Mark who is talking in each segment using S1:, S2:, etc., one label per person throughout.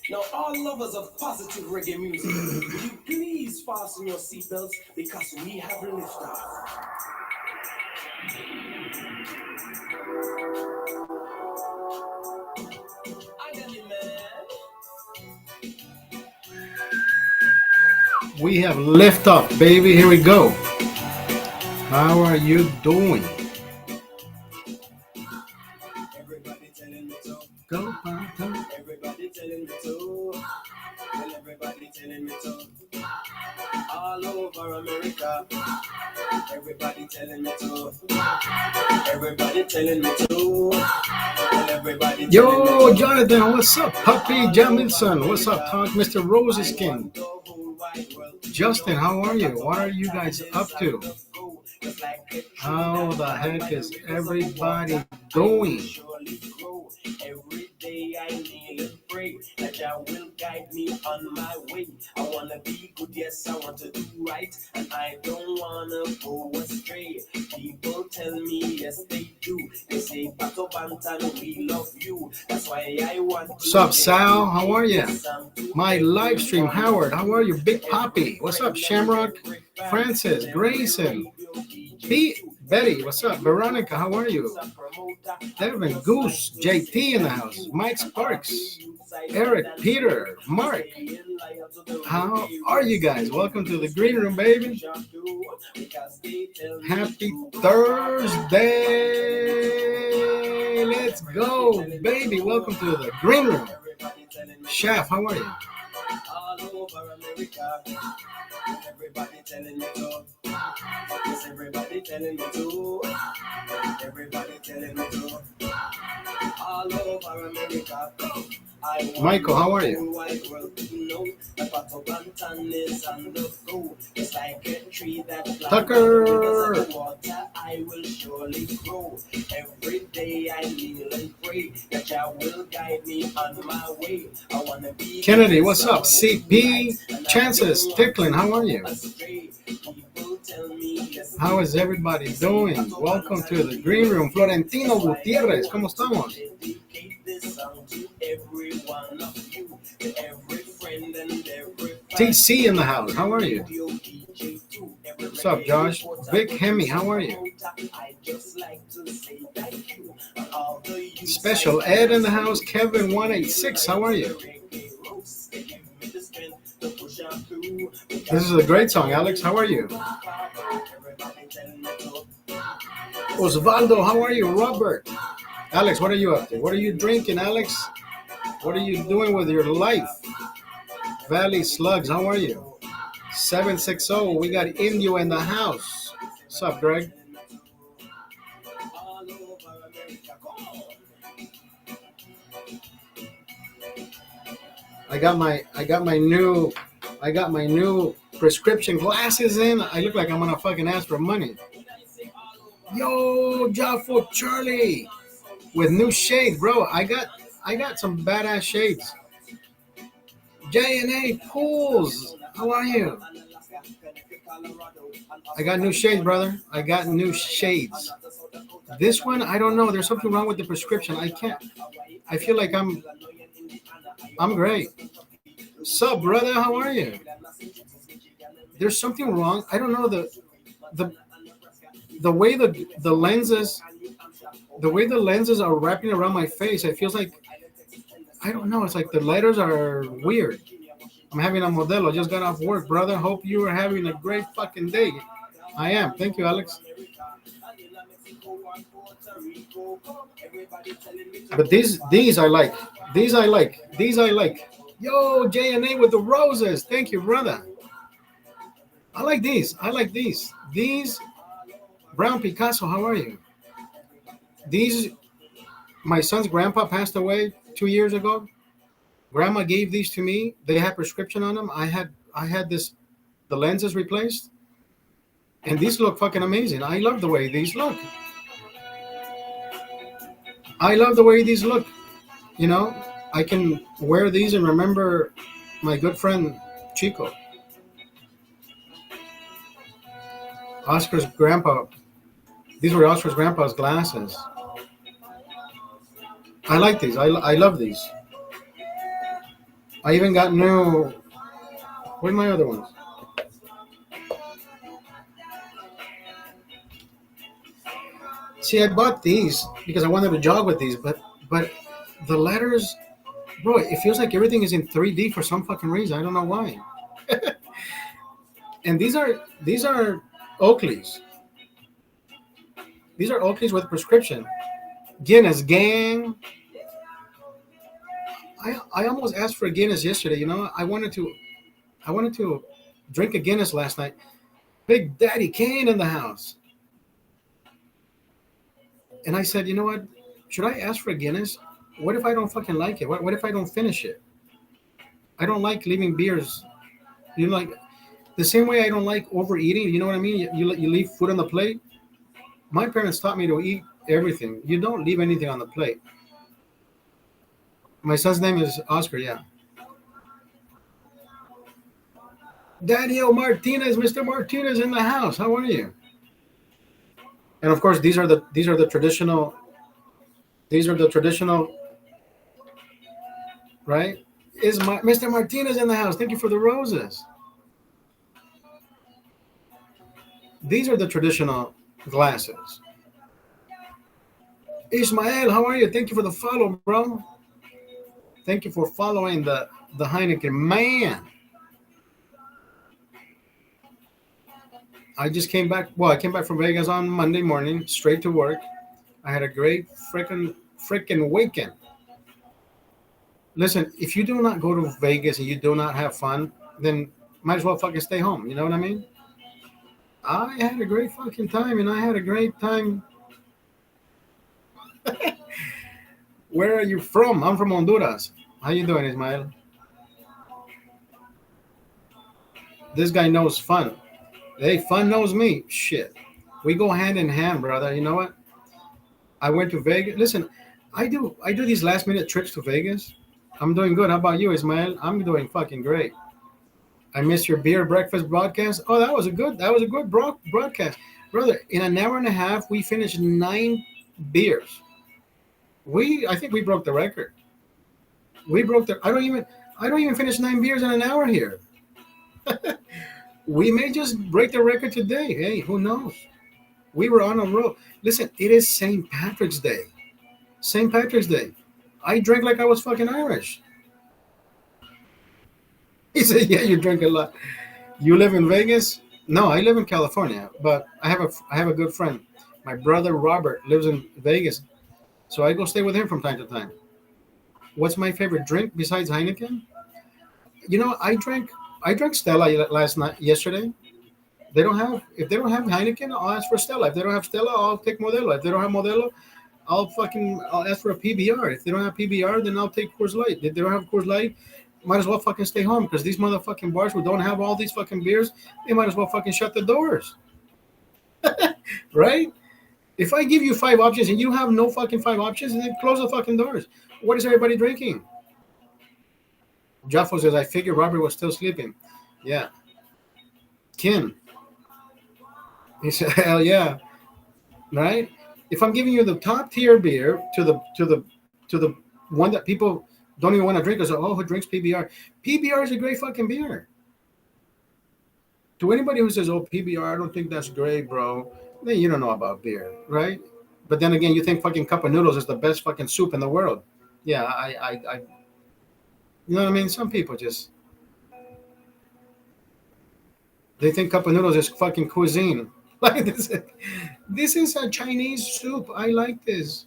S1: Now, all lovers of positive reggae music, will you please fasten your seatbelts because we have liftoff.
S2: We have liftoff, baby. Here we go. How are you doing?
S1: Everybody telling me to.
S2: Go, Panta.
S1: Everybody telling me to. Well, everybody telling me to. All over America. Everybody telling me to. Everybody telling me to. Well, everybody telling me
S2: Yo,
S1: to.
S2: Jonathan, what's up? Puppy Jamilson, what's up? Talk, Mr. Rose's King. Justin, how are you? What are you guys up to? How the heck is everybody doing?
S1: Every day I kneel and pray that Jah will guide me on my way. I wanna be good, yes, I want to do right, and I don't wanna go astray. People tell me yes they do. They say Pato Bantan, we love you. That's why I want to.
S2: What's up, Sal? How are you? My live stream, Howard. How are you, Big Poppy? What's up, Shamrock? Francis, Grayson, Betty. What's up, Veronica? How are you? Devin, Goose, JT in the house. Mike Sparks, Eric, Peter, Mark. How are you guys? Welcome to the green room, baby. Happy Thursday. Let's go, baby. Welcome to the green room. Chef, how are you?
S1: All over America. Everybody telling me to. Yes, everybody telling me to. Everybody telling me to. All over America.
S2: Michael, how are you? Tucker.
S1: I will surely grow. Every day I kneel and pray that Jah will guide me on my way. I wanna be
S2: Kennedy, what's up? CP, Chances, Ticklin, how are you? How is everybody doing? Welcome to the green room. Florentino Gutierrez, ¿cómo estamos? TC in the house, how are you? What's up, Josh? Vic Hemi, how are you? Special Ed in the house, Kevin 186, how are you? This is a great song, Alex. How are you? Osvaldo, how are you? Robert. Alex, what are you up to? What are you drinking, Alex? What are you doing with your life? Valley Slugs, how are you? 760, we got Indio in the house. What's up, Greg? I got my new prescription glasses in. I look like I'm gonna fucking ask for money. Yo, Jaffo Charlie with new shades, bro. I got some badass shades. J&A Pools, how are you? I got new shades, brother. I got new shades. This one, I don't know. There's something wrong with the prescription. I can't. I feel like I'm great. Sup, brother? How are you? There's something wrong. I don't know the way the lenses are wrapping around my face. It feels like I don't know. It's like the letters are weird. I'm having a modelo. Just got off work, brother. Hope you are having a great fucking day. I am. Thank you, Alex. But these I like. These I like. Yo, J&A with the roses. Thank you, brother. I like these. These Brown Picasso. How are you? These. My son's grandpa passed away 2 years ago. Grandma gave these to me. They had prescription on them. I had the lenses replaced, and these look fucking amazing. I love the way these look. You know, I can wear these and remember my good friend Chico. Oscar's grandpa. These were Oscar's grandpa's glasses. I like these. I love these. I even got new. Where's my other ones? See, I bought these because I wanted to jog with these, but the letters, bro, it feels like everything is in 3D for some fucking reason. I don't know why. And these are Oakleys. These are Oakleys with prescription. Guinness gang. I almost asked for a Guinness yesterday. You know, I wanted to drink a Guinness last night. Big Daddy Kane in the house, and I said, you know what? Should I ask for a Guinness? What if I don't fucking like it? What if I don't finish it? I don't like leaving beers. You know, like the same way I don't like overeating. You know what I mean? You leave food on the plate. My parents taught me to eat everything. You don't leave anything on the plate. My son's name is Oscar. Yeah, Daniel Martinez, Mr. Martinez in the house. How are you? And of course, these are the traditional. These are the traditional, right? Is my Mr. Martinez in the house? Thank you for the roses. These are the traditional glasses. Ishmael, how are you? Thank you for the follow, bro. Thank you for following the Heineken man. I just came back. Well, I came back from Vegas on Monday morning, straight to work. I had a great freaking weekend. Listen, if you do not go to Vegas and you do not have fun, then might as well fucking stay home. You know what I mean? I had a great fucking time, and I had a great time. Where are you from? I'm from Honduras. How you doing, Ismael? This guy knows fun. Hey, fun knows me. Shit. We go hand in hand, brother. You know what? I went to Vegas. Listen, I do these last minute trips to Vegas. I'm doing good. How about you, Ismael? I'm doing fucking great. I missed your beer breakfast broadcast. Oh, that was a good broadcast, brother. In an hour and a half, we finished 9 beers. I think we broke the record. We broke the. I don't even finish 9 beers in an hour here. We may just break the record today. Hey, who knows? We were on a roll. Listen, it is St. Patrick's Day. St. Patrick's Day. I drank like I was fucking Irish. He said, "Yeah, you drink a lot. You live in Vegas?" No, I live in California, but I have a good friend. My brother Robert lives in Vegas, so I go stay with him from time to time. What's my favorite drink besides Heineken? You know, I drank Stella yesterday. If they don't have Heineken, I'll ask for Stella. If they don't have Stella, I'll take Modelo. If they don't have Modelo, I'll ask for a PBR. If they don't have PBR, then I'll take Coors Light. If they don't have Coors Light, might as well fucking stay home because these motherfucking bars who don't have all these fucking beers, they might as well fucking shut the doors, right? If I give you 5 options and you have no fucking 5 options, then close the fucking doors. What is everybody drinking? Jaffo says, I figured Robert was still sleeping. Yeah. Kim. He said, hell yeah. Right? If I'm giving you the top tier beer to the one that people don't even want to drink, I say, oh, who drinks PBR? PBR is a great fucking beer. To anybody who says, oh, PBR, I don't think that's great, bro, then you don't know about beer, right? But then again, you think fucking cup of noodles is the best fucking soup in the world. Yeah, you know what I mean? Some people just, they think cup of noodles is fucking cuisine. Like this is a Chinese soup. I like this.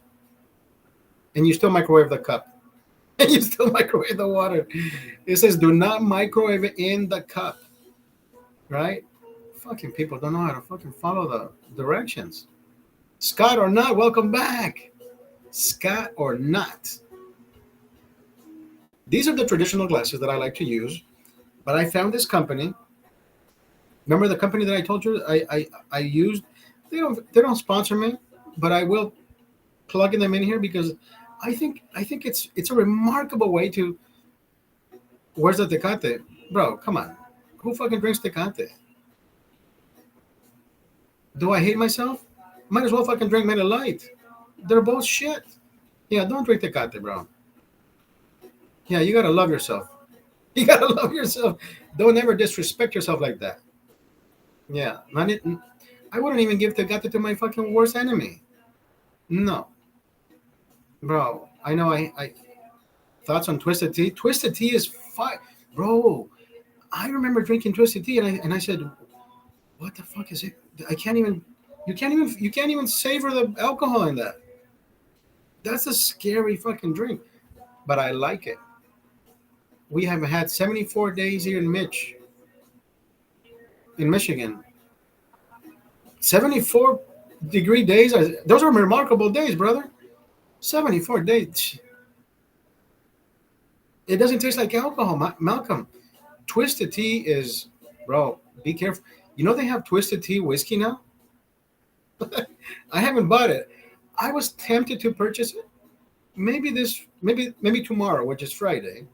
S2: And you still microwave the cup. And you still microwave the water. It says, do not microwave it in the cup. Right? Fucking people don't know how to fucking follow the directions. Scott or not, welcome back. Scott or not. These are the traditional glasses that I like to use. But I found this company. Remember the company that I told you I used? They don't sponsor me, but I will plug them in here because I think it's a remarkable way to. Where's the Tecate, bro? Come on, who fucking drinks Tecate? Do I hate myself? Might as well fucking drink Meta Light. They're both shit. Yeah, don't drink Tecate, bro. Yeah, you gotta love yourself. You gotta love yourself. Don't ever disrespect yourself like that. Yeah, not it. I wouldn't even give the gato to my fucking worst enemy. No, bro. I know. I thoughts on twisted tea. Twisted tea is fine, bro. I remember drinking twisted tea, and I said, "What the fuck is it? I can't even. You can't even savor the alcohol in that. That's a scary fucking drink." But I like it. We have had 74 days here in Michigan. 74-degree days. Those are remarkable days, brother. 74 days. It doesn't taste like alcohol, Malcolm. Twisted tea is, bro, be careful. You know they have twisted tea whiskey now? I haven't bought it. I was tempted to purchase it. Maybe tomorrow, which is Friday.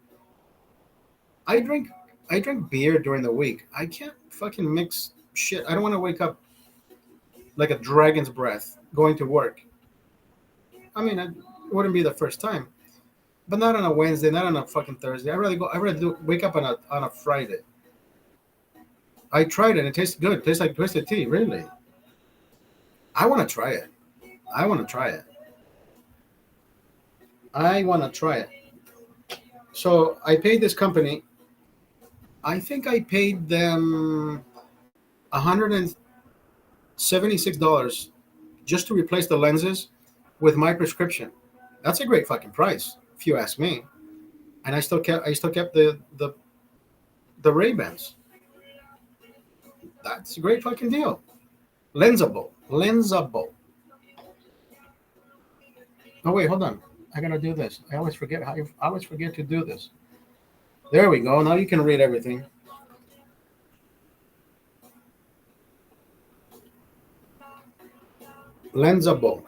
S2: I drink I drink beer during the week. I can't fucking mix shit. I don't want to wake up like a dragon's breath going to work. I mean, it wouldn't be the first time, but not on a Wednesday, not on a fucking Thursday. I'd rather wake up on a Friday. I tried it. It tastes good. It tastes like twisted tea. Really. I want to try it. I want to try it. I want to try it. So I paid this company. I think I paid them $176 just to replace the lenses with my prescription. That's a great fucking price, if you ask me. And I still kept the Ray-Bans. That's a great fucking deal. Lensable. Oh wait, hold on. I gotta do this. I always forget to do this. There we go. Now you can read everything. Lensable.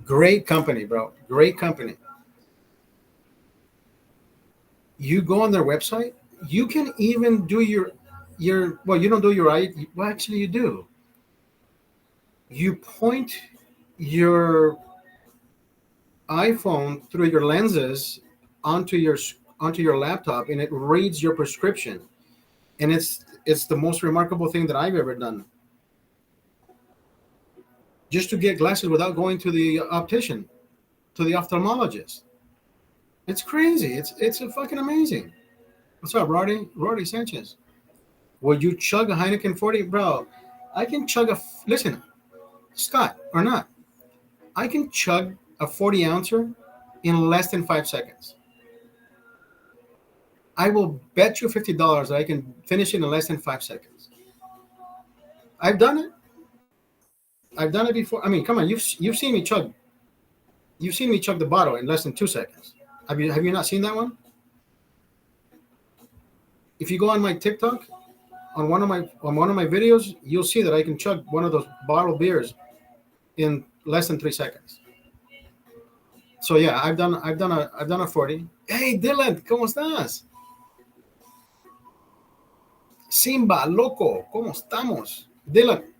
S2: Great company, bro. Great company. You go on their website. You can even do your well. You don't do your eye. Well, actually, you do. You point your iPhone through your lenses onto your onto your laptop, and it reads your prescription. And it's the most remarkable thing that I've ever done. Just to get glasses without going to the optician, to the ophthalmologist. It's crazy. It's a fucking amazing. What's up, Roddy? Roddy Sanchez. Would you chug a Heineken 40, bro? I can chug listen, Scott or not. I can chug a 40 ouncer in less than 5 seconds. I will bet you $50 that I can finish it in less than 5 seconds. I've done it. I've done it before. I mean, come on, you've seen me chug. You've seen me chug the bottle in less than 2 seconds. Have you not seen that one? If you go on my TikTok, on one of my videos, you'll see that I can chug one of those bottle beers in less than 3 seconds. So yeah, I've done a 40. Hey Dylan, ¿cómo estás? Simba, loco, ¿cómo estamos? Dylan,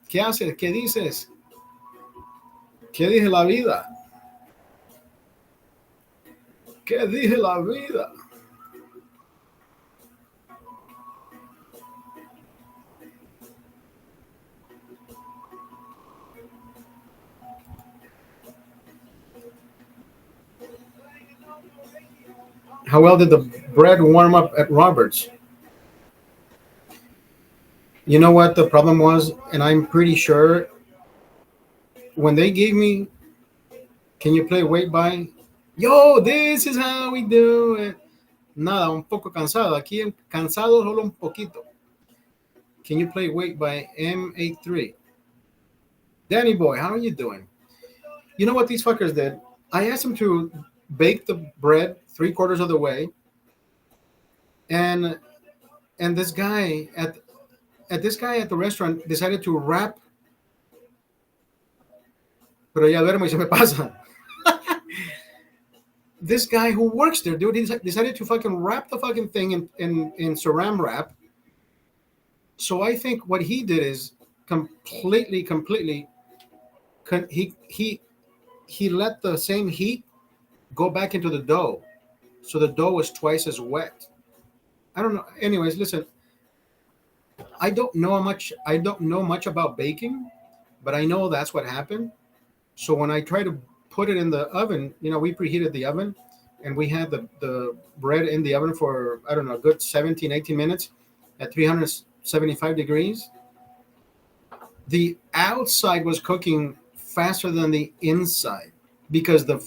S2: ¿qué haces? ¿Qué dices? ¿Qué dije la vida? ¿Qué dije la vida? How well did the bread warm up at Roberts? You know what the problem was? And I'm pretty sure when they gave me, can you play Wait By? Yo, this is how we do it. Nada, un poco cansado. Aquí cansado solo un poquito. Can you play Wait by M83? Danny boy, how are you doing? You know what these fuckers did? I asked them to bake the bread 3/4 of the way, and this guy at the restaurant decided to wrap. Pero ya duermo y se me pasa. This guy who works there, dude, he decided to fucking wrap the fucking thing in saran wrap. So I think what he did is completely, he he let the same heat go back into the dough, so the dough was twice as wet. I don't know. Anyways, listen, I don't know much about baking, but I know that's what happened. So when I try to put it in the oven, we preheated the oven, and we had the bread in the oven for, I don't know, a good 17, 18 minutes at 375 degrees. The outside was cooking faster than the inside because the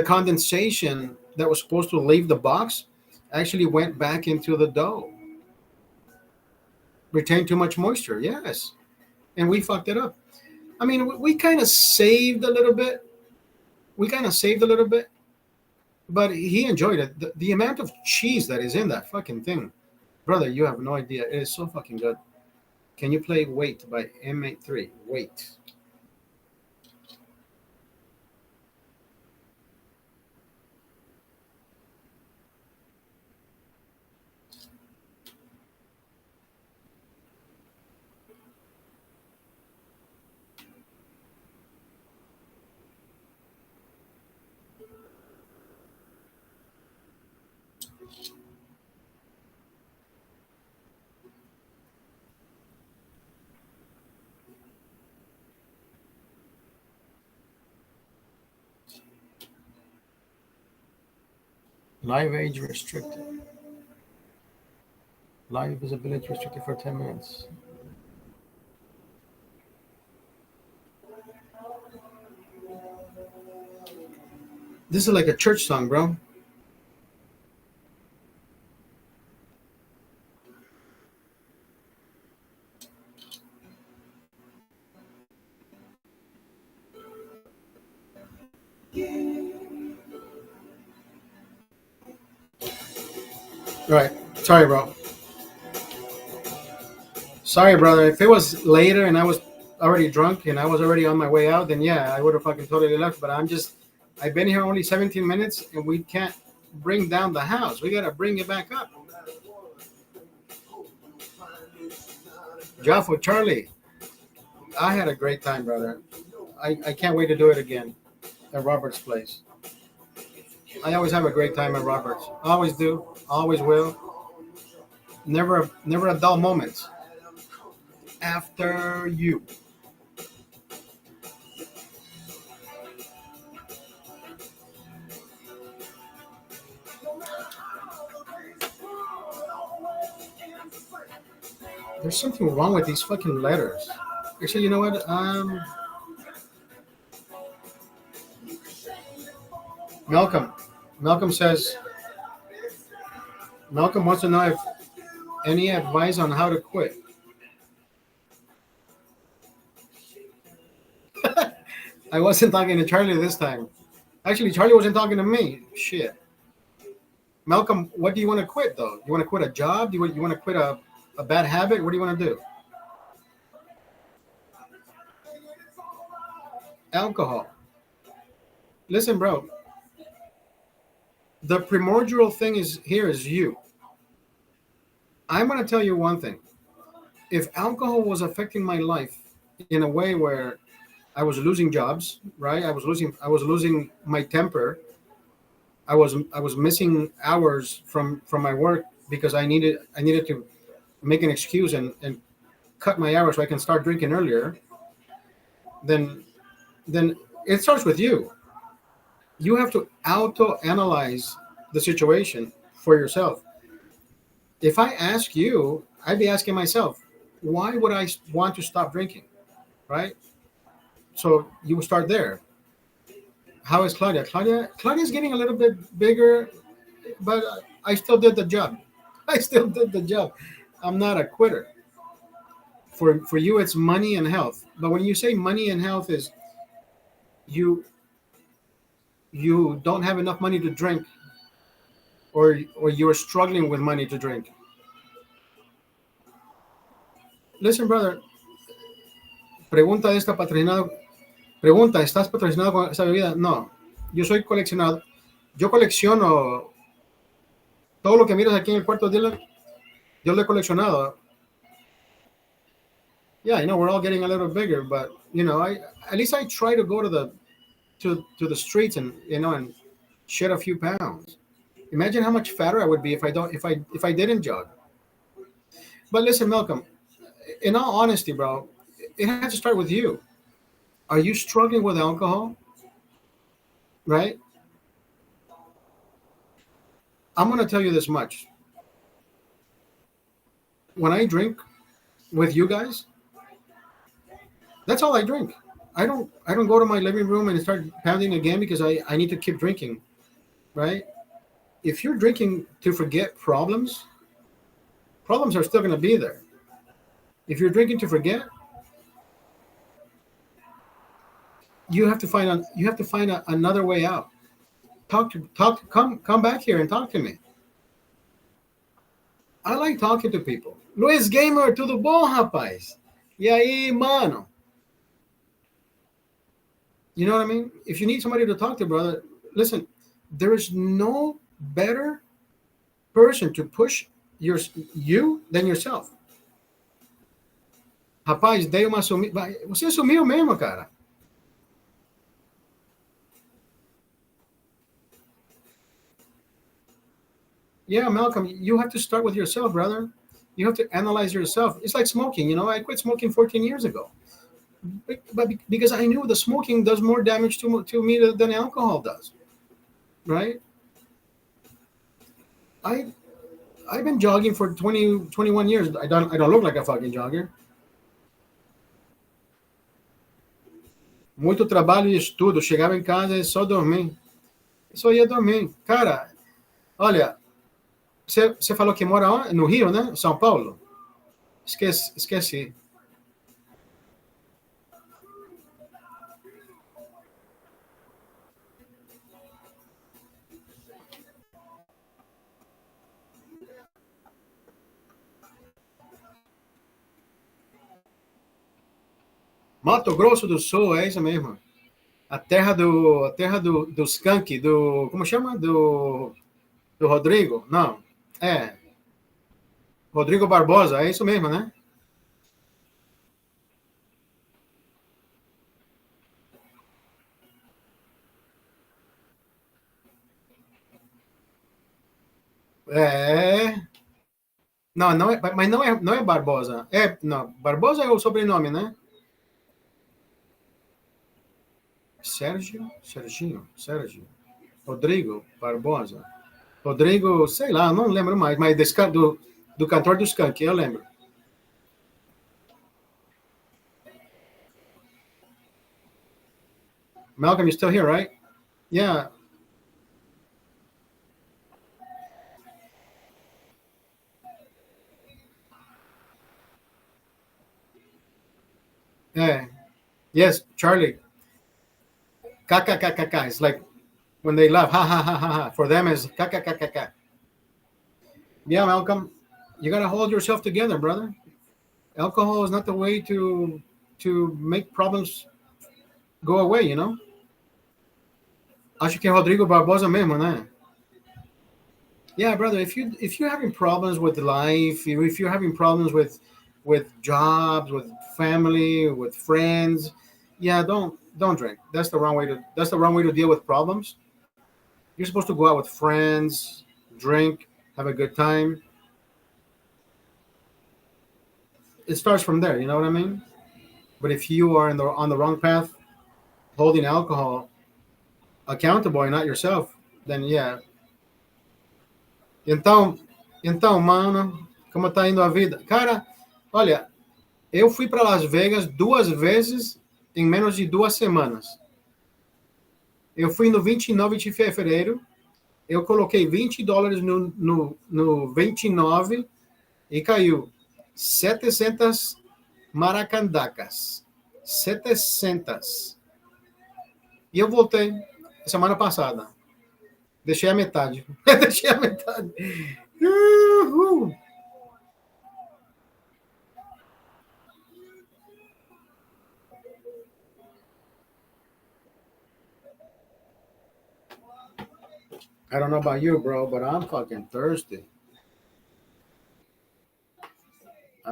S2: condensation that was supposed to leave the box actually went back into the dough, retained too much moisture. Yes, and we fucked it up. I mean, we kind of saved a little bit. We kind of saved a little bit, but he enjoyed it. The amount of cheese that is in that fucking thing, brother, you have no idea. It is so fucking good. Can you play Wait by M83? Wait. Live age restricted. Live visibility restricted for 10 minutes. This is like a church song, bro. All right. Sorry, bro. Sorry, brother. If it was later and I was already drunk and I was already on my way out, then yeah, I would have fucking totally left. But I've been here only 17 minutes and we can't bring down the house. We got to bring it back up. Jaffo, Charlie, I had a great time, brother. I can't wait to do it again at Robert's place. I always have a great time at Robert's. Always do. Always will. Never a dull moment. After you. There's something wrong with these fucking letters. Actually, you know what? Malcolm. Malcolm says. Malcolm wants to know if any advice on how to quit. I wasn't talking to Charlie this time. Actually, Charlie wasn't talking to me. Shit. Malcolm, what do you want to quit, though? You want to quit a job? Do you want to quit a bad habit? What do you want to do? Alcohol. Listen, bro. The primordial thing is you. I'm going to tell you one thing. If alcohol was affecting my life in a way where I was losing jobs, right? I was losing my temper. I was missing hours from my work because I needed to make an excuse and cut my hours so I can start drinking earlier. Then it starts with you. You have to auto-analyze the situation for yourself. If I ask you, I'd be asking myself, why would I want to stop drinking, right? So you will start there. How is Claudia? Claudia's getting a little bit bigger, but I still did the job. I still did the job. I'm not a quitter. For you, it's money and health. But when you say money and health is you don't have enough money to drink, or you're struggling with money to drink. Listen, brother. Pregunta esta patrocinado. Pregunta, ¿estás patrocinado con esa bebida? No. Yo soy coleccionado. Yo colecciono todo lo que miras aquí en el cuarto dealer. Yo lo he coleccionado. Yeah, I know we're all getting a little bigger, but I at least I try to go to the streets and and shed a few pounds. Imagine how much fatter I would be if I didn't jog. But listen, Malcolm, in all honesty, bro, it has to start with you. Are you struggling with alcohol? Right? I'm gonna tell you this much. When I drink with you guys, that's all I drink. I don't go to my living room and start pounding again because I need to keep drinking, right? If you're drinking to forget problems, problems are still gonna be there. If you're drinking to forget, another way out. Come back here and talk to me. I like talking to people. Luiz Gamer, tudo bom, rapaz? E aí, mano? You know what I mean? If you need somebody to talk to, brother, listen, there is no better person to push you than yourself. Rapaz, dei uma sumida. Você sumiu mesmo, cara. Yeah, Malcolm, you have to start with yourself, brother. You have to analyze yourself. It's like smoking. I quit smoking 14 years ago, but because I knew the smoking does more damage to me than alcohol does, right? I I've been jogging for 21 years. I don't look like a fucking jogger. Muito trabalho e estudo. Chegava em casa e só dormir. Só ia dormir. Cara, olha, você falou que mora no Rio, né? São Paulo? Esqueci. Mato Grosso do Sul, é isso mesmo. A terra do skunk, como chama? Do Rodrigo? Não. É, Rodrigo Barbosa, é isso mesmo, né? É. Não, não é, mas não é Barbosa. Não, Barbosa é o sobrenome, né? Sérgio. Rodrigo Barbosa. Rodrigo, sei lá, não lembro mais, mas do cantor do Skank, eu lembro. Malcolm, you still here, right? Yeah. Yeah. Yes, Charlie. KKKKK. It's like when they laugh, ha ha ha ha ha. For them, it's KKKKK. Yeah, Malcolm, you gotta hold yourself together, brother. Alcohol is not the way to make problems go away, you know? Acho que é Rodrigo Barbosa mesmo, né? Yeah, brother, if you're having problems with life, if you're having problems with jobs, with family, with friends, yeah, don't drink. That's the wrong way to deal with problems. You're supposed to go out with friends, drink, have a good time. It starts from there, you know what I mean? But if you are on the wrong path, holding alcohol accountable and not yourself, then yeah. Então, mano, como tá indo a vida? Cara, olha, eu fui para Las Vegas 2 vezes em menos de 2 semanas. Eu fui no 29 de fevereiro, eu coloquei US$ 20 no 29 e caiu 700 maracandacas. 700. E eu voltei semana passada. Deixei a metade. Deixei a metade. Uhul. I don't know about you, bro, but I'm fucking thirsty.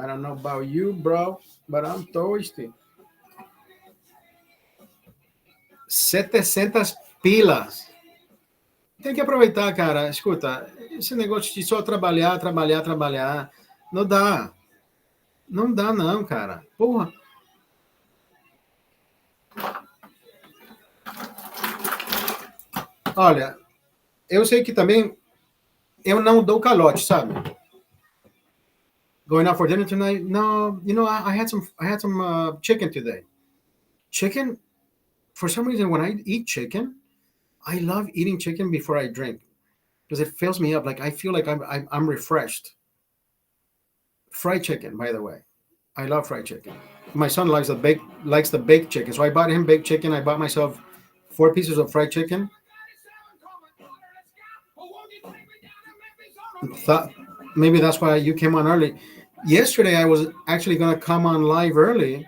S2: I don't know about you, bro, but I'm thirsty. 700 pilas. Tem que aproveitar, cara. Escuta, esse negócio de só trabalhar, trabalhar, trabalhar, não dá. Não dá, não, cara. Porra. Olha, eu sei que também eu não dou calote, sabe? Going out for dinner tonight? No, I had some chicken today. Chicken, for some reason, when I eat chicken, I love eating chicken before I drink because it fills me up. Like I feel like I'm refreshed. Fried chicken, by the way. I love fried chicken. My son likes the baked chicken, so I bought him baked chicken. I bought myself 4 pieces of fried chicken. Thought maybe that's why you came on early. Yesterday I was actually gonna come on live early,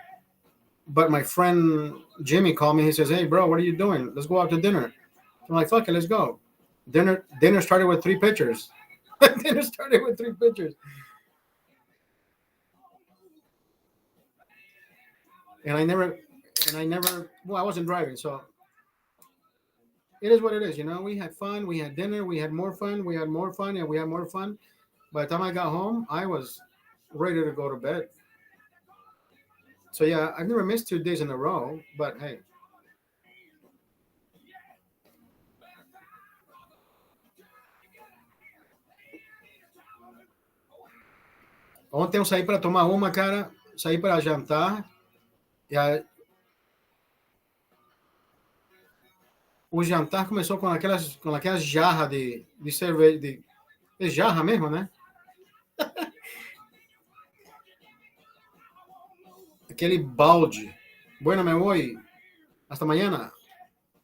S2: but my friend Jimmy called me. He says, "Hey, bro, what are you doing? Let's go out to dinner." I'm like, "Fuck it, let's go." Dinner started with 3 pictures. Dinner started with 3 pictures, and I never. Well, I wasn't driving, so it is what it is. We had fun. We had dinner. We had more fun. We had more fun, and we had more fun. By the time I got home, I was ready to go to bed. So yeah, I've never missed 2 days in a row. But hey, ontem eu saí para tomar uma, cara. Saí para jantar. E o jantar começou com aquelas jarras de cerveja, de jarra mesmo, né? Aquele balde. Bueno, me voy. Hasta mañana.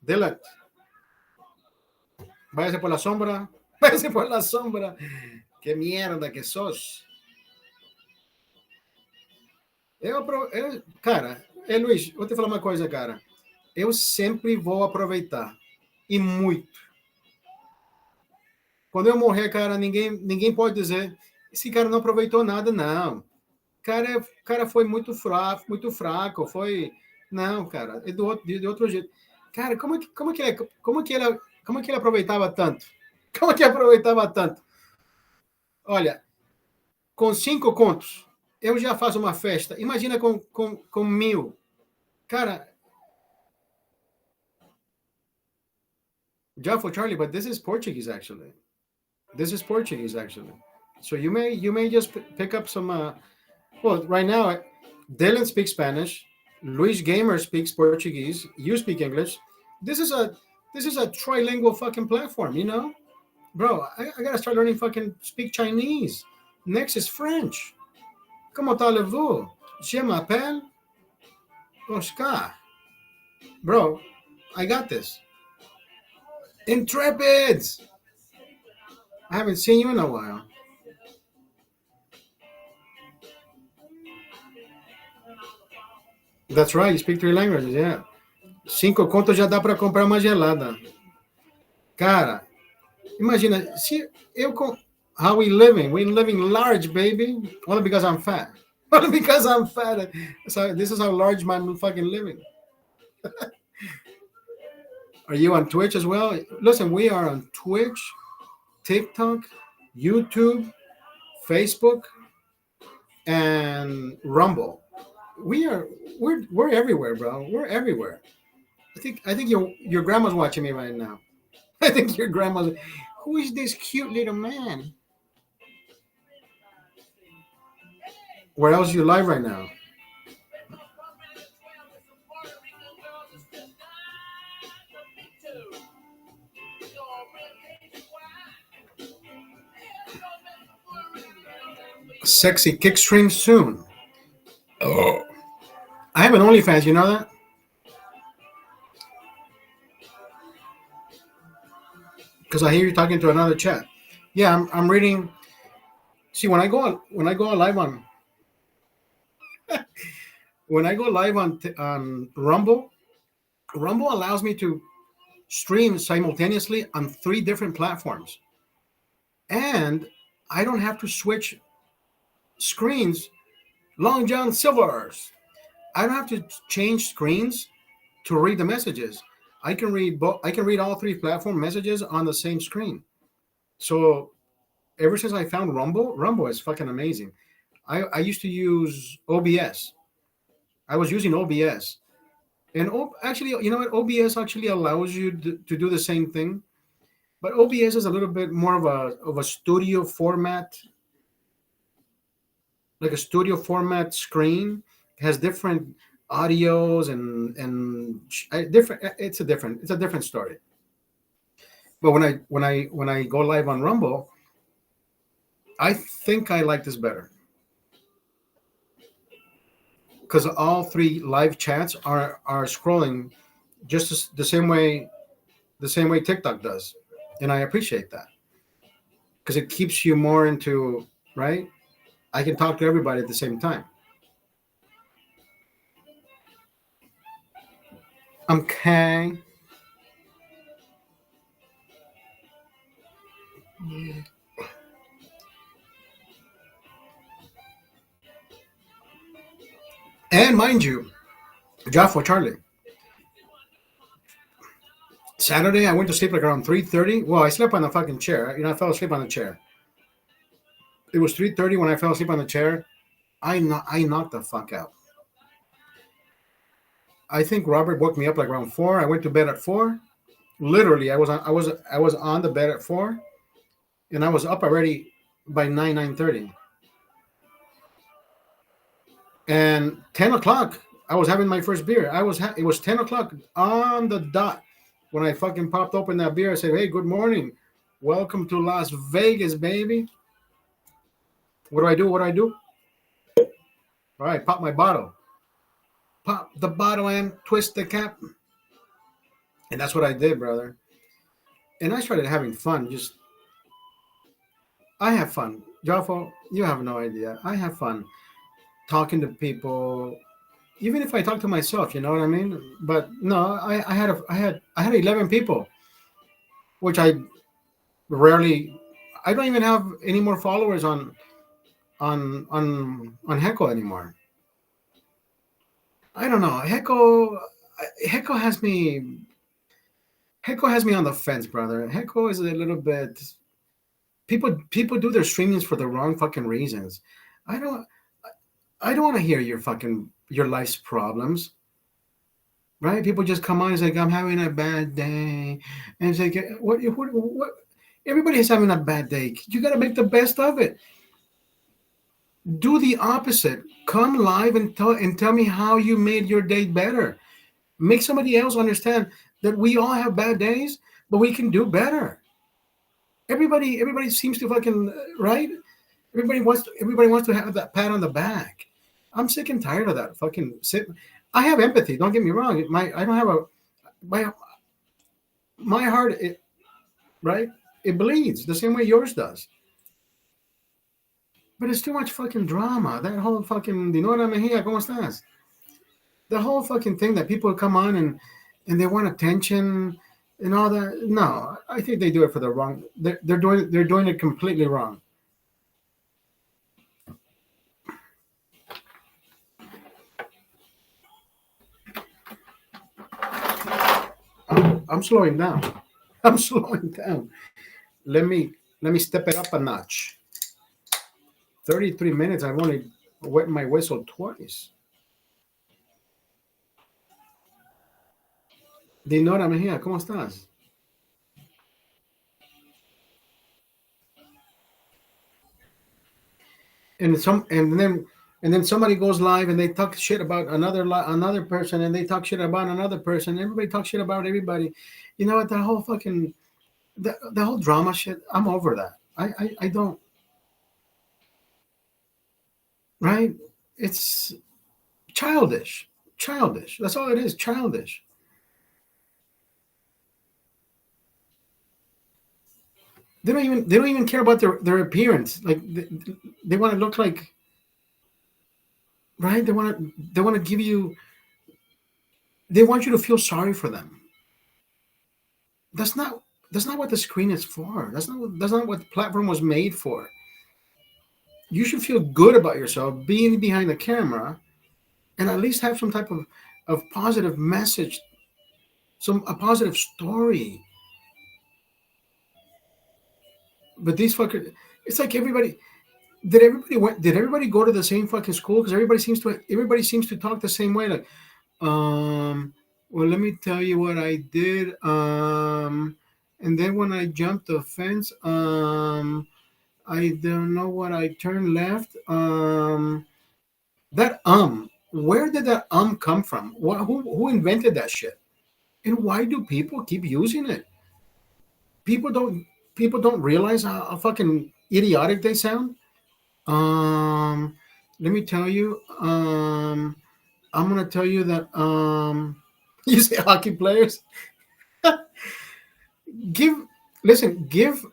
S2: Delat. Váyase por la sombra. Váyase por la sombra. Que mierda que sos. Cara, Luiz, vou te falar uma coisa, cara. Eu sempre vou aproveitar. E muito. Quando eu morrer, cara, ninguém pode dizer esse cara não aproveitou nada, não. Cara foi muito fraco, foi. Não, cara, é de outro jeito. Cara, como que ele aproveitava tanto? Como que aproveitava tanto? Olha, com 5 contos, eu já faço uma festa. Imagina com 1.000. Cara, já for Charlie, but this is Portuguese actually. This is Portuguese actually. So you may just pick up some. Well, right now, Dylan speaks Spanish. Luis Gamer speaks Portuguese. You speak English. This is a trilingual fucking platform. Bro, I gotta start learning fucking speak Chinese. Next is French. Comment allez-vous? Je m'appelle Oscar. Bro, I got this. Intrepids. I haven't seen you in a while. That's right, you speak 3 languages, yeah. 5 contos já dá para comprar uma gelada. Cara, imagina, se eu com. How we living? We living large, baby. Only because I'm fat. Only because I'm fat. So this is how large I'm fucking living. Are you on Twitch as well? Listen, we are on Twitch, TikTok, YouTube, Facebook, and Rumble. We're everywhere, bro. We're everywhere. I think your grandma's watching me right now. I think your grandma's. Who is this cute little man? Where else you live right now? Sexy kick stream soon. Oh. I have an OnlyFans, you know that? Because I hear you talking to another chat. Yeah, I'm reading. See, when I go live on Rumble, Rumble allows me to stream simultaneously on 3 different platforms, and I don't have to switch screens Long John Silver's. I don't have to change screens to read the messages. I can read both. I can read all three platform messages on the same screen. So ever since I found Rumble, Rumble is fucking amazing. I used to use OBS. I was using OBS, and actually, you know what? OBS actually allows you to do the same thing, but OBS is a little bit more of a studio format, like a studio format screen. It has different audios and different. It's a different story. But when I go live on Rumble, I think I like this better because all three live chats are scrolling just the same way TikTok does, and I appreciate that because it keeps you more into right. I can talk to everybody at the same time. Okay. And mind you, Joffo Charlie, Saturday I went to sleep like around 3:30. Well, I slept on the fucking chair. I fell asleep on the chair. It was 3:30 when I fell asleep on the chair. I knocked the fuck out. I think Robert woke me up like around 4. I went to bed at 4. Literally, I was on the bed at 4, and I was up already by 9:30. And 10 o'clock, I was having my first beer. It was 10 o'clock on the dot when I fucking popped open that beer. I said, "Hey, good morning, welcome to Las Vegas, baby." What do I do? What do I do? All right, pop the bottle, and twist the cap, and that's what I did, brother. And I started having fun. I have fun, Joffo. You have no idea. I have fun talking to people, even if I talk to myself. You know what I mean? But no, I had 11 people, which I rarely. I don't even have any more followers on Heckle anymore. I don't know. Heckle has me. Heckle has me on the fence, brother. Heckle is a little bit. People do their streamings for the wrong fucking reasons. I don't. I don't want to hear your life's problems, right? People just come on and say, "I'm having a bad day," and it's like, what? Everybody is having a bad day. You got to make the best of it. Do the opposite. Come live and tell me how you made your day better. Make somebody else understand that we all have bad days, but we can do better. Everybody seems to fucking right. Everybody wants to have that pat on the back. I'm sick and tired of that fucking sit. I have empathy. Don't get me wrong. I don't have my heart. Right. It bleeds the same way yours does. But it's too much fucking drama. That whole fucking, you know what I mean? Hey, ¿cómo estás? The whole fucking thing that people come on and they want attention and all that. No, I think they do it for the wrong. They're doing it completely wrong. I'm slowing down. I'm slowing down. Let me step it up a notch. 33 minutes. I've only wet my whistle twice. Dinora Mejia, ¿cómo estás? And then somebody goes live and they talk shit about another person, and they talk shit about another person. Everybody talks shit about everybody. You know what? The whole drama shit. I'm over that. I don't. Right? It's childish. Childish. That's all it is. Childish. They don't even care about their appearance. Like they want to look like right. They want to give you. They want you to feel sorry for them. That's not that's not what the screen is for. That's not what the platform was made for. You should feel good about yourself being behind the camera and at least have some type of positive message, some a positive story. But these fuckers, it's like everybody. Did everybody go to the same fucking school? Because everybody seems to talk the same way. Like, um, well, let me tell you what I did. And then when I jumped the fence, I don't know what I turned left. Where did that come from? Who invented that shit? And why do people keep using it? People don't people don't realize how fucking idiotic they sound. Um, Let me tell you. I'm gonna tell you that. You say hockey players. Give Listen. Give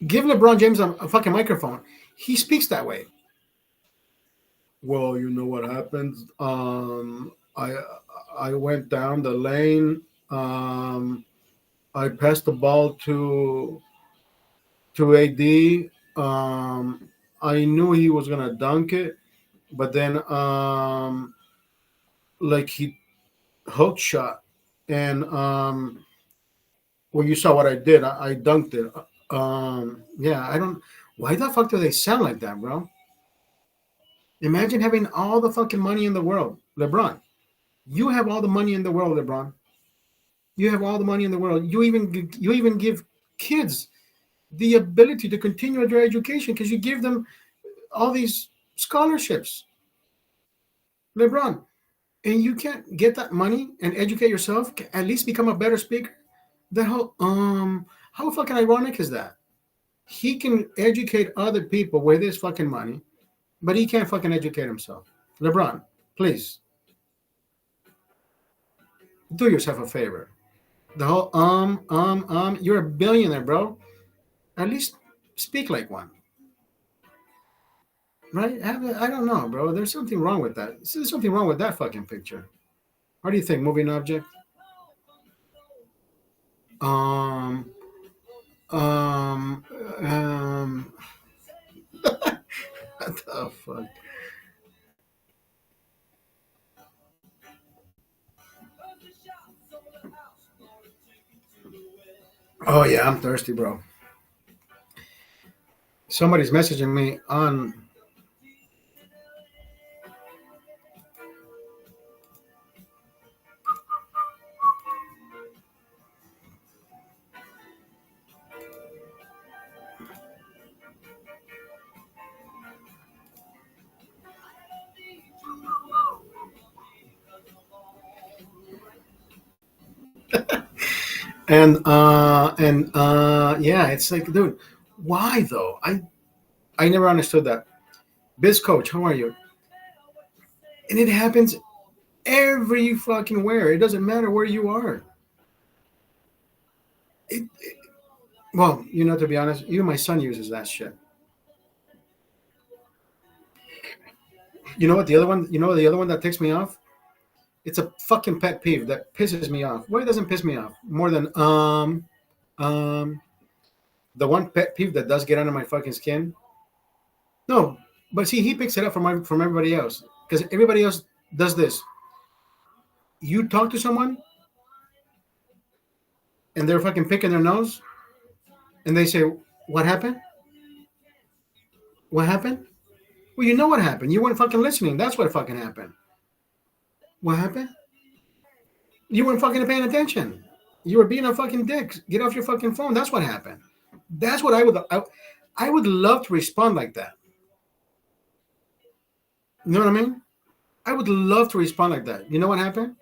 S2: LeBron James a fucking microphone. He speaks that way. Well, you know what happened. I went down the lane. I passed the ball to AD. I knew he was gonna dunk it, but then like he hook shot, and well, you saw what I did. I dunked it. Yeah, I don't. Why the fuck do they sound like that, bro? Imagine having all the fucking money in the world, LeBron. You have all the money in the world, LeBron. You have all the money in the world. You even give kids the ability to continue their education because you give them all these scholarships, LeBron. And you can't get that money and educate yourself. At least become a better speaker. The whole how fucking ironic is that? He can educate other people with his fucking money, but he can't fucking educate himself. LeBron, please do yourself a favor. The whole you're a billionaire, bro. At least speak like one, right? I don't know, bro. There's something wrong with that. There's something wrong with that fucking picture. What do you think? Moving object. Um, um, um. What the fuck? Oh yeah, I'm thirsty, bro. Somebody's messaging me on. Yeah, it's like, dude, why though? I never understood that. Biz coach, how are you? And it happens every fucking where. It doesn't matter where you are. Well, to be honest, even my son uses that shit. You know what the other one? You know the other one that ticks me off? It's a fucking pet peeve that pisses me off. What doesn't piss me off more than um the one pet peeve that does get under my fucking skin? No, but see, he picks it up from everybody else because everybody else does this. You talk to someone and they're fucking picking their nose and they say, "What happened? What happened?" Well, you know what happened. You weren't fucking listening. That's what fucking happened. What happened? You weren't fucking paying attention. You were being a fucking dick. Get off your fucking phone. That's what happened. That's what I would love to respond like that. You know what I mean? I would love to respond like that. You know what happened?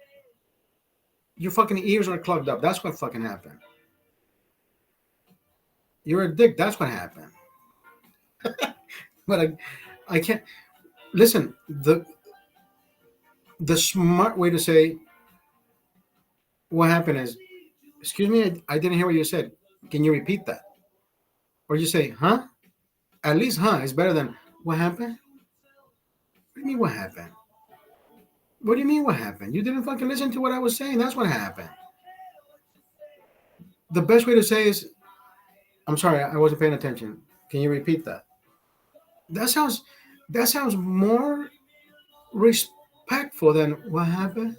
S2: Your fucking ears are clogged up. That's what fucking happened. You're a dick. That's what happened. But I can't listen. The smart way to say what happened is, excuse me, I didn't hear what you said. Can you repeat that? Or you say, huh? At least, huh, is better than what happened? What do you mean, what happened? What do you mean, what happened? You didn't fucking listen to what I was saying. That's what happened. The best way to say is, I'm sorry, I wasn't paying attention. Can you repeat that? That sounds that sounds more respectful than what happened.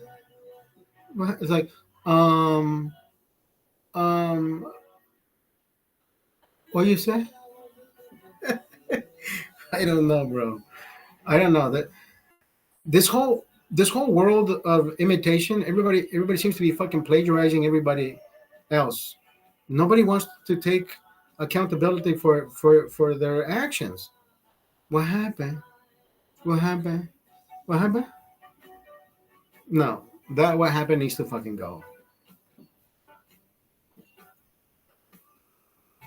S2: It's like um um what you say? I don't know, bro. I don't know that this whole world of imitation. Everybody seems to be fucking plagiarizing everybody else. Nobody wants to take accountability for their actions. What happened? What happened? What happened? No, that what happened needs to fucking go.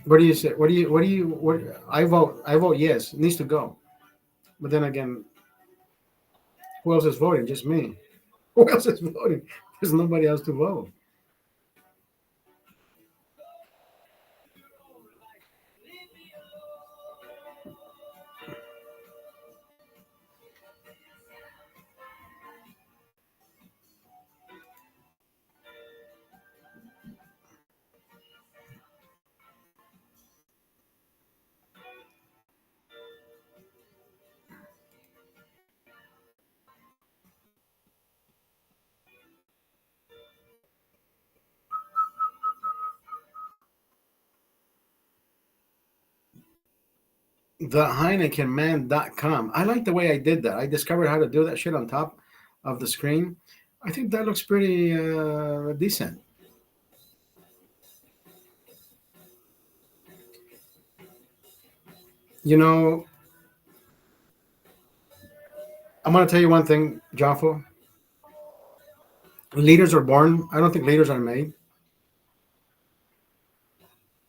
S2: What do you say? What? I vote yes. It needs to go. But then again, who else is voting? Just me. Who else is voting? There's nobody else to vote. TheHeinekenMan.com. I like the way I did that. I discovered how to do that shit on top of the screen. I think that looks pretty decent. You know, I'm going to tell you one thing, Joffo. Leaders are born. I don't think leaders are made.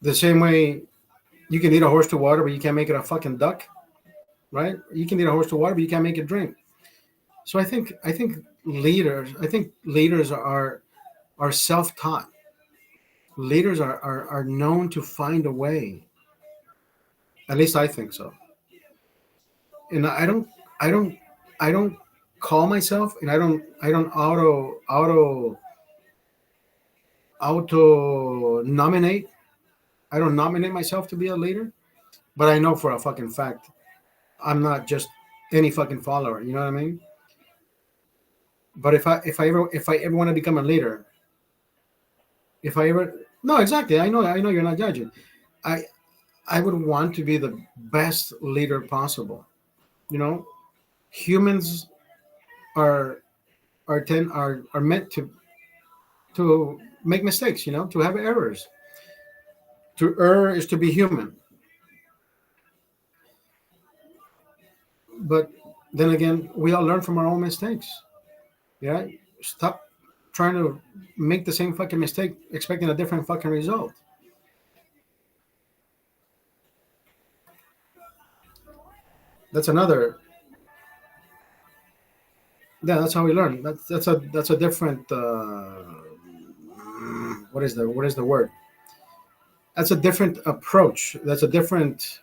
S2: The same way you can lead a horse to water, but you can't make it a fucking duck, right? You can lead a horse to water, but you can't make it drink. So I think leaders are self-taught. Leaders are known to find a way. At least I think so. And I don't I don't call myself, and I don't auto nominate. I don't nominate myself to be a leader, but I know for a fucking fact I'm not just any fucking follower. You know what I mean? But if I ever want to become a leader, if I ever no exactly, I know you're not judging. I I would want to be the best leader possible. You know, humans are are meant to make mistakes. You know, to have errors. To err is to be human. But then again, we all learn from our own mistakes. Yeah, stop trying to make the same fucking mistake, expecting a different fucking result. That's another. Yeah, that's how we learn. That's a different. What is the word? That's a different approach. That's a different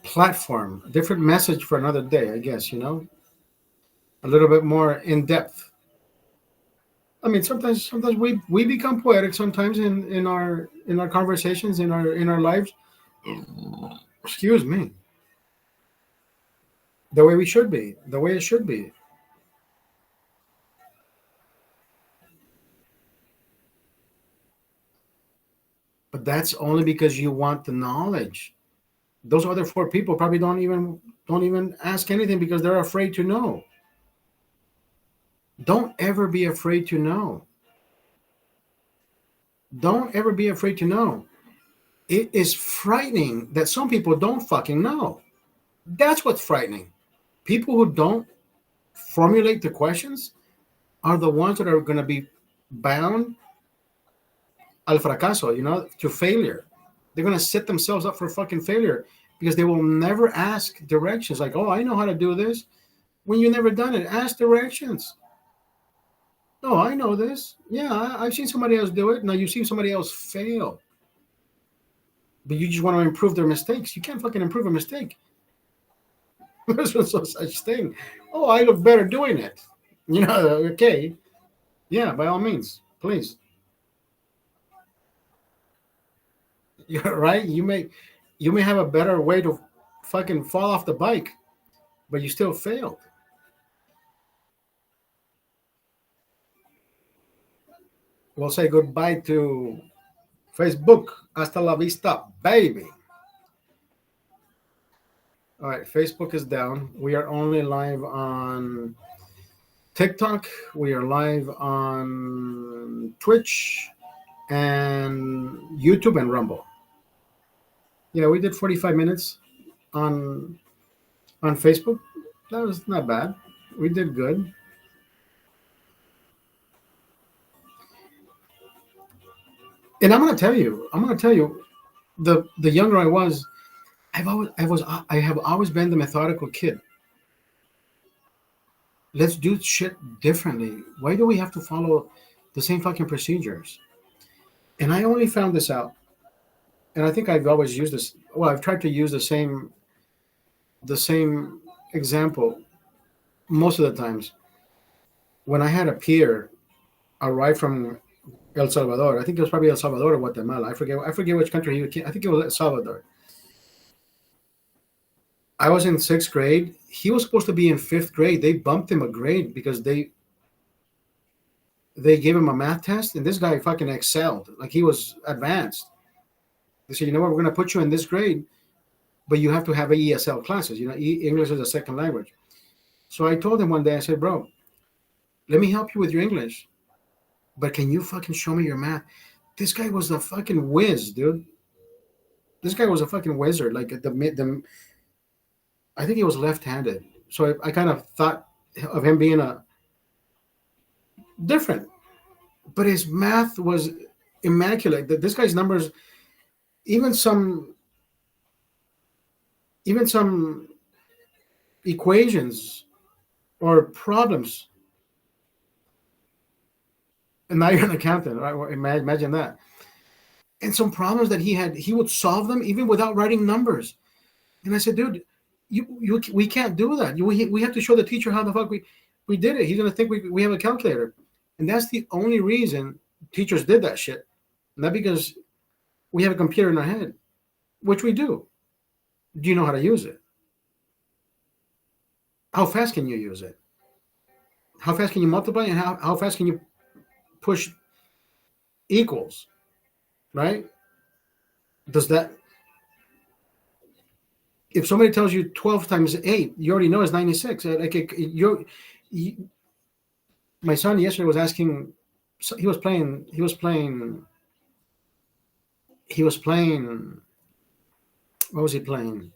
S2: platform, different message for another day. I guess you know a little bit more in depth. I mean, sometimes we become poetic. Sometimes in our conversations in our lives. Excuse me. The way we should be. The way it should be. But that's only because you want the knowledge. Those other four people probably don't even ask anything because they're afraid to know. Don't ever be afraid to know. Don't ever be afraid to know. It is frightening that some people don't fucking know. That's what's frightening. People who don't formulate the questions are the ones that are going to be bound al fracaso, you know, to failure. They're going to set themselves up for fucking failure because they will never ask directions like, oh, I know how to do this. When you never done it, ask directions. Oh, I know this. Yeah, I've seen somebody else do it. Now you've seen somebody else fail, but you just want to improve their mistakes. You can't fucking improve a mistake. There's no such thing. Oh, I look better doing it. You know, okay. Yeah, by all means, please. right? You may have a better way to fucking fall off the bike, but you still failed. We'll say goodbye to Facebook. Hasta la vista, baby. All right, Facebook is down. We are only live on TikTok. We are live on Twitch and YouTube and Rumble. Yeah, we did 45 minutes on Facebook. That was not bad. We did good. And I'm gonna tell you, the younger I was, I have always been the methodical kid. Let's do shit differently. Why do we have to follow the same fucking procedures? And I only found this out, and I think I've always used this. Well, I've tried to use the same example most of the times. When I had a peer arrive from El Salvador, I think it was probably El Salvador or Guatemala. I forget which country he came. I think it was El Salvador. I was in sixth grade. He was supposed to be in fifth grade. They bumped him a grade because they gave him a math test, and this guy fucking excelled. Like he was advanced. They said, you know what, we're gonna put you in this grade, but you have to have ESL classes. English is a second language. So I told him one day, I said, bro, let me help you with your English, but can you fucking show me your math? This guy was a fucking whiz, dude. This guy was a fucking wizard. Like I think he was left-handed. So I kind of thought of him being a different, but his math was immaculate. This guy's numbers, even some equations or problems. And now you're an accountant, right? Imagine that. And some problems that he had, he would solve them even without writing numbers. And I said, dude, we can't do that. We have to show the teacher how the fuck we did it. He's gonna think we have a calculator, and that's the only reason teachers did that shit. Not because we have a computer in our head, which we do. Do you know how to use it? How fast can you use it? How fast can you multiply, and how fast can you push equals? Right? Does that? If somebody tells you 12 times 8, you already know it's 96. My son yesterday was asking. He was playing. What was he playing?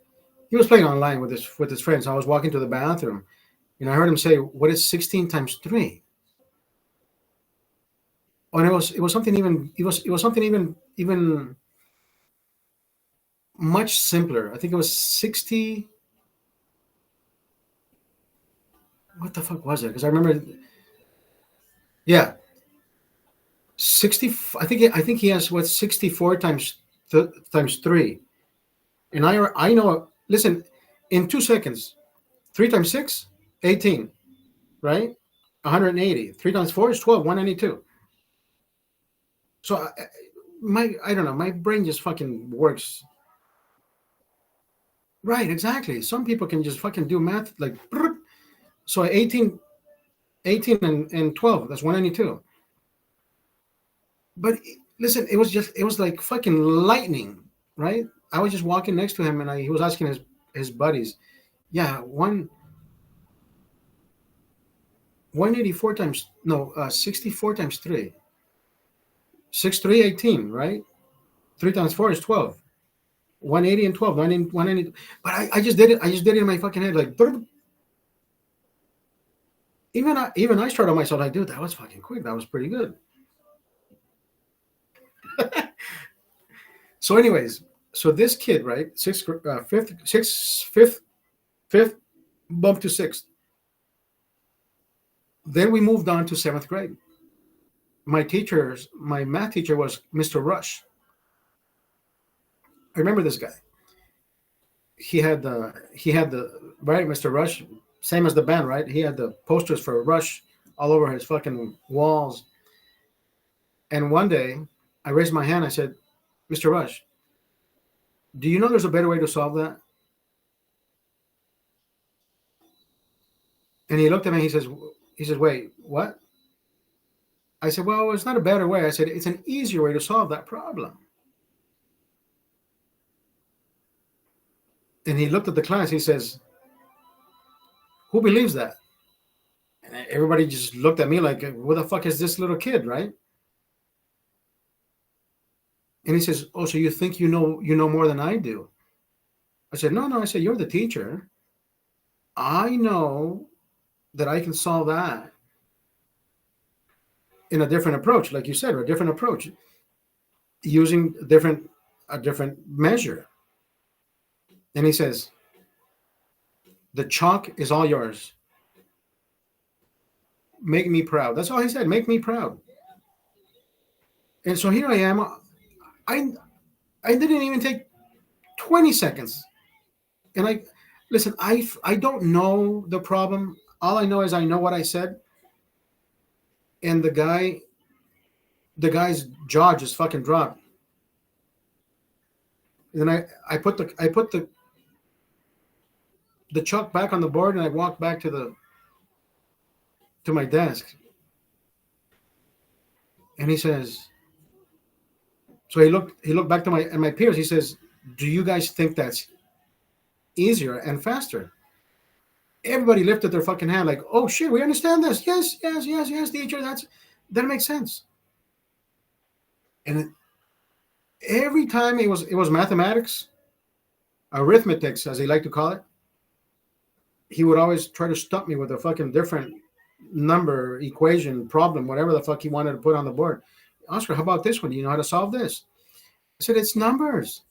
S2: He was playing online with his friends. I was walking to the bathroom, and I heard him say, "What is 16 times 3?" And it was something even much simpler. I think it was 60. What the fuck was it? Because I remember, yeah, 60. I think he has what, 64 times 3, and I know. Listen, in 2 seconds, 3 times 6, 18, right? 180. 3 times 4 is 12. 192. So I don't know. My brain just fucking works. Right, exactly. Some people can just fucking do math like. So 18 and 12, that's 192. But listen, it was like fucking lightning, right? I was just walking next to him, and he was asking his buddies, yeah, 184 times, no, 64 times 3. 6, 3, 18, right? 3 times 4 is 12. 180 and 12, 190. But I just did it. I just did it in my fucking head, like. Even I started myself like, dude, that was fucking quick. That was pretty good. So, anyways, so this kid, right, fifth, bump to sixth. Then we moved on to seventh grade. My math teacher was Mr. Rush. I remember this guy. He had the right, Mr. Rush, same as the band, right? He had the posters for Rush all over his fucking walls. And one day, I raised my hand. I said, Mr. Rush, Do you know there's a better way to solve that? And he looked at me. He says, wait, what? I said, well, it's not a better way. I said, it's an easier way to solve that problem. And he looked at the class. He says, who believes that? And everybody just looked at me like, what the fuck is this little kid, right? And he says, oh, so you think you know more than I do? I said, no. I said, you're the teacher. I know that I can solve that in a different approach, like you said, or a different approach, using a different measure. And he says, the chalk is all yours. Make me proud. That's all he said. Make me proud. And so here I am. I I didn't even take 20 seconds. And listen, I don't know the problem. All I know is I know what I said. And the guy's jaw just fucking dropped. And then I put the chalk back on the board and I walked back to my desk. And he says, so he looked back to my peers. He says, do you guys think that's easier and faster? Everybody lifted their fucking hand like, oh shit, we understand this. Yes, teacher, that makes sense. And every time it was mathematics, arithmetics, as they like to call it, he would always try to stump me with a fucking different number, equation, problem, whatever the fuck he wanted to put on the board. Oscar, how about this one? Do you know how to solve this? I said, it's numbers.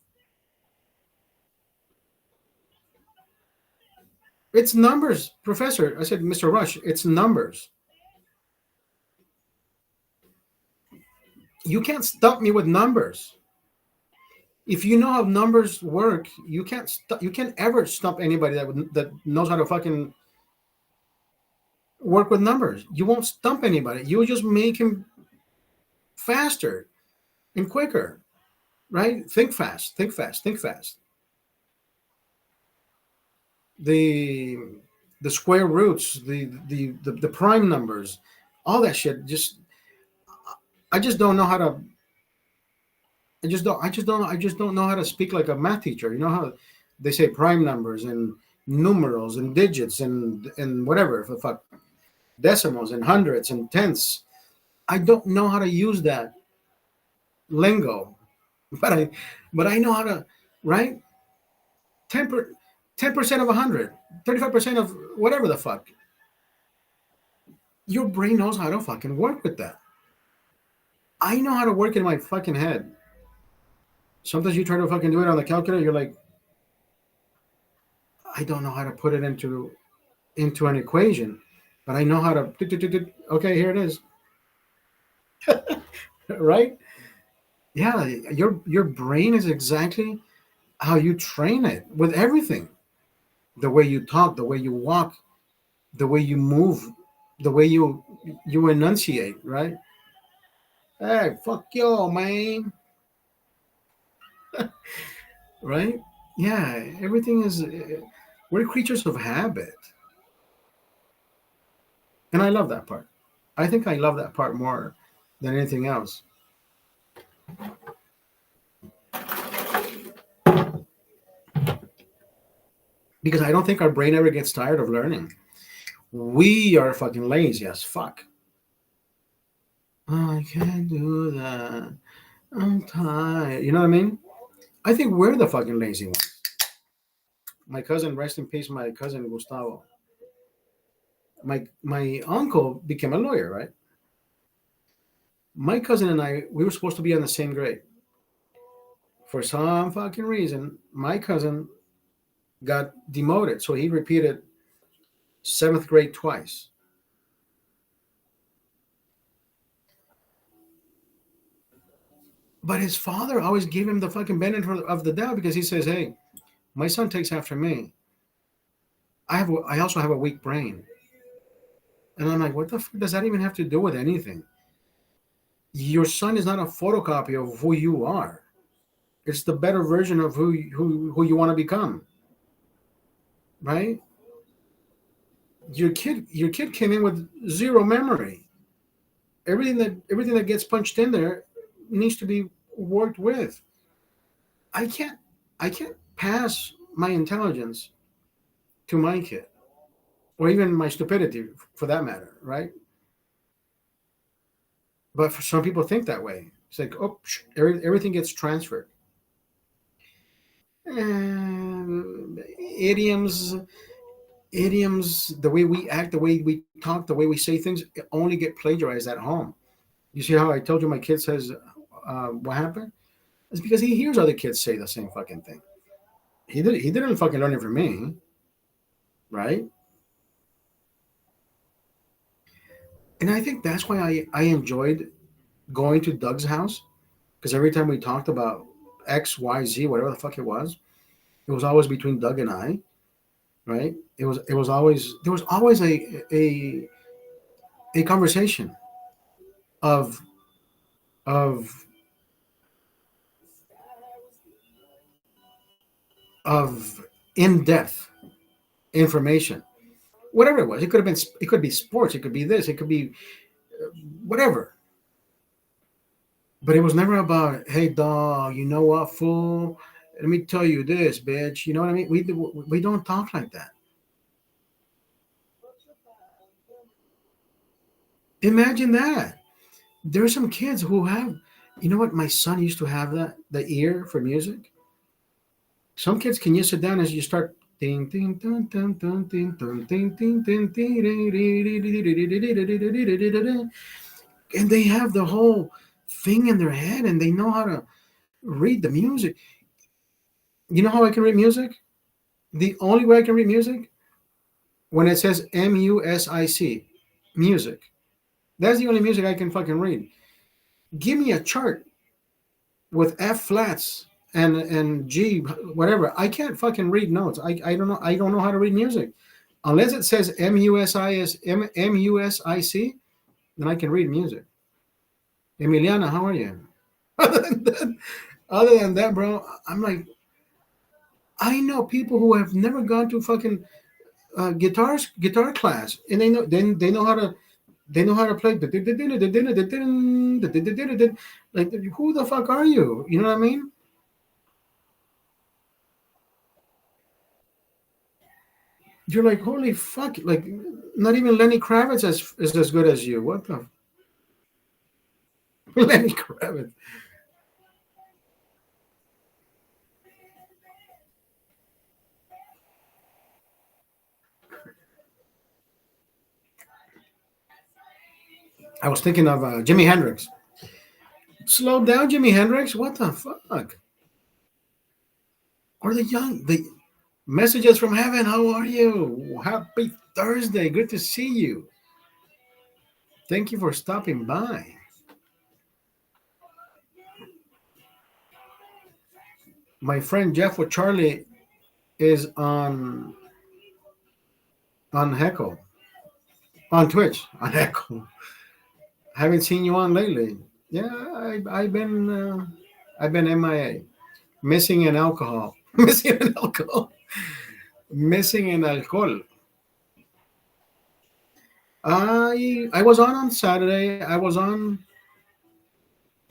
S2: It's numbers, professor. I said, Mr. Rush, it's numbers. You can't stump me with numbers. If you know how numbers work, you can't ever stump anybody that knows how to fucking work with numbers. You won't stump anybody. You just make him faster and quicker, right? Think fast. The square roots, the prime numbers, all that shit. I just don't know how to. I just don't know how to speak like a math teacher. You know how they say prime numbers and numerals and digits and whatever, for fuck, decimals and hundreds and tenths. I don't know how to use that lingo, but I know how to, right? 10% of 100, 35% of whatever the fuck. Your brain knows how to fucking work with that. I know how to work in my fucking head. Sometimes you try to fucking do it on the calculator, you're like, I don't know how to put it into an equation, but I know how to. Okay, here it is. Right? Yeah, your brain is exactly how you train it with everything. The way you talk, the way you walk, the way you move, the way you enunciate, right? Hey, fuck you, man. Right? Yeah, everything is. We're creatures of habit, and I love that part. I think I love that part more than anything else because I don't think our brain ever gets tired of learning. We are fucking lazy as fuck. Oh, I can't do that. I'm tired. You know what I mean? I think we're the fucking lazy ones. My cousin, rest in peace, my cousin Gustavo. My uncle became a lawyer, right? My cousin and I, we were supposed to be on the same grade. For some fucking reason, my cousin got demoted, so he repeated seventh grade twice. But his father always gave him the fucking benefit of the doubt because he says, "Hey, my son takes after me. I also have a weak brain." And I'm like, "What the fuck does that even have to do with anything? Your son is not a photocopy of who you are. It's the better version of who you want to become, right? Your kid came in with zero memory. Everything that gets punched in there needs to be worked with. I can't I can't pass my intelligence to my kid, or even my stupidity for that matter, right? But for some people think that way. It's like, oh, everything gets transferred. And idioms, the way we act, the way we talk, the way we say things, only get plagiarized at home. You see how I told you my kid says, what happened? It's because he hears other kids say the same fucking thing. He didn't fucking learn it from me, right? And I think that's why I enjoyed going to Doug's house, because every time we talked about X, Y, Z, whatever the fuck it was always between Doug and I, right? It was always there was always a conversation of of of in depth information. Whatever it was, it could be sports, it could be this, it could be whatever. But it was never about, hey dog, you know what, fool? Let me tell you this, bitch. You know what I mean? We don't talk like that. Imagine that. There's some kids who have, you know what? My son used to have that the ear for music. Some kids can just sit down as you start ding ding dun dun dun ding dun ding ding ding ding, and they have the whole thing in their head and they know how to read the music. You know how I can read music? The only way I can read music, when it says music, music. That's the only music I can fucking read. Give me a chart with F flats and G whatever. I can't fucking read notes. I don't know how to read music. Unless it says music, then I can read music. Emiliana, how are you? Other than that, bro, I'm like, I know people who have never gone to fucking guitar class, and they know how to play. Like, who the fuck are you? You know what I mean? You're like, holy fuck! Like, not even Lenny Kravitz is as good as you. What the Lenny Kravitz? I was thinking of Jimi Hendrix. Slow down, Jimi Hendrix. What the fuck? Or the messages from heaven. How are you? Happy Thursday. Good to see you. Thank you for stopping by. My friend Jeff with Charlie is on Heckle, on Twitch, on Heckle. Haven't seen you on lately. Yeah, I've been MIA, missing in alcohol, missing in alcohol, missing in alcohol. I was on Saturday. I was on.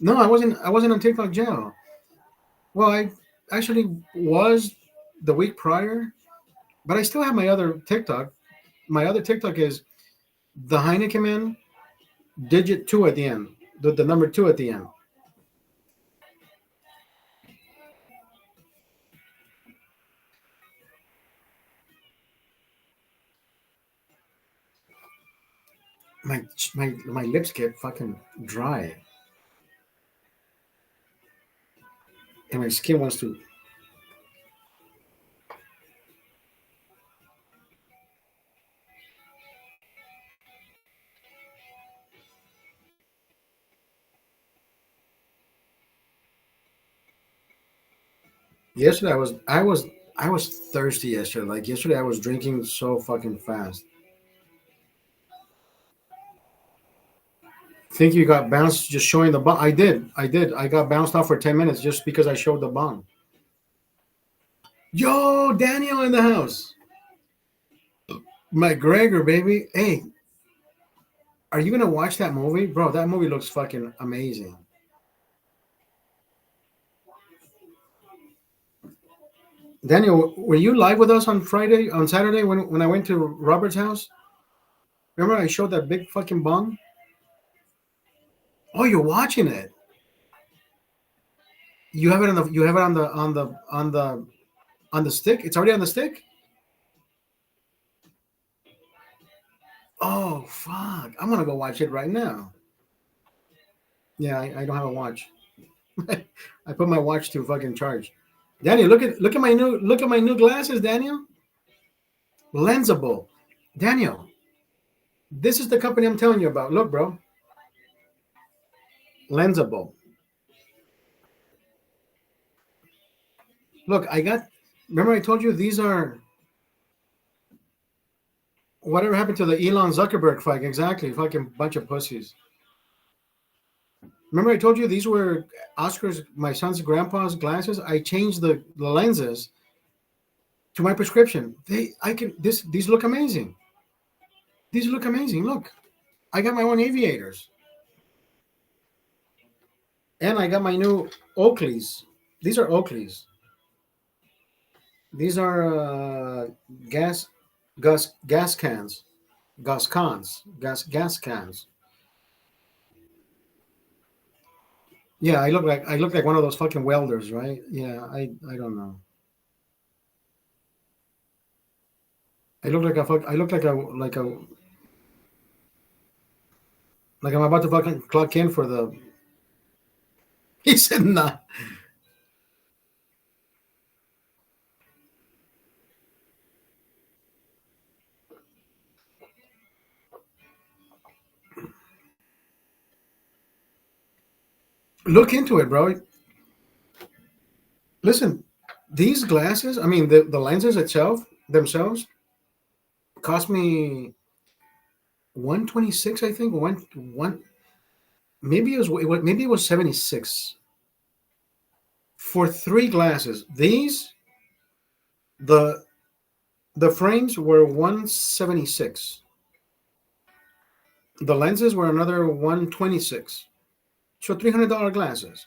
S2: No, I wasn't. I wasn't on TikTok jail. Well, I actually was the week prior, but I still have my other TikTok. My other TikTok is TheHeinekenMan, digit two at the end, the number two at the end. My lips get fucking dry, and my skin wants to. Yesterday I was thirsty yesterday. Like yesterday I was drinking so fucking fast. Think you got bounced just showing the bong? I did. I did. I got bounced off for 10 minutes just because I showed the bong. Yo, Daniel in the house. McGregor, baby. Hey, are you gonna watch that movie, bro? That movie looks fucking amazing. Daniel, were you live with us on Saturday when I went to Robert's house? Remember I showed that big fucking bong? Oh, you're watching it. You have it on the stick? It's already on the stick? Oh fuck. I'm gonna go watch it right now. Yeah, I don't have a watch. I put my watch to fucking charge. Daniel, look at my new glasses, Daniel. Lensable. Daniel, this is the company I'm telling you about. Look, bro. Lensable. Look, I got. Remember, I told you these are. Whatever happened to the Elon Zuckerberg fight? Exactly, fucking bunch of pussies. Remember, I told you these were Oscar's, my son's grandpa's glasses. I changed the lenses to my prescription. These look amazing. These look amazing. Look, I got my own aviators, and I got my new Oakleys. These are Oakleys. These are gas gas cans. Gas cans. Yeah, I look like one of those fucking welders, right? Yeah, I don't know. I look like I'm about to fucking clock in for the. He said nah. Look into it, bro. Listen, these glasses. I mean, the lenses themselves cost me 126. I think one. Maybe it was 76 for three glasses. The the frames were 176. The lenses were another 126. So $300 glasses.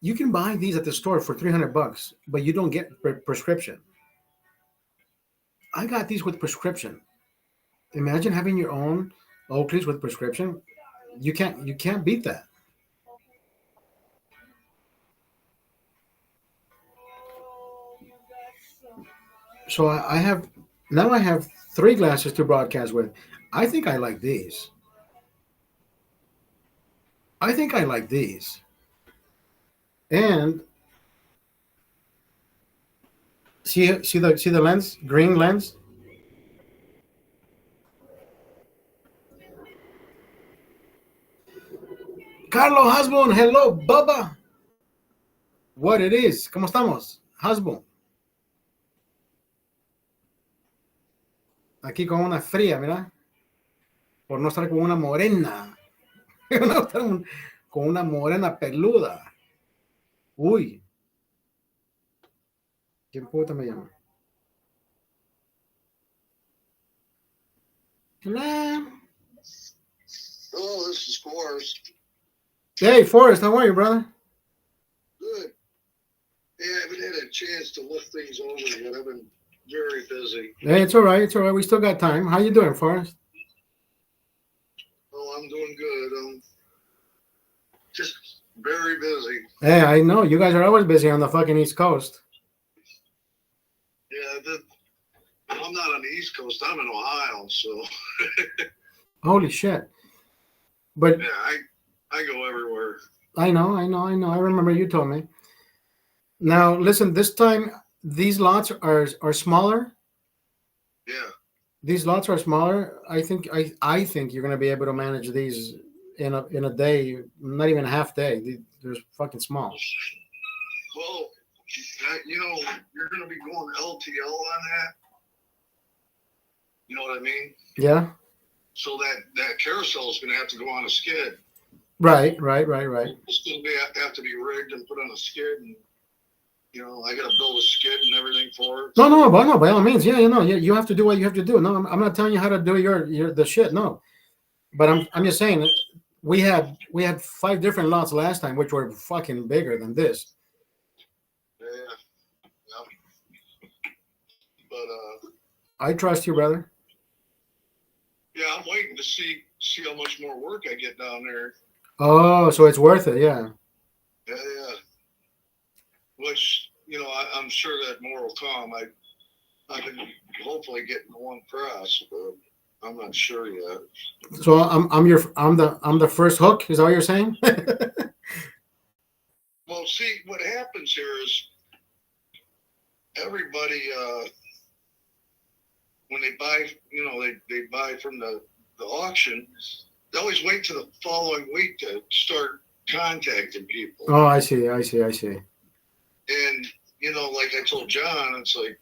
S2: You can buy these at the store for $300, but you don't get prescription. I got these with prescription. Imagine having your own Oakleys with prescription. You can't beat that. So I have now I have three glasses to broadcast with. I think I like these. I think I like these. And see the lens, green lens. Carlos Hasbun, hello, Bubba. What it is? ¿Cómo estamos? Hasbun. Aquí con una fría, ¿verdad? Por no estar con una morena. No estar con una morena peluda. Uy, ¿quién puta me llama? Hello.
S3: Oh, this is Forrest.
S2: Hey, Forrest, how are you, brother?
S3: Good. Yeah, I haven't had a chance to look things over yet. I've been very busy.
S2: Hey, it's all right. It's all right. We still got time. How you doing, Forrest?
S3: Oh, I'm doing good. Just very busy.
S2: Hey, I know you guys are always busy on the fucking East Coast.
S3: Yeah, I'm not on the East Coast. I'm in Ohio, so
S2: Holy shit! But
S3: yeah, I go everywhere.
S2: I know. I remember you told me. Now listen. This time these lots are smaller.
S3: Yeah.
S2: These lots are smaller. I think you're gonna be able to manage these in a day, not even a half day. They're fucking small.
S3: Well, you're going to be going LTL on that. You know what I mean?
S2: Yeah.
S3: So that carousel is going to have to go on a skid.
S2: Right.
S3: It's going to have to be rigged and put on a skid, and I got to build a skid and everything for it.
S2: No, by all means, yeah, you have to do what you have to do. No, I'm not telling you how to do the shit. No, but I'm just saying we had 5 different lots last time, which were fucking bigger than this.
S3: Yeah. But
S2: I trust you, brother.
S3: Yeah, I'm waiting to see how much more work I get down there.
S2: Oh, so it's worth it, yeah.
S3: Yeah. Which I'm sure that more will come. I can hopefully get in one press, but I'm not sure yet.
S2: So I'm the first hook. Is that what you're saying?
S3: Well, see, what happens here is everybody when they buy, they buy from the auction. They always wait till the following week to start contacting people.
S2: Oh, I see.
S3: And like I told John, it's like,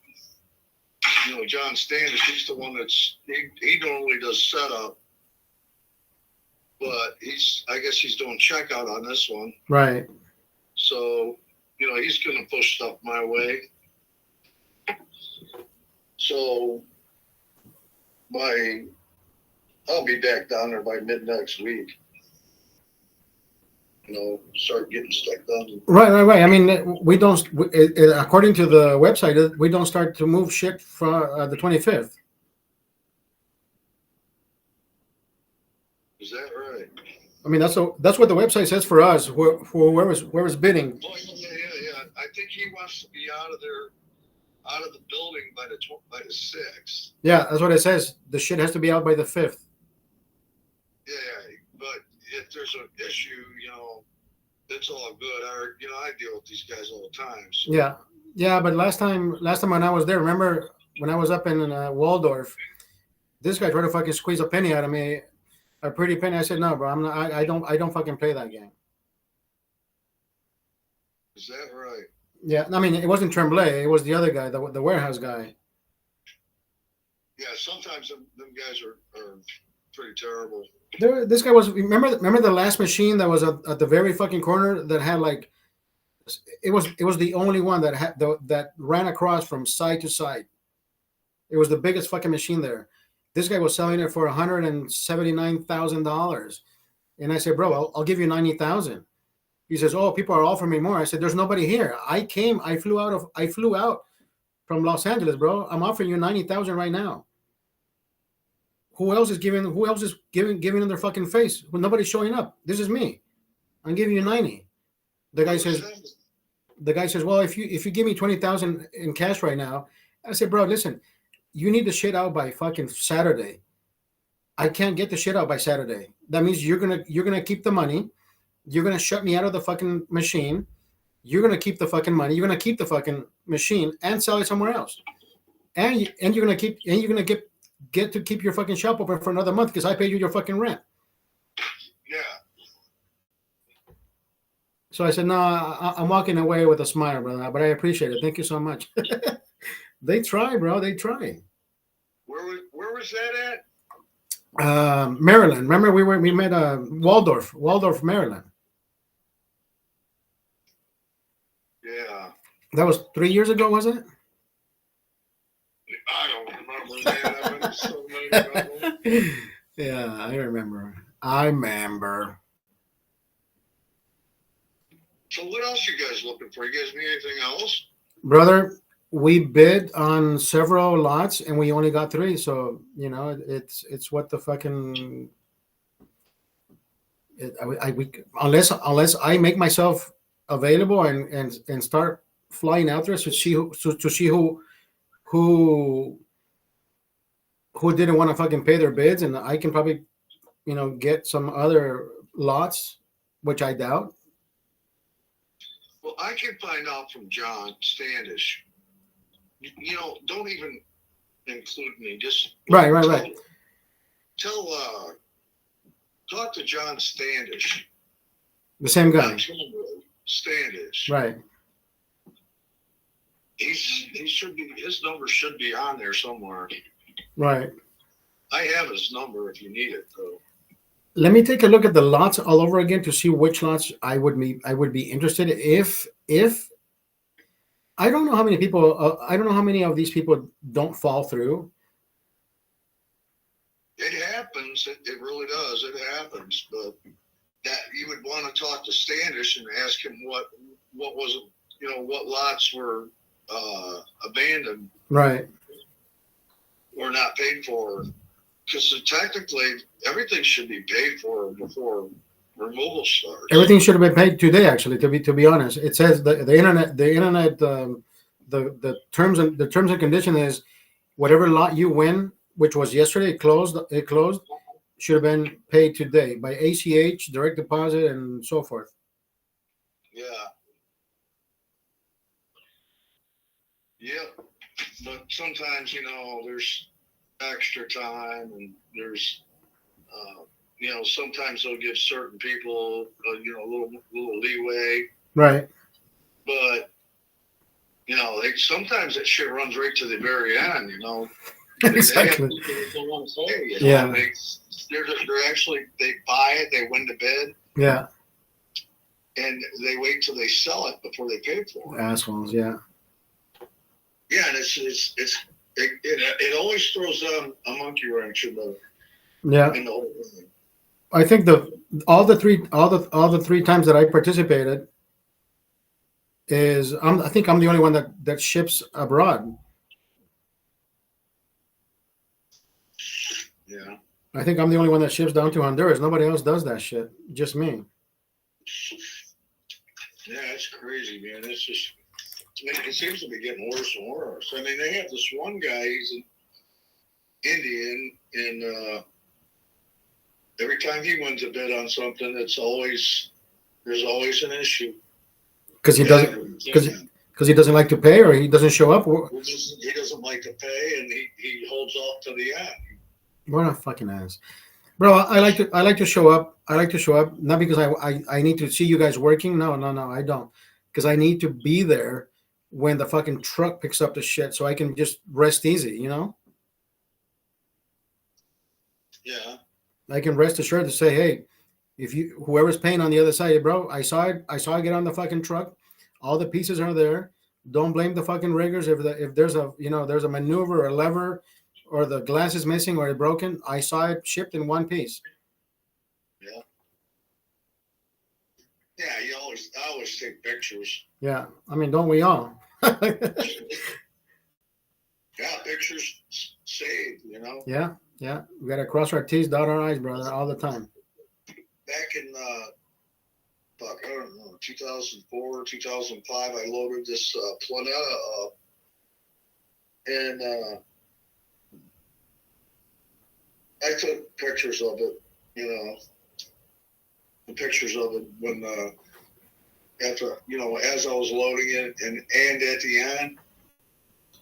S3: John Standish, he's the one he normally does setup, but I guess he's doing checkout on this one.
S2: Right.
S3: So, he's going to push stuff my way. So, I'll be back down there by mid next week. Start getting stuff done.
S2: Right. I mean, we don't. According to the website, we don't start to move shit from the 25th.
S3: Is that right?
S2: I mean, that's what the website says for us. For whoever's bidding.
S3: Oh, yeah. I think he wants to be out of the building by the 6th.
S2: Yeah, that's what it says. The shit has to be out by the 5th.
S3: Yeah, but if there's an issue, it's all good. I deal with these guys all the time. So.
S2: Yeah. But last time when I was there, remember when I was up in Waldorf, this guy tried to fucking squeeze a penny out of me, a pretty penny. I said, no, bro, I'm not. I don't fucking play that game.
S3: Is that right?
S2: Yeah, I mean, it wasn't Tremblay. It was the other guy, the warehouse guy.
S3: Yeah, sometimes them guys are pretty terrible.
S2: This guy was. Remember the last machine that was at the very fucking corner that had like. It was the only one that had that ran across from side to side. It was the biggest fucking machine there. This guy was selling it for $179,000, and I said, bro, I'll give you $90,000. He says, oh, people are offering me more. I said, there's nobody here. I flew out from Los Angeles, bro. I'm offering you $90,000 right now. Who else is giving in their fucking face? Well, nobody's showing up. This is me. I'm giving you 90. The guy says, well, if you give me 20,000 in cash right now, I said, bro, listen, you need the shit out by fucking Saturday. I can't get the shit out by Saturday. That means you're gonna keep the money. You're gonna shut me out of the fucking machine. You're gonna keep the fucking money. You're gonna keep the fucking machine and sell it somewhere else. And you're gonna get to keep your fucking shop open for another month because I paid you your fucking rent.
S3: Yeah.
S2: So I said, no, I'm walking away with a smile, brother. But I appreciate it. Thank you so much. They try, bro. They try.
S3: Where was that at?
S2: Maryland. Remember we met Waldorf, Maryland.
S3: Yeah.
S2: That was 3 years ago, was it?
S3: I don't remember that. I've been to so many of them.
S2: Yeah, I remember.
S3: So what else you guys looking for? You guys need anything else?
S2: Brother, we bid on several lots and we only got 3. So, it's what the fucking unless I make myself available and start flying out there to see who didn't want to fucking pay their bids, and I can probably get some other lots, which I doubt.
S3: Well, I can find out from John Standish. Don't even include me. Just
S2: right.
S3: Talk to John Standish.
S2: The same guy.
S3: Standish.
S2: Right.
S3: His number should be on there somewhere.
S2: Right.
S3: I have his number if you need it, though.
S2: Let me take a look at the lots all over again to see which lots I would be interested if I don't know how many people I don't know how many of these people don't fall through.
S3: It happens. It really does. It happens. But that you would want to talk to Standish and ask him what was, what lots were abandoned,
S2: Right.
S3: or not paid for. Because technically, everything should be paid for before removal starts.
S2: Everything should have been paid today. Actually, to be honest, it says the internet the terms and condition is whatever lot you win, which was yesterday, it closed. Should have been paid today by ACH, direct deposit, and so forth.
S3: Yeah. Yep. But sometimes, there's extra time, and there's, sometimes they'll give certain people, a little leeway.
S2: Right.
S3: But, sometimes that shit runs right to the very end,
S2: Exactly.
S3: They don't want to pay,
S2: Yeah.
S3: They're actually, they buy it, they win the bid.
S2: Yeah.
S3: And they wait till they sell it before they pay for it.
S2: Assholes. Yeah.
S3: Yeah, and it always throws a monkey wrench in the whole thing.
S2: I think all the three times that I participated I think I'm the only one that ships abroad.
S3: Yeah.
S2: I think I'm the only one that ships down to Honduras. Nobody else does that shit. Just me.
S3: Yeah, it's crazy, man. It's just, it seems to be getting worse and worse. I mean, they have this one guy, he's an Indian, and every time he wins a bid on something, there's always an issue. Because
S2: he doesn't like to pay, or he doesn't show up.
S3: He doesn't like to pay, and he holds off to the end.
S2: What a fucking ass, bro! I like to show up. I like to show up not because I need to see you guys working. No, I don't. Because I need to be there when the fucking truck picks up the shit, so I can just rest easy.
S3: Yeah.
S2: I can rest assured to say, hey, if whoever's paying on the other side, bro, I saw it get on the fucking truck. All the pieces are there. Don't blame the fucking riggers if there's a maneuver or a lever, or the glass is missing or it's broken. I saw it shipped in one piece.
S3: Yeah. Yeah, I always take pictures.
S2: Yeah, I mean, don't we all?
S3: Yeah, pictures saved,
S2: Yeah. We gotta cross our T's, dot our I's, brother, all the time.
S3: Back in I don't know, 2004, 2005, I loaded this Planeta up, and I took pictures of it, the pictures of it when after, as I was loading it, and at the end,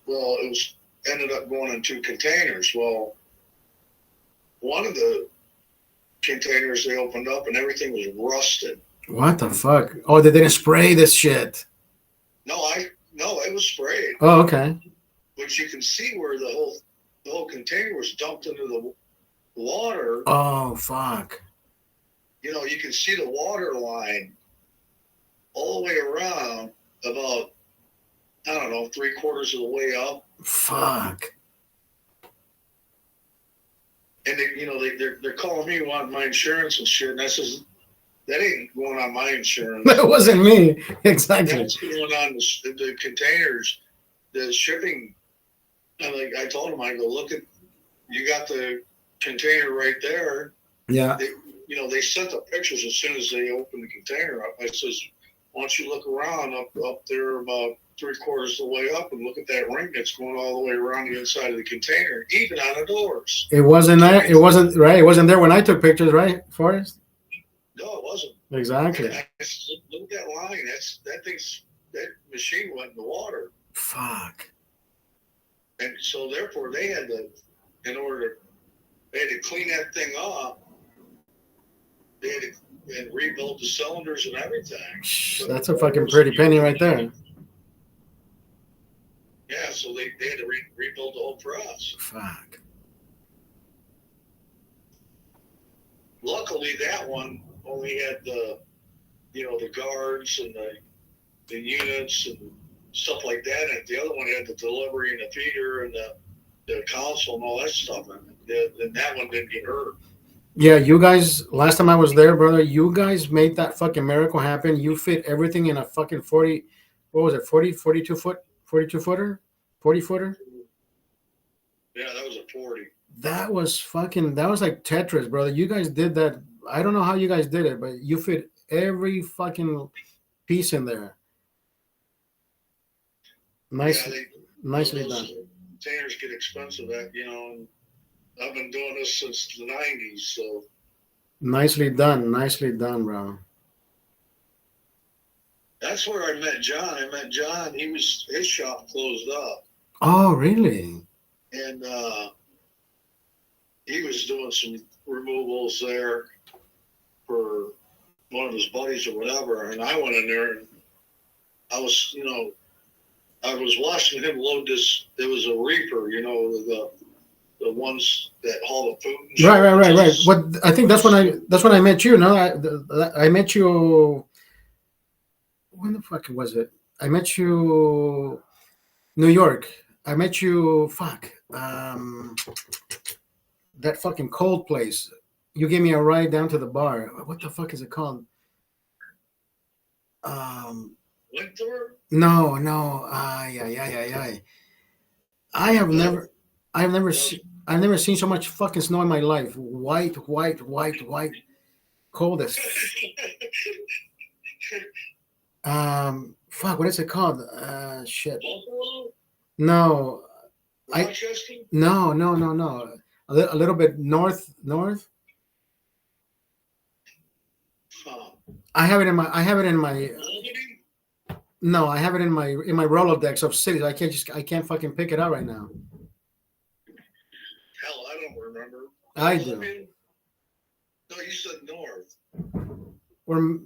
S3: well, it ended up going in 2 containers. Well, one of the containers they opened up and everything was rusted.
S2: What the fuck? Oh, they didn't spray this shit.
S3: No, it was sprayed.
S2: Oh, okay.
S3: But you can see where the whole container was dumped into the water.
S2: Oh, fuck.
S3: You can see the water line all the way around, about, I don't know, 3/4 of the way up.
S2: Fuck.
S3: And they're calling me wanting my insurance and shit, and I says, that ain't going on my insurance.
S2: That wasn't me. Exactly.
S3: That's going on the containers, the shipping. And I told them, I go, look you got the container right there.
S2: Yeah.
S3: They sent the pictures as soon as they opened the container up. I says, why don't you look around up there about 3/4 of the way up and look at that ring that's going all the way around the inside of the container, even on the doors.
S2: It wasn't there. It wasn't right. It wasn't there when I took pictures, right, Forrest?
S3: No, it wasn't.
S2: Exactly.
S3: I said, look at that line. That machine went in the water.
S2: Fuck.
S3: And so therefore they had to clean that thing up. They had to rebuild the cylinders and everything.
S2: That's a fucking pretty penny right there.
S3: Yeah, so they had to rebuild the whole press.
S2: Fuck.
S3: luckily that one only had the guards and the units and stuff like that, and the other one had the delivery and the feeder and the console and all that stuff in it. And that one didn't get hurt.
S2: Yeah, you guys, last time I was there, brother, you guys made that fucking miracle happen. You fit everything in a fucking 40, what was it, 42 foot, 42 footer, 40 footer?
S3: Yeah, that was a 40.
S2: That was like Tetris, brother. You guys did that. I don't know how you guys did it, but you fit every fucking piece in there. Nice,
S3: Yeah,
S2: nicely
S3: those
S2: done.
S3: containers get expensive, and I've been doing this since the 90s, so.
S2: Nicely done, bro.
S3: That's where I met John. His shop closed up.
S2: Oh, really?
S3: And he was doing some removals there for one of his buddies or whatever. And I went in there and I was watching him load this. It was a reaper, the ones that haul the food. And shit.
S2: Right. What I think that's when I met you. No, I met you. When the fuck was it? I met you, New York. I met you. That fucking cold place. You gave me a ride down to the bar. What the fuck is it called?
S3: Winter?
S2: No. Yeah. I've never seen so much fucking snow in my life. White, cold as. What is it called? Shit.
S3: Buffalo?
S2: No.
S3: Rochester?
S2: No. A little bit north.
S3: Huh.
S2: I have it in my.
S3: Albany?
S2: No, I have it in my Rolodex of cities. I can't fucking pick it out right now.
S3: Hell, I don't remember.
S2: I do.
S3: No, you said north.
S2: Or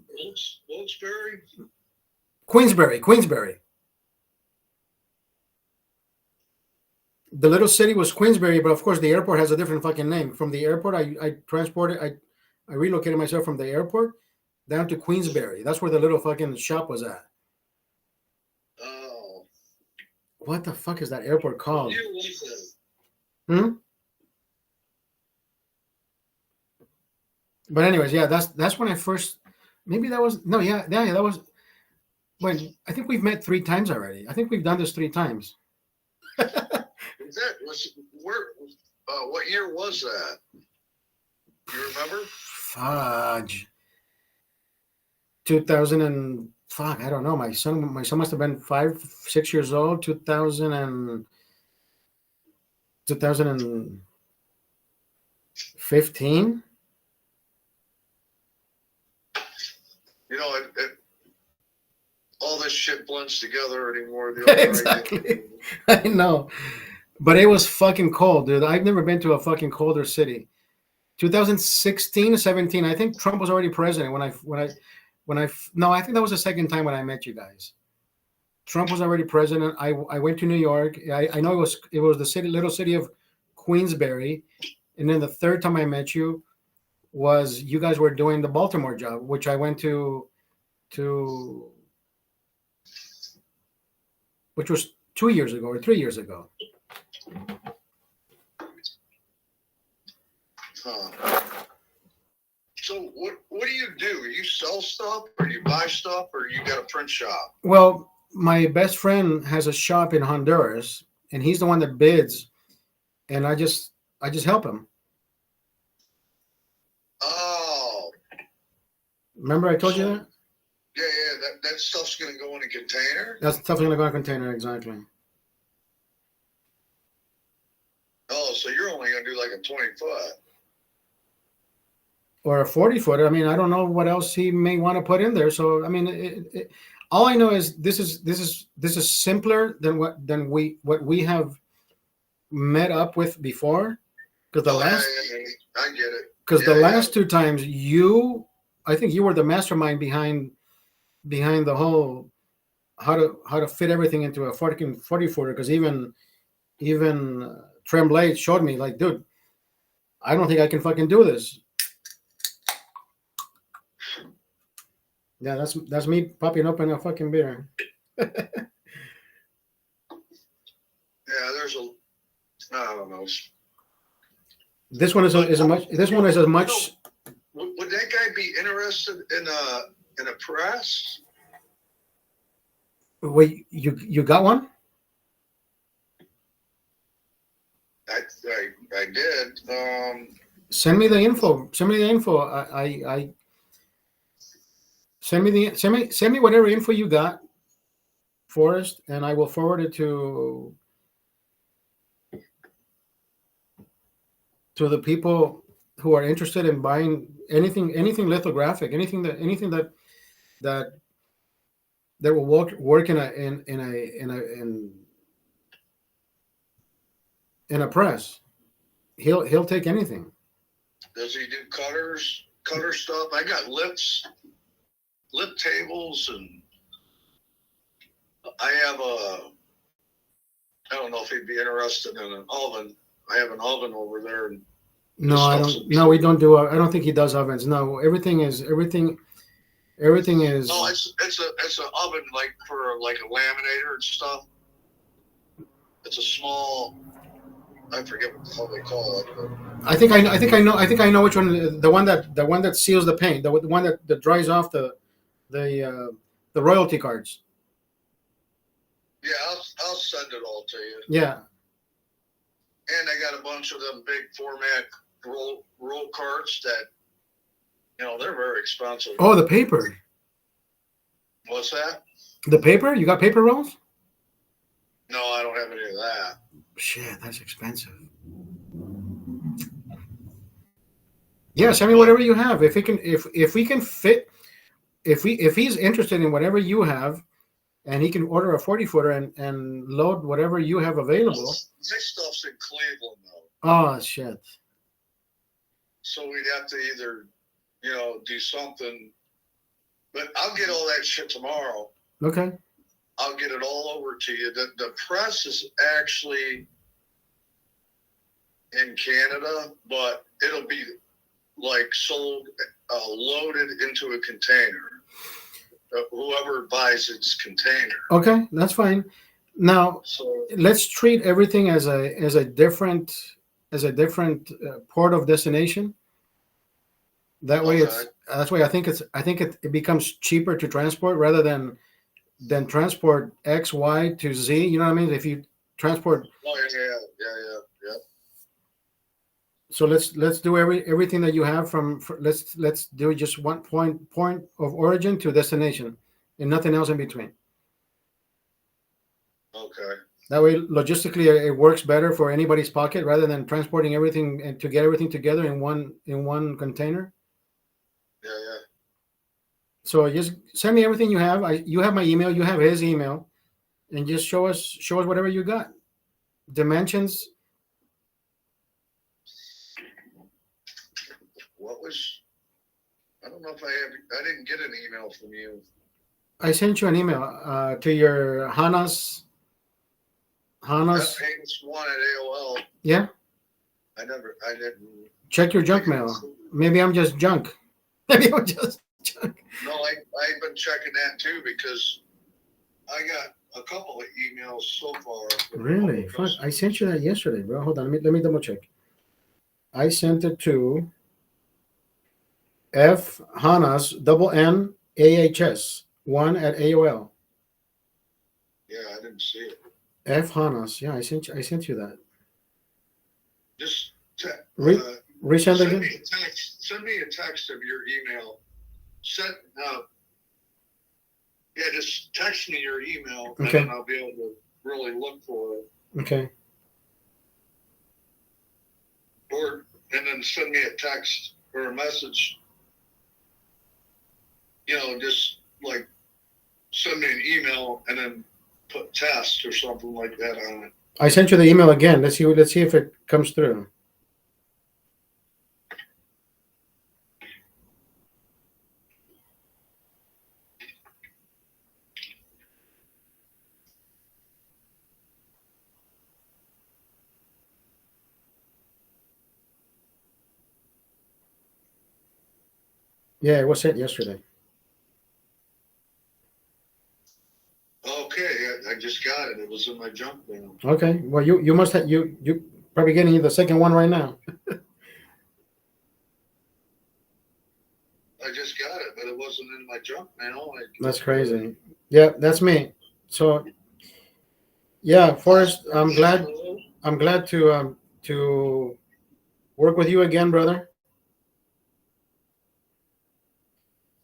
S3: Wilkes-Barre?
S2: Queensbury. The little city was Queensbury, but of course the airport has a different fucking name. From the airport, I relocated myself from the airport down to Queensbury. That's where the little fucking shop was at.
S3: Oh.
S2: What the fuck is that airport called?
S3: What year was that?
S2: But anyways, yeah, that's when I first. Maybe that was no, yeah, that was when I think we've met 3 times already. I think we've done this 3 times.
S3: What year was that? You remember?
S2: Fudge. 2000 and fuck, I don't know. My son must have been 5, 6 years old. 2015.
S3: All this shit blends together anymore.
S2: Exactly. I know. But it was fucking cold, dude. I've never been to a fucking colder city. 2016, 17. I think Trump was already president no, I think that was the second time when I met you guys. Trump was already president. I went to New York. I know it was the little city of Queensbury. And then the third time I met you was you guys were doing the Baltimore job, which I went to which was 2 years ago or 3 years ago.
S3: So what do you do? You sell stuff, or you buy stuff, or you got a print shop?
S2: Well, my best friend has a shop in Honduras, and he's the one that bids, and I just help him.
S3: Oh.
S2: Remember I told you that?
S3: Yeah. That stuff's going to go in a container?
S2: That's stuff going to go in a container, exactly.
S3: Oh, so you're only going to do like a 20-foot.
S2: Or a 40-footer. I mean, I don't know what else he may want to put in there. So, I mean, all I know is this is simpler than what we have met up with before. Because
S3: I get it.
S2: Because the last 2 times I think you were the mastermind behind the whole how to fit everything into a 40-footer. Because even Tremblay showed me, like, dude, I don't think I can fucking do this. Yeah, that's me popping open a fucking beer.
S3: Yeah, there's a, I don't know.
S2: This one is a,
S3: But
S2: is a much. This one is a much.
S3: would that guy be interested in a press?
S2: Wait, you got one?
S3: I did.
S2: Send me the info. Send me the info. I send me whatever info you got, Forrest, and I will forward it to the people who are interested in buying anything lithographic, that that will work in a press. He'll take anything.
S3: Does he do cutter stuff? I got lip tables, and I have a. I don't know if he'd be interested in an oven. I have an oven over there, and
S2: No, I don't. No, we don't do. I don't think he does ovens. No, everything is.
S3: No, it's an oven like for like a laminator and stuff. It's a small. I forget what the hell they call it. But
S2: I think I know which one. The one that seals the paint. The one that dries off the royalty cards.
S3: yeah, I'll send it all to you.
S2: Yeah.
S3: And I got a bunch of them big format roll cards that they're very expensive.
S2: Oh, the paper.
S3: What's that?
S2: The paper? You got paper rolls?
S3: No, I don't have any of that.
S2: Shit, that's expensive. Yeah, send me whatever you have. If we can fit, if he's interested in whatever you have, and he can order a 40-footer and load whatever you have available.
S3: My stuff's in Cleveland though.
S2: Oh shit.
S3: So we'd have to either, do something. But I'll get all that shit tomorrow.
S2: Okay.
S3: I'll get it all over to you. The press is actually in Canada, but it'll be like sold, loaded into a container. Whoever buys its container.
S2: Okay, that's fine. Now, let's treat everything as a different port of destination. That way, that's why I think it becomes cheaper to transport rather than transport X, Y to Z. You know what I mean? If you transport.
S3: Oh yeah.
S2: So let's do everything that you have let's do just one point of origin to destination, and nothing else in between.
S3: Okay.
S2: That way, logistically, it works better for anybody's pocket rather than transporting everything and to get everything together in one container.
S3: Yeah.
S2: So just send me everything you have. You have my email. You have his email, and just show us whatever you got. Dimensions.
S3: What was? I don't know if I didn't get an email from you.
S2: I sent you an email to your Hannah's.
S3: That payments one at AOL.
S2: Yeah.
S3: I didn't.
S2: Check your junk mail. Maybe I'm just junk. Maybe I'm just junk.
S3: No, I've been checking that too because I got a couple of emails so far.
S2: Really? Fuck! I sent you that yesterday, bro. Hold on. Let me double check. I sent it to F Hanas NNAHS 1 at AOL.
S3: Yeah, I didn't see it.
S2: F Hanas. Yeah, I sent you that.
S3: Just
S2: resend again.
S3: Send me a text of your email. Just text me your email,
S2: okay.
S3: And then I'll be able to really look for it.
S2: Okay.
S3: And then send me a text or a message. Just like send me an email and then put test or something like that on it.
S2: I sent you the email again. Let's see if it comes through. Yeah, it was sent yesterday.
S3: I just got it. It was in my junk mail.
S2: Okay. Well, you must have you probably getting the second one right now.
S3: I just got it, but it wasn't in my junk mail.
S2: That's crazy. Yeah, that's me. So yeah, Forrest, I'm glad to work with you again, brother.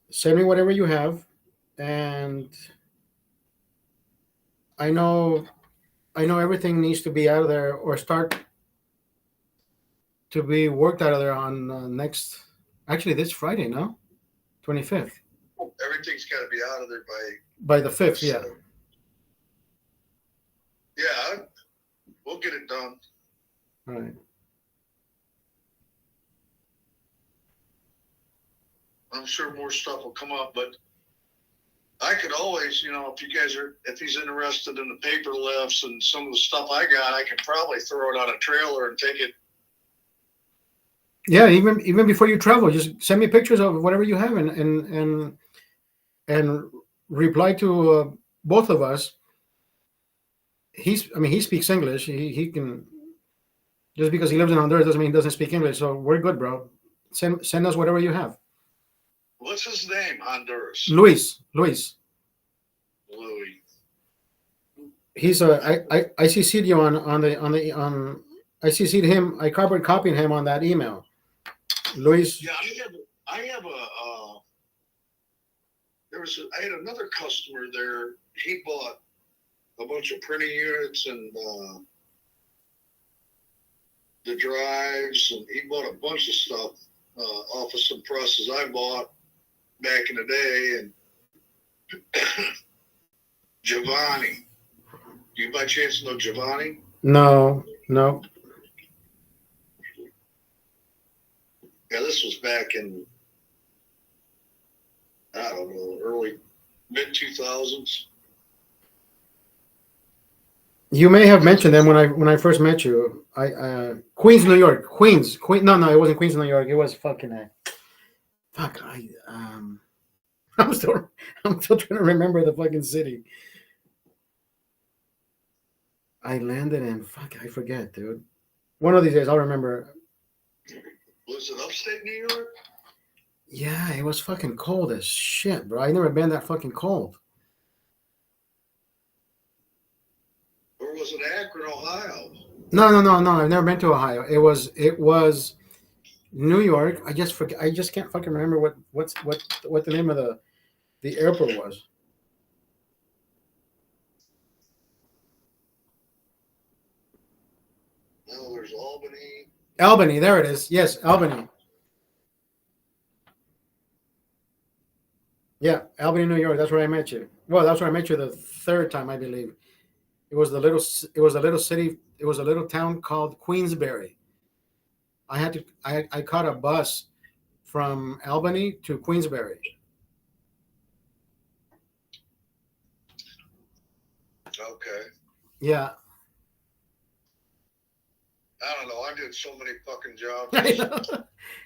S2: Send me whatever you have, and I know I know everything needs to be out of there or start to be worked out of there on next. Actually, this Friday, no, 25th.
S3: Everything's got to be out of there
S2: By the 5th, yeah.
S3: Yeah, we'll get it done.
S2: All right.
S3: I'm sure more stuff will come up, but I could always, if he's interested in the paper lifts and some of the stuff I got, I could probably throw it on a trailer and take it.
S2: Yeah, even before you travel, just send me pictures of whatever you have and reply to both of us. He speaks English. He can, just because he lives in Honduras doesn't mean he doesn't speak English. So we're good, bro. Send us whatever you have.
S3: What's his name? Honduras.
S2: Luis.
S3: Louis.
S2: He's I CC'd you on I CC'd him. I carbon copied him on that email. Luis.
S3: Yeah, I have I had another customer there. He bought a bunch of printing units and the drives, and he bought a bunch of stuff off of some presses I bought back in the day. And Giovanni, do you by chance know Giovanni?
S2: No.
S3: Yeah, this was back in, I don't know, early mid-2000s.
S2: You may have mentioned them when I first met you. Queens, New York. Queens. No, it wasn't Queens, New York. It was fucking. I'm still trying to remember the fucking city. I landed in I forget, dude. One of these days I'll remember.
S3: Was it upstate New York?
S2: Yeah, it was fucking cold as shit, bro. I never been that fucking cold.
S3: Or was it Akron, Ohio?
S2: No. I've never been to Ohio. It was New York. I just forget. I just can't fucking remember what the name of the airport was.
S3: No, there's Albany.
S2: Albany, there it is. Yes, Albany. Yeah, Albany, New York. That's where I met you. Well, that's where I met you the third time, I believe. It was a little city. It was a little town called Queensbury. I caught a bus from Albany to Queensbury.
S3: Okay.
S2: Yeah.
S3: I don't know. I did so many fucking jobs.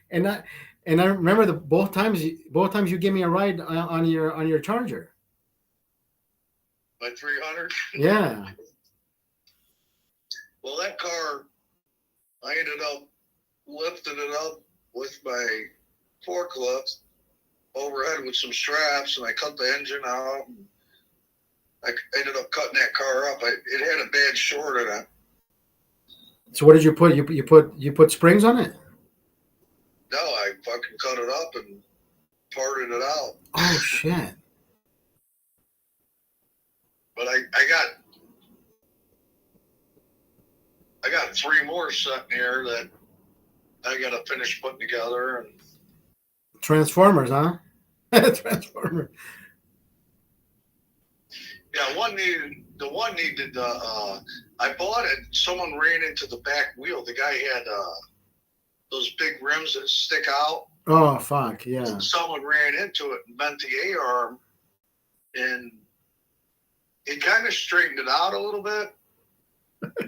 S2: and I remember both times you gave me a ride on your Charger.
S3: My 300.
S2: Yeah.
S3: Well, that car, I ended up lifting it up with my forklift overhead with some straps, and I cut the engine out. And I ended up cutting that car up. It had a bad short in it.
S2: So what did you put? You put springs on it?
S3: No, I fucking cut it up and parted it out.
S2: Oh shit!
S3: But I got 3 more sitting here that I got to finish putting together. And
S2: Transformers, huh? Transformer.
S3: Yeah, the one needed. I bought it. Someone ran into the back wheel. The guy had those big rims that stick out.
S2: Oh fuck yeah!
S3: Someone ran into it and bent the A-arm, and it kind of straightened it out a little bit. But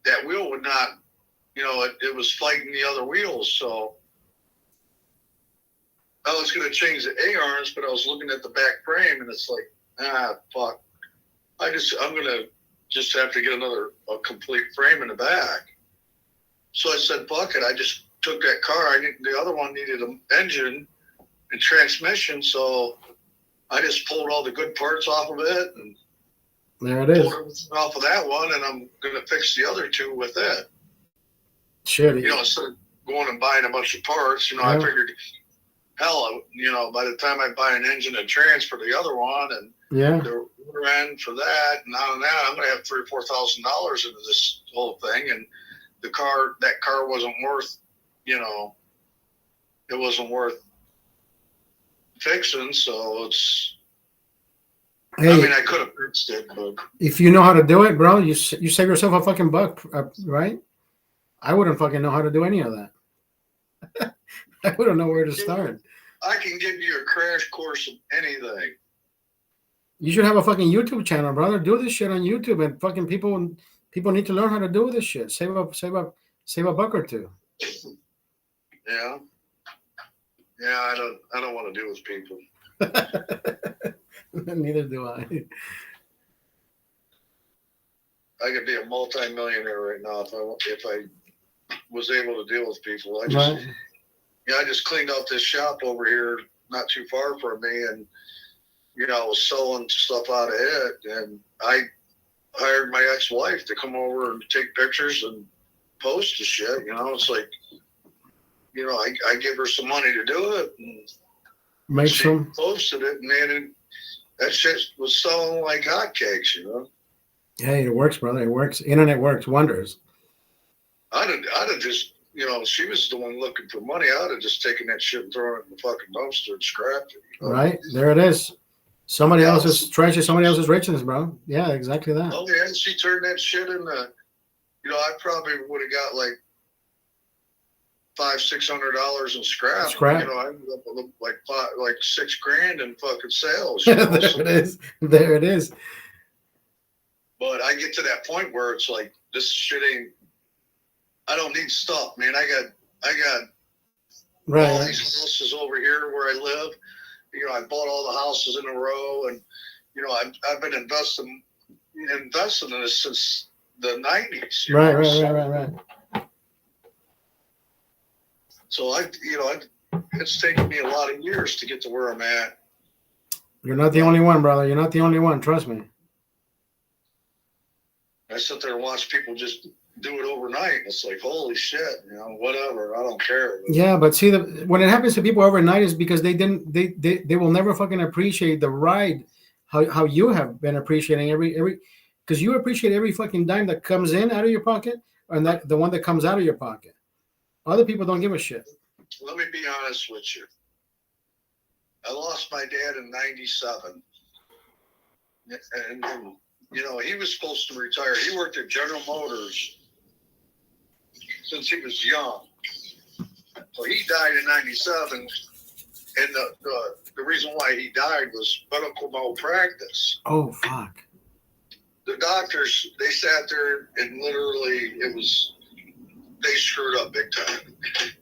S3: that wheel would not. It was fighting the other wheels. So I was going to change the A-arms, but I was looking at the back frame, and it's like fuck. I'm gonna just have to get a complete frame in the back. So I said, fuck it. I just took that car. The other one needed an engine and transmission, so I just pulled all the good parts off of it and
S2: there it is.
S3: pulled everything off of that one, and I'm gonna fix the other two with it.
S2: Shit.
S3: You know, instead of going and buying a bunch of parts,
S2: Yeah.
S3: I figured, hell, by the time I buy an engine and trans for the other one, and the rear end for that, and on that, I'm gonna have $3,000 or $4,000 into this whole thing, and that car wasn't worth, it wasn't worth fixing, so it's.
S2: Hey,
S3: I mean, I could have fixed it, but
S2: if you know how to do it, bro, you save yourself a fucking buck, right? I wouldn't fucking know how to do any of that. I wouldn't know where to start.
S3: I can give you a crash course of anything.
S2: You should have a fucking YouTube channel, brother. Do this shit on YouTube, and fucking people need to learn how to do this shit. Save a buck or two.
S3: Yeah. Yeah, I don't want to deal with people.
S2: Neither do I.
S3: I could be a multi-millionaire right now if I was able to deal with people. I just cleaned out this shop over here, not too far from me, and I was selling stuff out of it, and I hired my ex-wife to come over and take pictures and post the shit. It's like, I give her some money to do it, and she posted it, and man, that shit was selling like hotcakes,
S2: Hey, it works, brother. It works. Internet works wonders.
S3: I'd have just, she was the one looking for money. I'd have just taken that shit and thrown it in the fucking dumpster and scrapped it.
S2: Right there, it is. Somebody else's treasure, somebody else's richness, bro. Yeah, exactly that.
S3: Oh yeah, she turned that shit into. I probably would have got like $500-$600 in scrap. I ended up with like $6,000 in fucking sales.
S2: There it is.
S3: But I get to that point where it's like, this shit ain't. I don't need stuff, man. I got all these houses over here where I live. I bought all the houses in a row, and I've been investing in this since the 90s.
S2: Right.
S3: So it's taken me a lot of years to get to where I'm at.
S2: You're not the only one, brother. You're not the only one. Trust me.
S3: I sit there and watch people just do it overnight. It's like, holy shit, whatever. I don't care.
S2: Yeah, but see, when it happens to people overnight is because they will never fucking appreciate the ride, how you have been appreciating every, because you appreciate every fucking dime that comes in out of your pocket, and that the one that comes out of your pocket. Other people don't give a shit.
S3: Let me be honest with you. I lost my dad in '97, and he was supposed to retire. He worked at General Motors since he was young. So he died in '97, and the reason why he died was medical malpractice.
S2: Oh, fuck.
S3: The doctors, they sat there and literally they screwed up big time.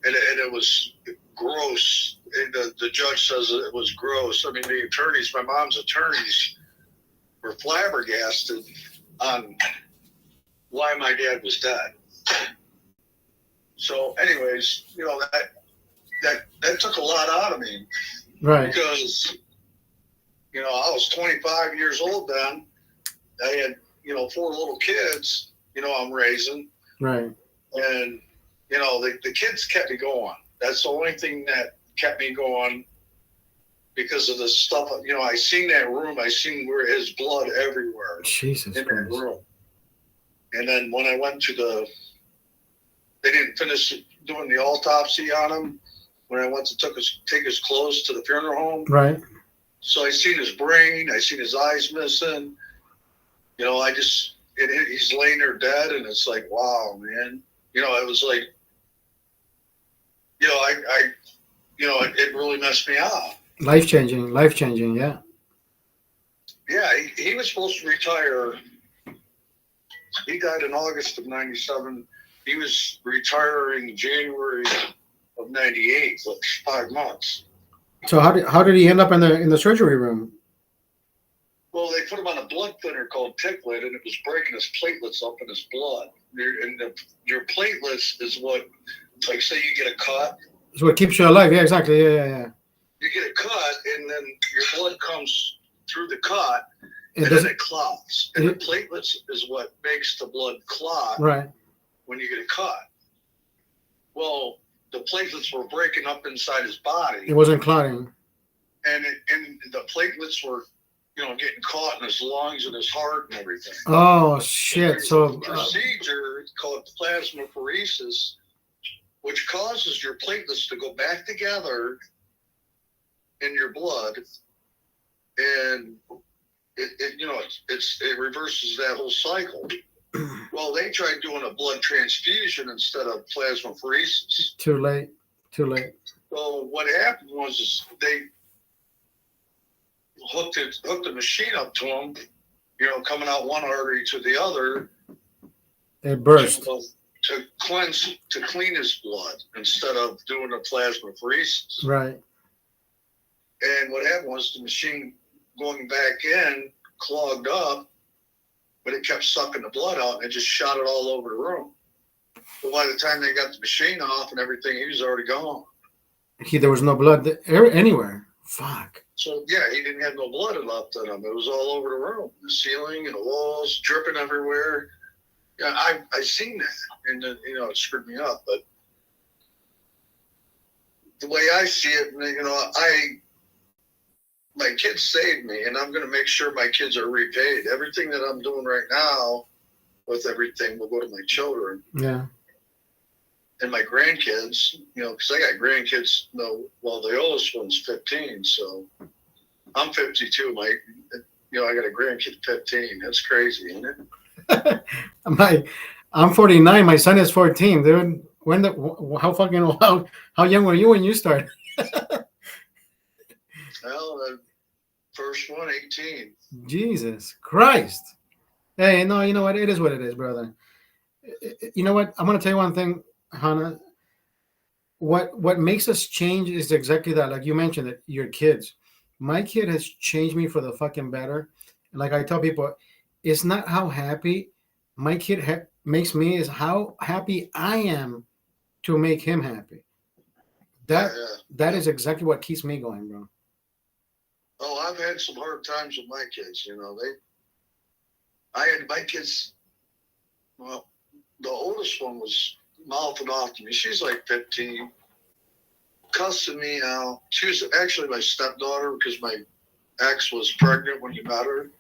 S3: And it was gross. And the judge says it was gross. I mean, the attorneys, my mom's attorneys, were flabbergasted on why my dad was dead. So, anyways, that took a lot out of me,
S2: right?
S3: Because I was 25 years old then. I had 4 little kids. I'm raising,
S2: right?
S3: And the kids kept me going. That's the only thing that kept me going. Because of the stuff, I seen that room. I seen where his blood everywhere.
S2: Jesus
S3: in
S2: Christ.
S3: that room. And then when I went to they didn't finish doing the autopsy on him. When I went to take his clothes to the funeral home.
S2: Right.
S3: So I seen his brain. I seen his eyes missing. He's laying there dead, and it's like, wow, man. It was like, it really messed me up. Life changing,
S2: yeah.
S3: Yeah, he was supposed to retire. He died in August of '97. He was retiring January of '98, so 5 months.
S2: So how did he end up in the surgery room?
S3: Well, they put him on a blood thinner called Ticklid, and it was breaking his platelets up in his blood. Your platelets is what, like, say you get a cut.
S2: It's what keeps you alive. Yeah, exactly. Yeah.
S3: You get a cut, and then your blood comes through the cut, and
S2: It doesn't.
S3: then it clots. And the platelets is what makes the blood clot.
S2: Right.
S3: When you get a cut. Well, the platelets were breaking up inside his body.
S2: It wasn't clotting.
S3: And the platelets were, getting caught in his lungs and his heart and everything.
S2: Oh, shit. So
S3: a procedure called plasmapheresis, which causes your platelets to go back together in your blood, and it reverses that whole cycle. Well, they tried doing a blood transfusion instead of plasmapheresis.
S2: Too late.
S3: So what happened was they hooked the machine up to him, coming out one artery to the other.
S2: It burst.
S3: To clean his blood instead of doing a plasmapheresis.
S2: Right.
S3: And what happened was the machine going back in clogged up, but it kept sucking the blood out and it just shot it all over the room. But by the time they got the machine off and everything, he was already gone.
S2: There was no blood anywhere. Fuck.
S3: So, yeah, he didn't have no blood left in him. It was all over the room. The ceiling and the walls, dripping everywhere. Yeah, I seen that, and it screwed me up. But the way I see it, my kids saved me, and I'm going to make sure my kids are repaid. Everything that I'm doing right now with everything will go to my children.
S2: Yeah.
S3: And my grandkids, because I got grandkids. Well, the oldest one's 15, so I'm 52. I got a grandkid 15. That's crazy, isn't it?
S2: I'm 49. My son is 14, dude. How young were you when you started?
S3: Well, the first one, 18.
S2: Jesus Christ. Hey, no, you know what? It is what it is, brother. You know what? I'm going to tell you one thing, Hannah. What makes us change is exactly that. Like you mentioned it, your kids. My kid has changed me for the fucking better. And like I tell people, it's not how happy my kid makes me, is how happy I am to make him happy. That is exactly what keeps me going, bro.
S3: Oh, I've had some hard times with my kids. I had my kids. Well, the oldest one was mouthing off to me. She's like 15, cussing me out. She was actually my stepdaughter because my ex was pregnant when he met her,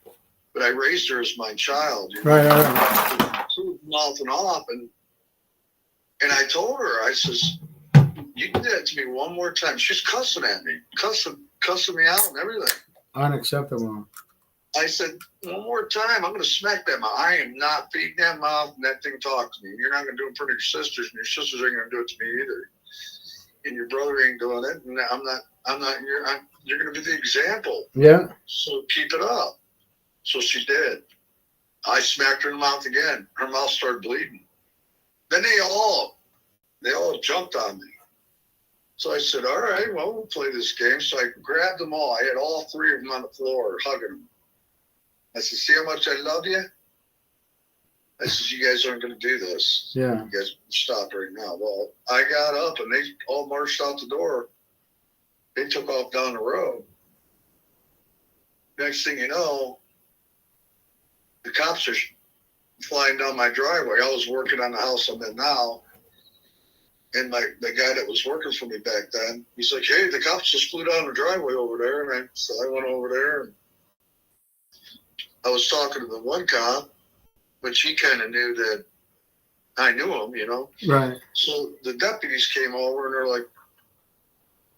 S3: but I raised her as my child.
S2: Right.
S3: She was mouthing off, and I told her, I says, "You do that to me one more time." She's cussing at me, cussing me out and everything.
S2: Unacceptable.
S3: I said, "One more time, I'm going to smack that mouth. I am not feeding that mouth and that thing talk to me. You're not going to do it in front of your sisters, and your sisters ain't going to do it to me either. And your brother ain't doing it, and you're going to be the example.
S2: Yeah.
S3: So keep it up." So she did. I smacked her in the mouth again. Her mouth started bleeding. Then they all jumped on me. So I said, "All right, well, we'll play this game." So I grabbed them all. I had all three of them on the floor, hugging them. I said, "See how much I love you?" I said, "You guys aren't going to do this.
S2: Yeah.
S3: You guys stop right now." Well, I got up, and they all marched out the door. They took off down the road. Next thing you know, the cops are flying down my driveway. I was working on the house I'm in now. And the guy that was working for me back then, he's like, "Hey, the cops just flew down the driveway over there." And so I went over there, and I was talking to the one cop, but she kind of knew that I knew him,
S2: Right.
S3: So the deputies came over, and they're like,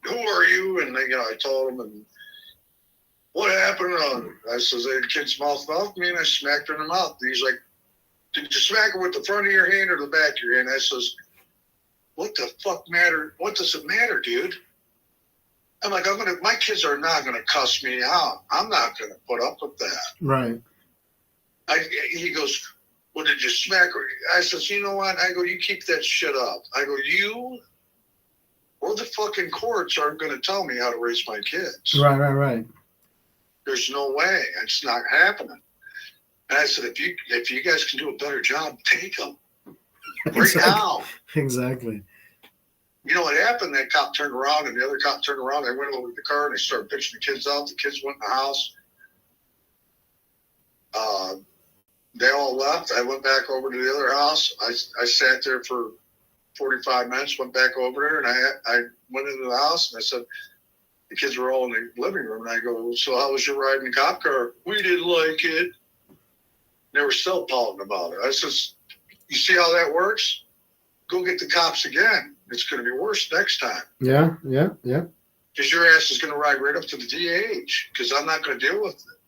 S3: "Who are you?" And I told them, and what happened? I says, "The kid's mouth off me," and I smacked her in the mouth. And he's like, "Did you smack her with the front of your hand or the back of your hand?" I says, "What the fuck matter? What does it matter, dude?" I'm like, my kids are not gonna cuss me out. I'm not gonna put up with that.
S2: Right.
S3: He goes, "Well, did you smack her?" I says, "You know what?" I go, "You keep that shit up." I go, "You or the fucking courts aren't gonna tell me how to raise my kids."
S2: Right.
S3: There's no way. It's not happening. And I said, if you guys can do a better job, take them right now.
S2: Exactly.
S3: You know what happened? That cop turned around, and the other cop turned around. They went over to the car, and they started pitching the kids out. The kids went in the house. They all left. I went back over to the other house. I sat there for 45 minutes, went back over there, and I went into the house, and I said, the kids were all in the living room, and I go, so how was your ride in the cop car? We didn't like it. They were still pouting about it. I says, you see how that works? Go get the cops again. It's going to be worse next time.
S2: Yeah.
S3: Because your ass is going to ride right up to the DH, because I'm not going to deal with it.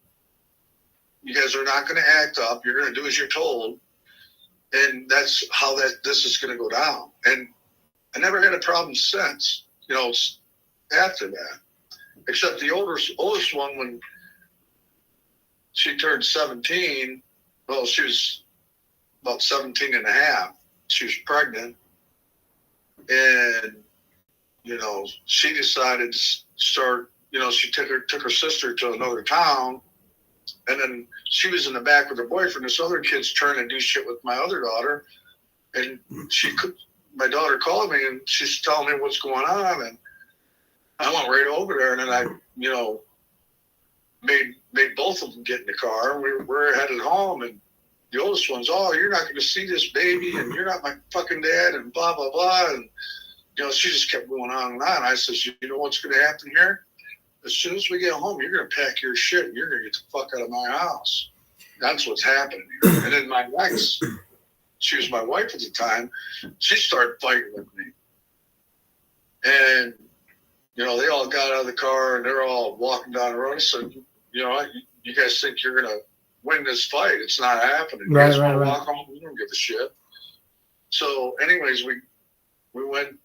S3: You guys are not going to act up. You're going to do as you're told. And that's how this is going to go down. And I never had a problem since, after that. Except the oldest one, when she turned 17, well, she was about 17 and a half. She was pregnant. And, she decided to start, she took her sister to another town. And then she was in the back with her boyfriend. This other kid's trying to do shit with my other daughter. And my daughter called me, and she's telling me what's going on. And I went right over there, and then I, made both of them get in the car. And we're headed home, and the oldest one's, oh, you're not going to see this baby, and you're not my fucking dad, and blah, blah, blah. And, she just kept going on and on. I says, you know what's going to happen here? As soon as we get home, you're going to pack your shit, and you're going to get the fuck out of my house. That's what's happening here. And then my ex, she was my wife at the time, she started fighting with me. And, they all got out of the car, and they're all walking down the road. I said, you guys think you're going to win this fight? It's not happening. You guys want to walk home? We don't give a shit. So, anyways, we went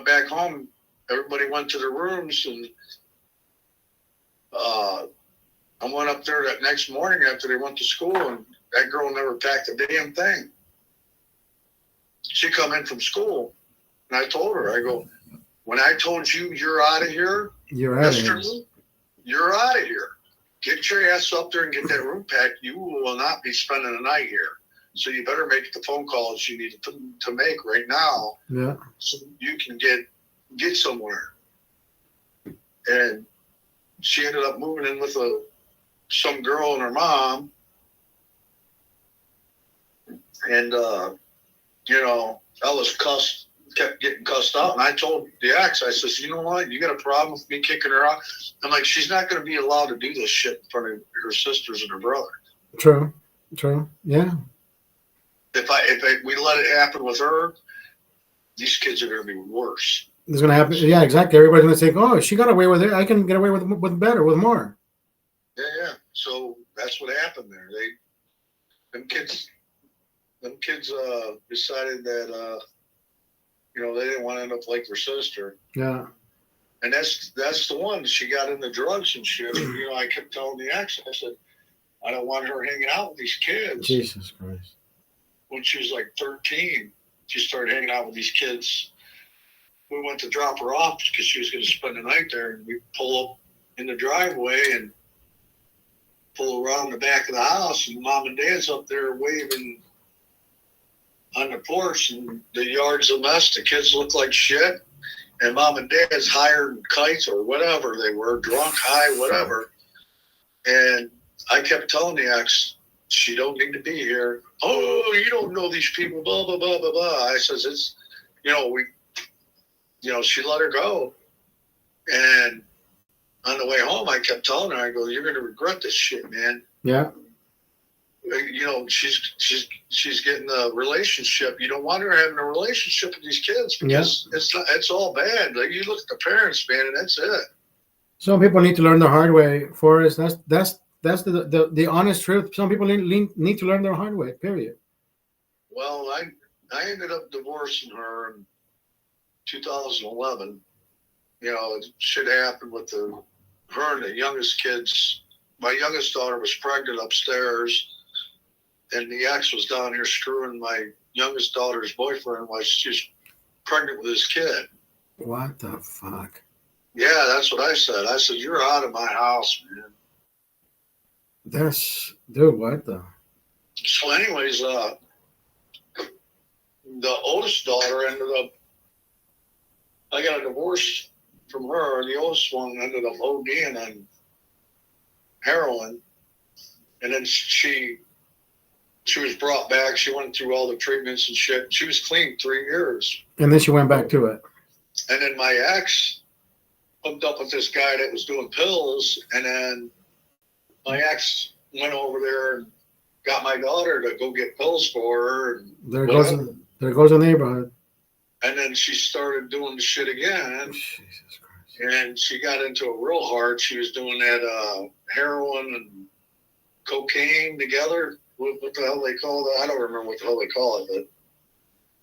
S3: back home. Everybody went to their rooms, and I went up there that next morning after they went to school, and that girl never packed a damn thing. She come in from school, and I told her, I go, when I told you you're out of here, you're out of here. Get your ass up there and get that room packed. You will not be spending the night here. So you better make the phone calls you need to make right now.
S2: Yeah.
S3: So you can get somewhere. And she ended up moving in with some girl and her mom. And, I was kept getting cussed out. And I told the ex, I says, you know what? You got a problem with me kicking her out? I'm like, she's not going to be allowed to do this shit in front of her sisters and her brother.
S2: True. Yeah.
S3: If we let it happen with her, these kids are going to be worse.
S2: It's going to happen. Yeah, exactly. Everybody's going to think, oh, she got away with it. I can get away with better, with more.
S3: Yeah. So that's what happened there. Them kids decided that, they didn't want to end up like their sister.
S2: Yeah.
S3: And that's the one. She got into drugs and shit. And, I kept telling the ex, I said, I don't want her hanging out with these kids.
S2: Jesus Christ.
S3: When she was like 13, she started hanging out with these kids. We went to drop her off because she was going to spend the night there. And we pull up in the driveway and pull around the back of the house. And mom and dad's up there waving on the porch, and the yard's a mess. The kids look like shit. And mom and dad's hired kites or whatever they were, drunk, high, whatever. And I kept telling the ex, she don't need to be here. Oh, you don't know these people, blah, blah, blah, blah, blah. I says, it's, she let her go. And on the way home, I kept telling her, I go, you're going to regret this shit, man.
S2: Yeah.
S3: She's getting a relationship. You don't want her having a relationship with these kids because it's all bad. Like, you look at the parents, man, and that's it.
S2: Some people need to learn the hard way, Forrest. That's the honest truth. Some people need to learn the hard way, period.
S3: Well, I ended up divorcing her in 2011. Shit happened with her and the youngest kids. My youngest daughter was pregnant upstairs, and the ex was down here screwing my youngest daughter's boyfriend while she's pregnant with his kid.
S2: What the fuck?
S3: Yeah, that's what I said. I said, you're out of my house, man.
S2: That's dude. What the?
S3: So, anyways, the oldest daughter ended up. I got a divorce from her. The oldest one ended up ODing on heroin, and then she was brought back. She went through all the treatments and shit. She was clean 3 years,
S2: And then she went back to it.
S3: and then my ex hooked up with this guy that was doing pills, and then my ex went over there and got my daughter to go get pills for her. And
S2: There goes the neighborhood.
S3: And then she started doing the shit again.
S2: Jesus Christ.
S3: And she got into it real hard. She was doing that heroin and cocaine together. What the hell they call that? I don't remember what the hell they call it, but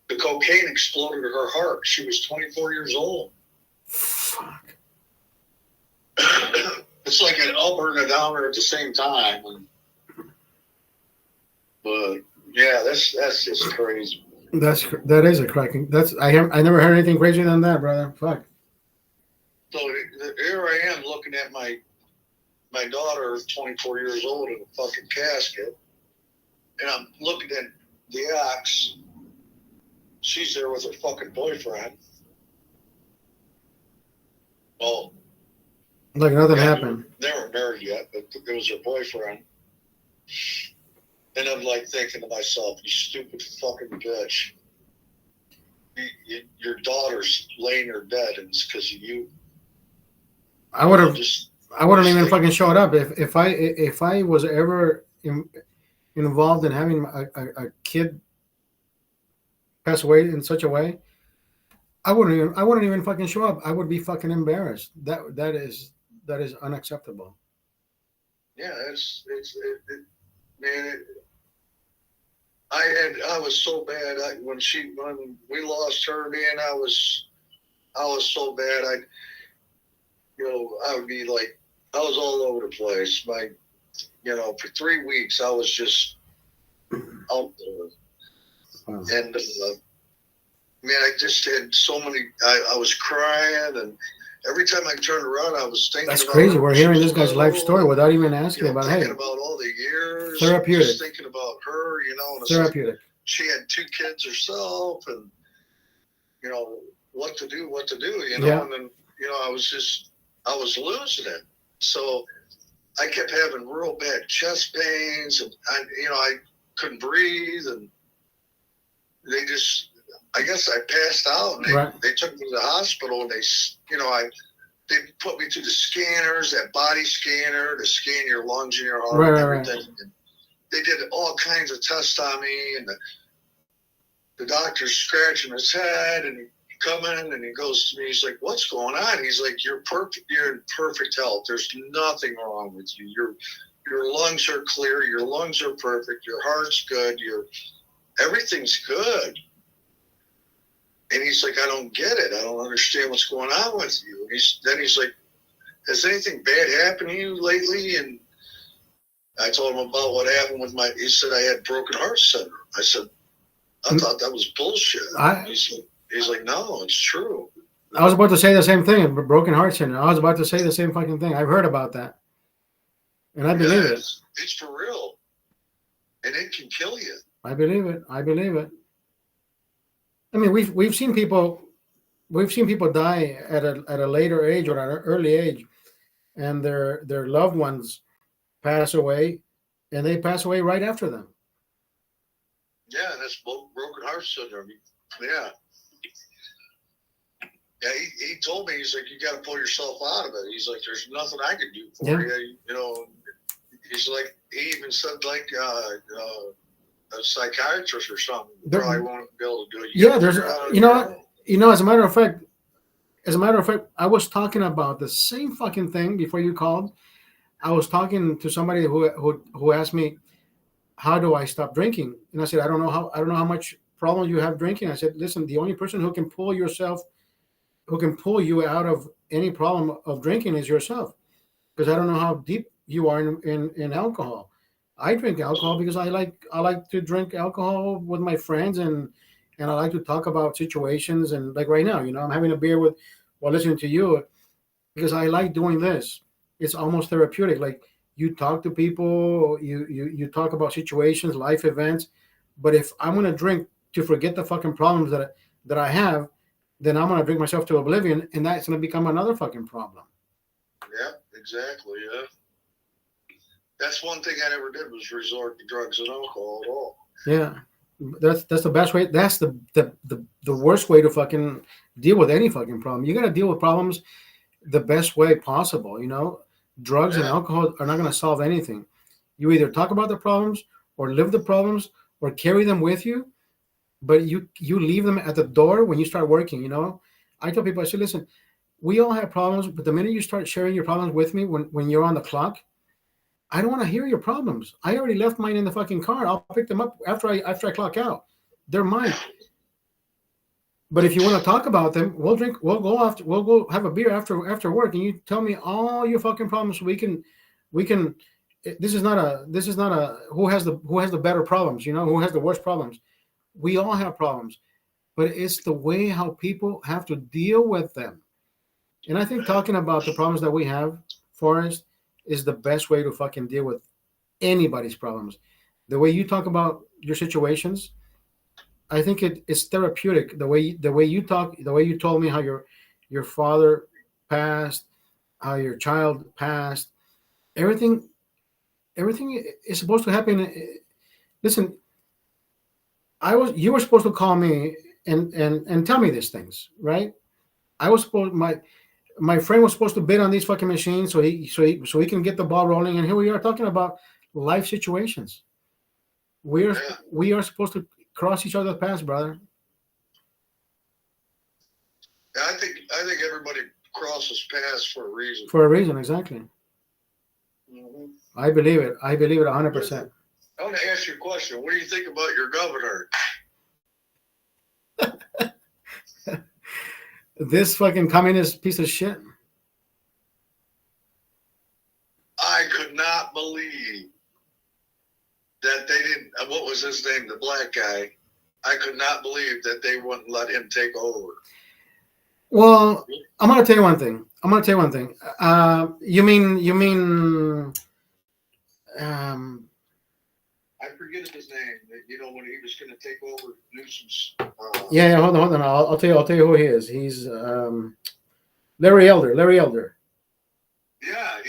S3: the cocaine exploded her heart. She was 24 years old.
S2: Fuck.
S3: It's like an upper and a downer at the same time. But yeah, that's just crazy.
S2: That is a cracking. I never heard anything crazier than that, brother. Fuck.
S3: So here I am looking at my daughter, 24 years old, in a fucking casket, and I'm looking at the ex. She's there with her fucking boyfriend. Well,
S2: Like nothing happened.
S3: They weren't married yet, but it was her boyfriend. And I'm like thinking to myself, you stupid fucking bitch. Your daughter's laying her dead, and it's because of you.
S2: I wouldn't even fucking showed up if I was ever involved in having a kid pass away in such a way. I wouldn't even fucking show up. I would be fucking embarrassed. That is unacceptable.
S3: Yeah, man. I was so bad. When we lost her, man, I was so bad. I would be like, I was all over the place. For 3 weeks, I was just out there.
S2: Wow.
S3: And man, I just had so many. I was crying, and every time I turned around, I was thinking.
S2: That's
S3: about
S2: crazy.
S3: her.
S2: We're hearing this guy's life story without even asking about.
S3: Thinking
S2: Hey,
S3: about all the years.
S2: therapeutic.
S3: Just thinking about her, and
S2: therapeutic.
S3: like she had 2 kids herself, and what to do,
S2: Yeah.
S3: and then I was losing it. So I kept having real bad chest pains, and I couldn't breathe, and I guess I passed out, and they took me to the hospital, and they put me through the scanners, that body scanner to scan your lungs and your heart and everything. Right. And they did all kinds of tests on me, and the doctor's scratching his head, and he come in and he goes to me, he's like, "What's going on?" He's like, "You're perfect. You're in perfect health. There's nothing wrong with you. Your lungs are clear. Your lungs are perfect. Your heart's good. Everything's good." And he's like, "I don't get it. I don't understand what's going on with you." And he's like, "Has anything bad happened to you lately?" And I told him about what happened with he said I had broken heart syndrome. I said, "I thought that was bullshit." He's like, "No, it's true."
S2: I was about to say the same thing, broken heart syndrome. I was about to say the same fucking thing. I've heard about that. And I believe it.
S3: It's for real. And it can kill you.
S2: I believe it. I mean, we've seen people die at a later age or at an early age, and their loved ones pass away, and they pass away right after them.
S3: Yeah, that's broken heart syndrome. Yeah. Yeah, he told me, he's like, "You got to pull yourself out of it." He's like, "There's nothing I can do for you." He's like, he even said like a psychiatrist or something probably won't be able to do it.
S2: Yeah, there's as a matter of fact, I was talking about the same fucking thing before you called. I was talking to somebody who asked me, "How do I stop drinking?" And I said, I don't know how much problem you have drinking. I said, "Listen, the only person who can pull you out of any problem of drinking is yourself, because I don't know how deep you are in alcohol. I drink alcohol because I like to drink alcohol with my friends, and I like to talk about situations, and like right now, I'm having a beer while listening to you because I like doing this. It's almost therapeutic. Like You talk to people. You talk about situations, life events. But if I'm gonna drink to forget the fucking problems that I have, then I'm gonna drink myself to oblivion, and that's gonna become another fucking problem.
S3: Yeah, exactly. Yeah. That's one thing I never did was resort to drugs and alcohol at all.
S2: Yeah, that's the best way. That's the worst way to fucking deal with any fucking problem. You gotta deal with problems the best way possible. Drugs and
S3: Yeah.
S2: alcohol are not gonna solve anything. You either talk about the problems or live the problems or carry them with you, but you leave them at the door when you start working. I tell people, I say, listen, we all have problems, but the minute you start sharing your problems with me when you're on the clock, I don't want to hear your problems. I already left mine in the fucking car. I'll pick them up after I clock out. They're mine. But if you want to talk about them, we'll drink. We'll go have a beer after work, and you tell me all your fucking problems. We can. This is not a who has the better problems. Who has the worst problems. We all have problems, but it's the way how people have to deal with them. And I think talking about the problems that we have, Forrest, is the best way to fucking deal with anybody's problems. The way you talk about your situations, I think it's therapeutic. The way you talk, the way you told me how your father passed, how your child passed, everything everything is supposed to happen. Listen, you were supposed to call me and tell me these things, right? I was supposed my friend was supposed to bid on these fucking machines so he can get the ball rolling, and here we are talking about life situations. We are supposed to cross each other's paths, brother.
S3: I think everybody crosses paths for a reason.
S2: For a reason, exactly.
S3: Mm-hmm.
S2: I believe it. I believe it 100%.
S3: I want to ask you a question. What do you think about your governor?
S2: This fucking communist piece of shit.
S3: I could not believe that they didn't. What was his name? The black guy. I could not believe that they wouldn't let him take over.
S2: Well, I'm gonna tell you one thing. You mean
S3: I forget his name. When he was going to take over Newsom's.
S2: Yeah. Hold on. I'll tell you who he is. He's Larry Elder.
S3: Yeah.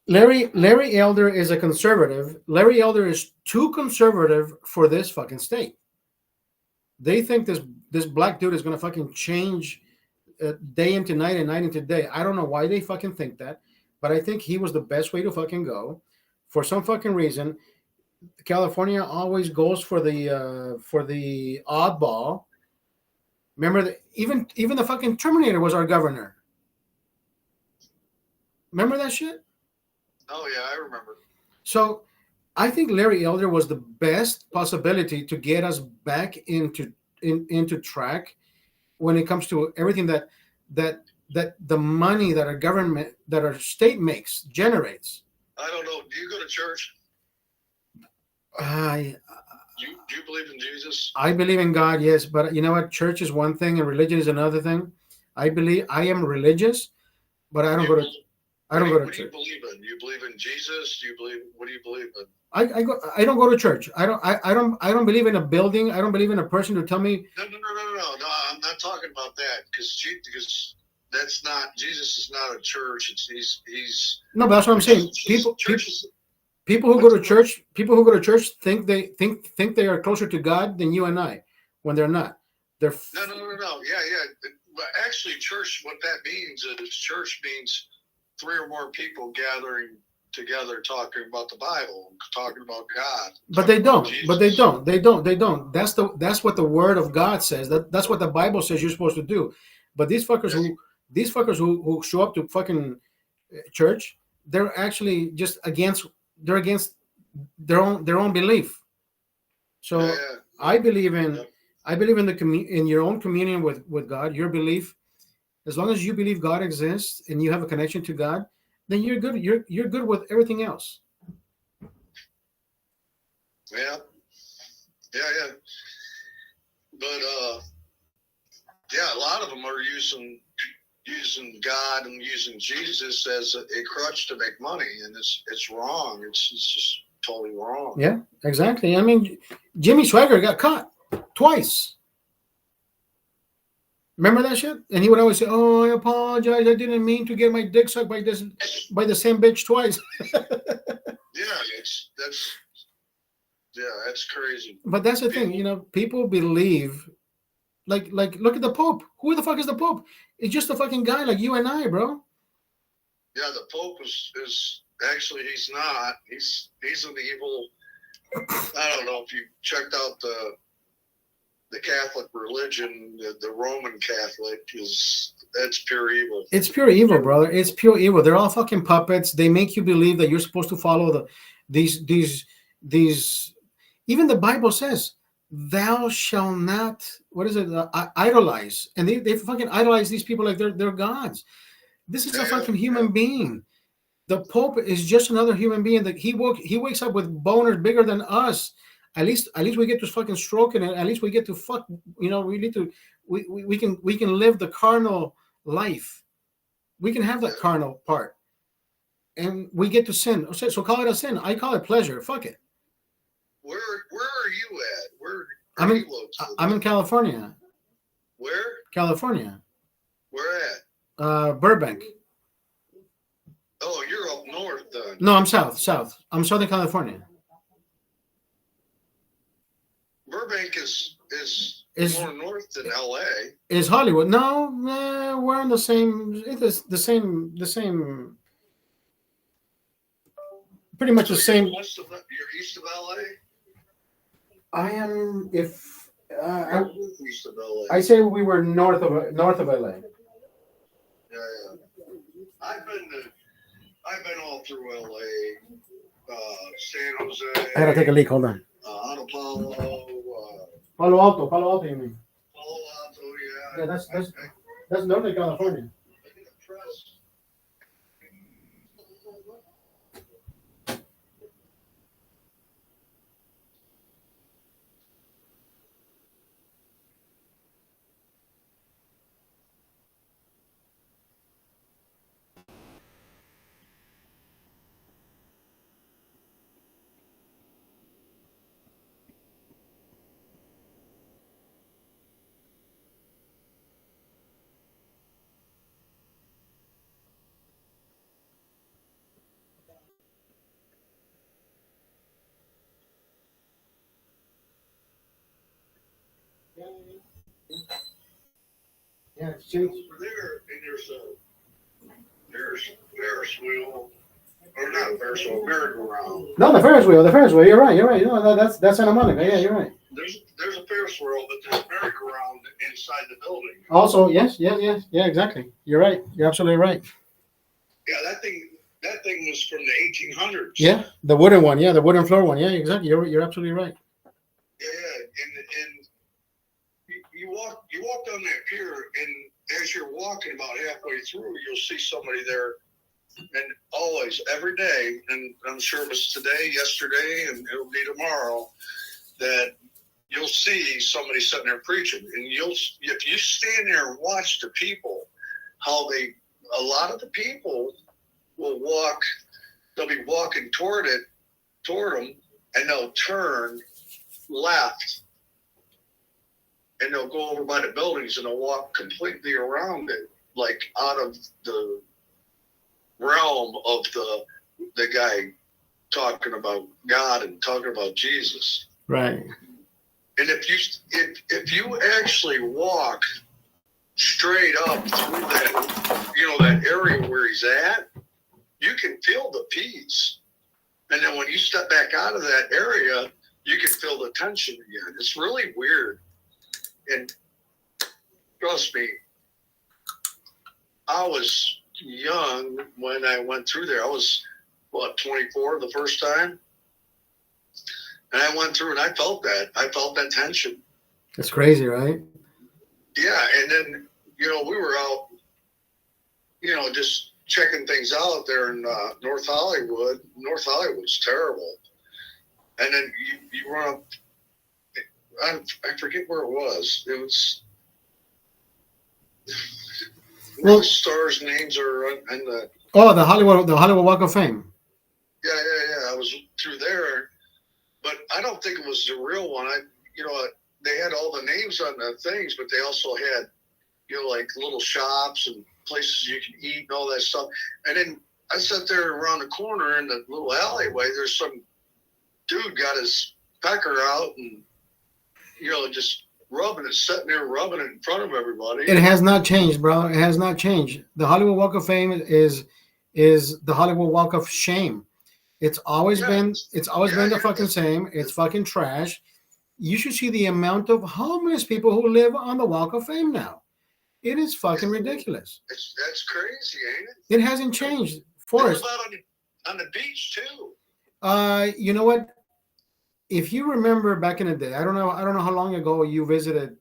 S2: Larry Elder is a conservative. Larry Elder is too conservative for this fucking state. They think this black dude is gonna fucking change day into night and night into day. I don't know why they fucking think that, but I think he was the best way to fucking go. For some fucking reason, California always goes for the oddball. Remember that even the fucking Terminator was our governor. Remember that shit?
S3: Oh yeah, I remember.
S2: So I think Larry Elder was the best possibility to get us back into track when it comes to everything that the money that our government, that our state generates.
S3: I don't know. Do you go to church? Do you believe in Jesus?
S2: I believe in God, yes, but you know what? Church is one thing and religion is another thing. I am religious, but I don't go to church.
S3: What do you believe in? Do you believe in Jesus? What do you believe in?
S2: I don't go to church. I don't believe in a building. I don't believe in a person to tell me.
S3: No. I'm not talking about that because that's not, Jesus is not a church. He's
S2: no, but that's what I'm saying. People who go to church think they are closer to God than you and I, when they're not.
S3: No. Yeah. But actually, church, what that means is church means 3 or more people gathering together, talking about the Bible, talking about God.
S2: But they don't. They don't. That's what the Word of God says. That's what the Bible says you're supposed to do. But these fuckers who show up to fucking church, they're actually just against their own belief. So yeah. I believe in in your own communion with God, your belief. As long as you believe God exists and you have a connection to God, then you're good. You're good with everything else.
S3: Yeah. But a lot of them are using using God and using Jesus as a crutch to make money, and it's wrong. It's just totally wrong.
S2: Yeah, exactly. I mean, Jimmy Swagger got caught twice. Remember that shit? And he would always say, "Oh, I apologize. I didn't mean to get my dick sucked by the same bitch twice."
S3: That's crazy.
S2: But that's the thing, people believe, like look at the Pope. Who the fuck is the Pope? It's just a fucking guy like you and I, bro.
S3: Yeah, the Pope is actually, he's not. He's an evil. I don't know if you checked out the Catholic religion, the Roman Catholic that's pure evil.
S2: It's pure evil, brother. It's pure evil. They're all fucking puppets. They make you believe that you're supposed to follow these. Even the Bible says, "Thou shall not." What is it? Idolize, and they fucking idolize these people like they're gods. This is a fucking human being. The Pope is just another human being that he wakes up with boners bigger than us. At least we get to fucking stroke it, and at least we get to fuck. We need to. We can live the carnal life. We can have that carnal part, and we get to sin. So call it a sin. I call it pleasure. Fuck it.
S3: Where are you at?
S2: I'm in California.
S3: Where?
S2: California.
S3: Where at?
S2: Burbank.
S3: Oh, you're up north then.
S2: No, I'm south. I'm Southern California.
S3: Burbank is more north than LA.
S2: Is Hollywood? No, we're on the same. It is the same. Pretty much the same.
S3: You're east of LA.
S2: I am. If
S3: East of LA.
S2: I say we were north of LA.
S3: Yeah. I've been all through LA, San Jose.
S2: I gotta take a leak. Hold on.
S3: Out of Palo.
S2: Palo Alto, you mean?
S3: Palo Alto, yeah.
S2: Yeah, that's Northern California. Yeah, it's changed.
S3: Over there, and there's Ferris wheel, or not Ferris wheel, merry-go-round.
S2: No, the Ferris wheel. You're right. That's Santa Monica. Yeah, you're right.
S3: There's a Ferris wheel, but there's merry-go-round inside the building.
S2: Also, yes, exactly. You're right. You're absolutely right.
S3: Yeah, that thing was from the 1800s.
S2: Yeah, the wooden one. Yeah, the wooden floor one. Yeah, exactly. You're absolutely right.
S3: Yeah, and you walk down that pier, and as you're walking about halfway through, you'll see somebody there, and always, every day, and I'm sure it was today, yesterday, and it'll be tomorrow, that you'll see somebody sitting there preaching, and if you stand there and watch the people, a lot of the people will walk, they'll be walking toward them, and they'll turn left, and they'll go over by the buildings, and they'll walk completely around it, like out of the realm of the guy talking about God and talking about Jesus.
S2: Right.
S3: And if you actually walk straight up through that area where he's at, you can feel the peace. And then when you step back out of that area, you can feel the tension again. It's really weird. And trust me, I was young when I went through there. I was, 24 the first time? And I went through and I felt that. I felt that tension.
S2: That's crazy, right?
S3: Yeah, and then, we were out, just checking things out there in North Hollywood. North Hollywood's terrible. And then you run up, I forget where it was. It Well, stars' names are in the.
S2: Oh, the Hollywood Walk of Fame.
S3: Yeah. I was through there, but I don't think it was the real one. They had all the names on the things, but they also had, like little shops and places you can eat and all that stuff. And then I sat there around the corner in the little alleyway. There's some dude got his pecker out and, just rubbing it, sitting there rubbing it in front of everybody.
S2: It has not changed, bro. It has not changed. The Hollywood Walk of Fame is the Hollywood Walk of Shame. It's always been the fucking same. It's fucking trash. You should see the amount of homeless people who live on the Walk of Fame now. It is fucking ridiculous.
S3: That's crazy, ain't it?
S2: It hasn't changed. Forrest.
S3: What about on the beach too?
S2: You know what? If you remember back in the day, I don't know how long ago you visited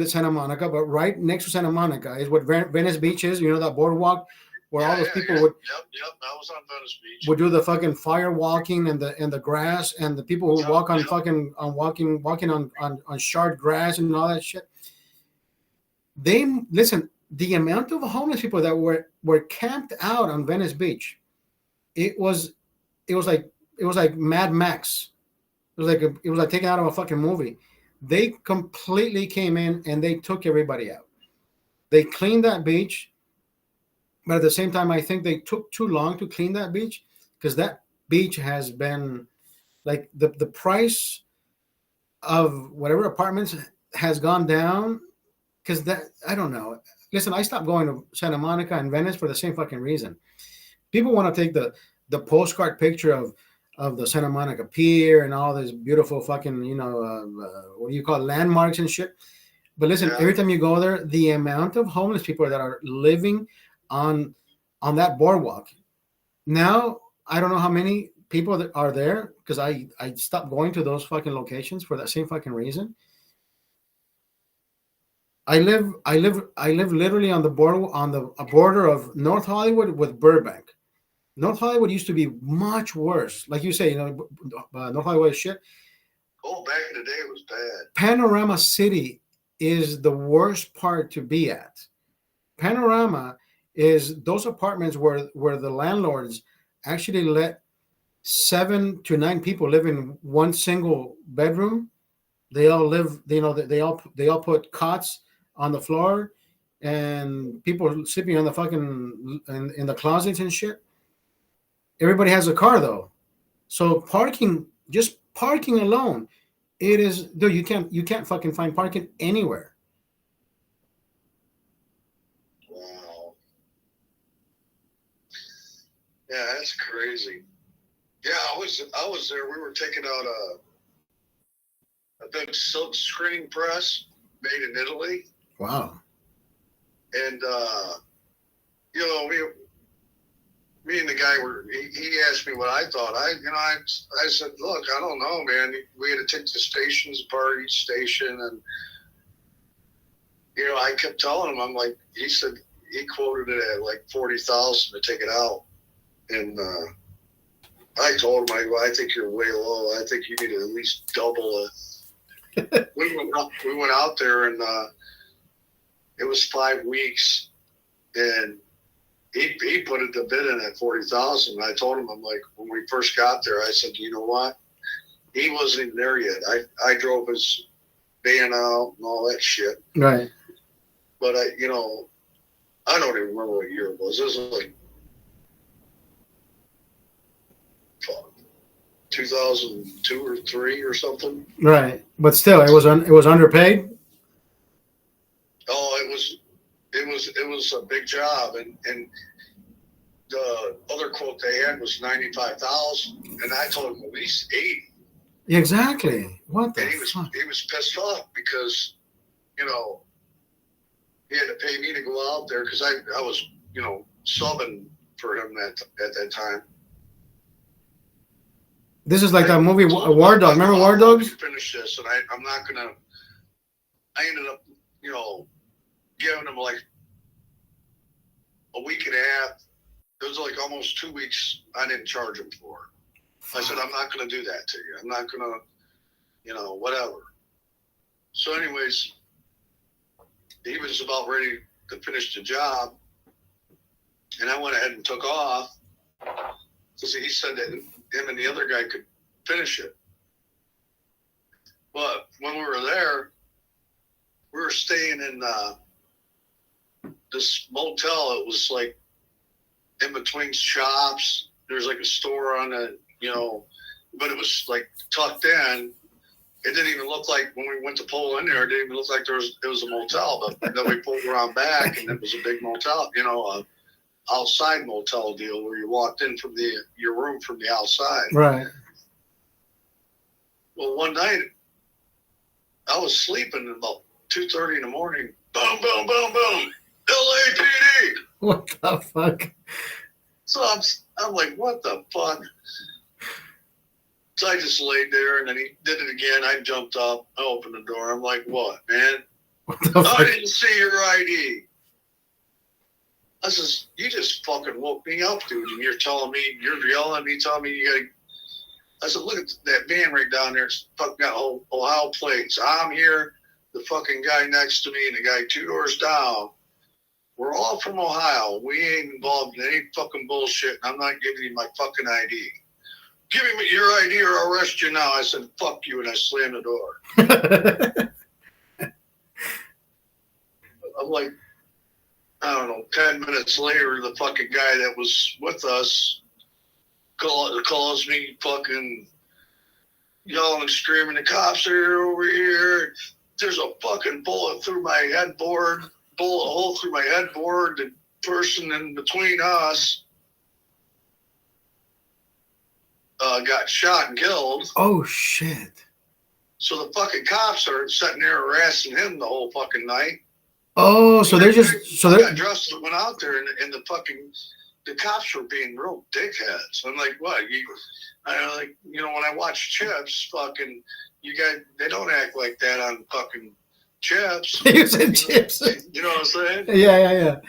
S2: Santa Monica, but right next to Santa Monica is what Venice Beach is. You know that boardwalk where all those people would.
S3: Yep. I was on Venice Beach.
S2: Would do the fucking fire walking and the grass and the people who walk on fucking walking on shard grass and all that shit. The amount of homeless people that were camped out on Venice Beach, it was like Mad Max. It was like taken out of a fucking movie. They completely came in and they took everybody out. They cleaned that beach, but at the same time, I think they took too long to clean that beach because that beach has been like the price of whatever apartments has gone down. Because I don't know. Listen, I stopped going to Santa Monica and Venice for the same fucking reason. People want to take the postcard picture of the Santa Monica Pier and all this beautiful fucking, what do you call it, landmarks and shit. But listen, every time you go there, the amount of homeless people that are living on that boardwalk. Now, I don't know how many people that are there because I stopped going to those fucking locations for that same fucking reason. I live literally on the border of North Hollywood with Burbank. North Hollywood used to be much worse. Like you say, North Hollywood is shit.
S3: Oh, back in the day, it was bad.
S2: Panorama City is the worst part to be at. Panorama is those apartments where the landlords actually let 7 to 9 people live in one single bedroom. They all live, they all put cots on the floor and people sleeping on the fucking in the closets and shit. Everybody has a car though. So parking alone, it is, dude, you can't fucking find parking anywhere.
S3: Wow. Yeah, that's crazy. Yeah, I was there. We were taking out a big silk screening press made in Italy.
S2: Wow.
S3: And me and the guy he asked me what I thought. I said, look, I don't know, man. We had to take the stations apart, each station, and I kept telling him, I'm like, he said he quoted it at like $40,000 to take it out, and I told him, I think you're way low. I think you need to at least double it. We went out there, and it was 5 weeks, and he put the bid in at $40,000. I told him, I'm like, when we first got there, I said, you know what? He wasn't even there yet. I drove his van out and all that shit.
S2: Right.
S3: But I don't even remember what year it was. It was like 2002 or 3 or something.
S2: Right. But still, it was underpaid.
S3: Oh, it was a big job, and the other quote they had was $95,000, and I told him at least $80,000.
S2: Exactly. What the fuck?
S3: He was pissed off because he had to pay me to go out there because I was subbing for him at that time.
S2: This is like that movie War Dog. Remember War Dogs?
S3: Finish this, and I'm not gonna. I ended up giving him like a week and a half. It was like almost 2 weeks I didn't charge him for. I said, I'm not going to do that to you. I'm not going to, whatever. So anyways, he was about ready. to finish the job. And I went ahead and took off because he said that him and the other guy could finish it. But when we were there, we were staying in this motel. It was like in between shops. There's like a store on the, but it was like tucked in. It didn't even look like when we went to pull in there. It didn't even look like it was a motel. But then we pulled around back, and it was a big motel. A outside motel deal where you walked in from your room from the outside.
S2: Right.
S3: Well, one night I was sleeping about 2:30 in the morning. Boom, boom, boom, boom. LAPD.
S2: What the fuck?
S3: So I'm like, what the fuck? So I just laid there, and then he did it again. I jumped up. I opened the door. I'm like, what, man?
S2: What the fuck?
S3: I didn't see your ID. I says, you just fucking woke me up, dude, and you're yelling at me, telling me you gotta. I said, look at that van right down there. It's fucking got Ohio plates. I'm here, the fucking guy next to me, and the guy 2 doors down. We're all from Ohio. We ain't involved in any fucking bullshit, and I'm not giving you my fucking ID. Give me your ID or I'll arrest you now. I said, fuck you, and I slammed the door. I'm like, I don't know, 10 minutes later, the fucking guy that was with us calls me fucking yelling and screaming, the cops are over here. There's a fucking bullet through my headboard, bullet hole through my headboard. The person in between us got shot and killed.
S2: Oh, shit.
S3: So the fucking cops are sitting there harassing him the whole fucking night.
S2: Oh, so they're just
S3: I got dressed and went out there, and the cops were being real dickheads. I'm like, what? When I watch Chips, fucking, they don't act like that on fucking Chips.
S2: You said Chips.
S3: You know what I'm saying?
S2: Yeah.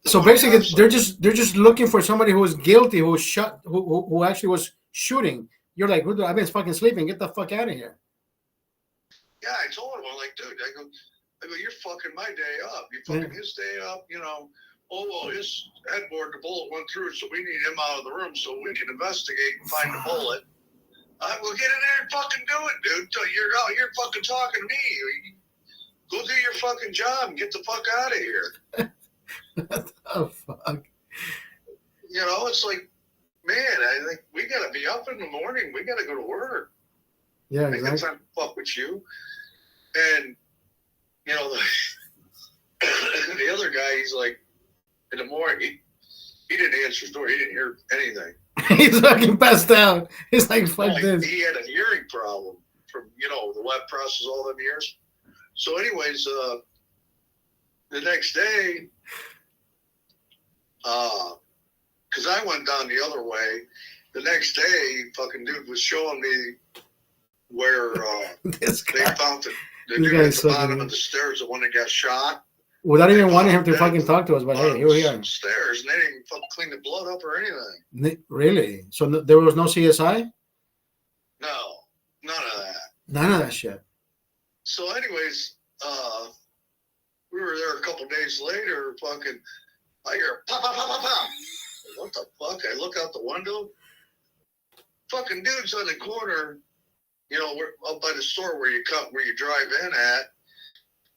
S2: So basically, they're just looking for somebody who was guilty, who was shot, who actually was shooting. You're like, I've been fucking sleeping. Get the fuck out of here.
S3: Yeah, I told him, I'm like, dude, I go, you're fucking my day up. You're fucking his day up, Oh, well, his headboard, the bullet went through, so we need him out of the room so we can investigate and find the bullet. Well, get in there and fucking do it, dude. You're out here fucking talking to me. Go do your fucking job and get the fuck out of here.
S2: What the fuck?
S3: It's like, man, I think we got to be up in the morning. We got to go to work.
S2: Yeah,
S3: exactly. I got time to fuck with you. And, the other guy, he's like, in the morning, he didn't answer his door. He didn't hear anything.
S2: He's fucking passed out. He's like, fuck this.
S3: He had a hearing problem from, the web process all them years. So anyways, the next day, because I went down the other way, the next day, fucking dude was showing me where they found the dude at the bottom of the stairs, the one that got shot.
S2: Without even wanting him to fucking talk to us, but hey, here we are.
S3: Stairs, and they didn't even fucking clean the blood up or anything.
S2: Really? So there was no CSI?
S3: No, none of that.
S2: None of that shit.
S3: So, anyways, we were there a couple days later. Fucking, I hear pop, pop, pop, pop, pop. What the fuck? I look out the window. Fucking dude's on the corner. We're up by the store where you drive in at.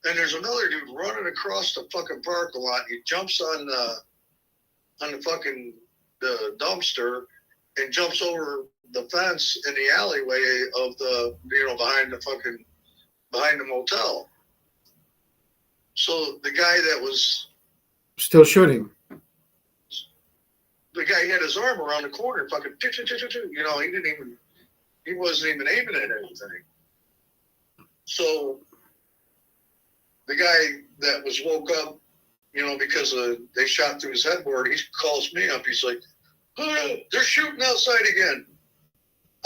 S3: And there's another dude running across the fucking parking lot. He jumps on the fucking the dumpster and jumps over the fence in the alleyway of the behind the motel. So the guy that was
S2: still shooting.
S3: The guy had his arm around the corner, fucking he wasn't even aiming at anything. So the guy that was woke up, because they shot through his headboard, he calls me up. He's like, oh, they're shooting outside again.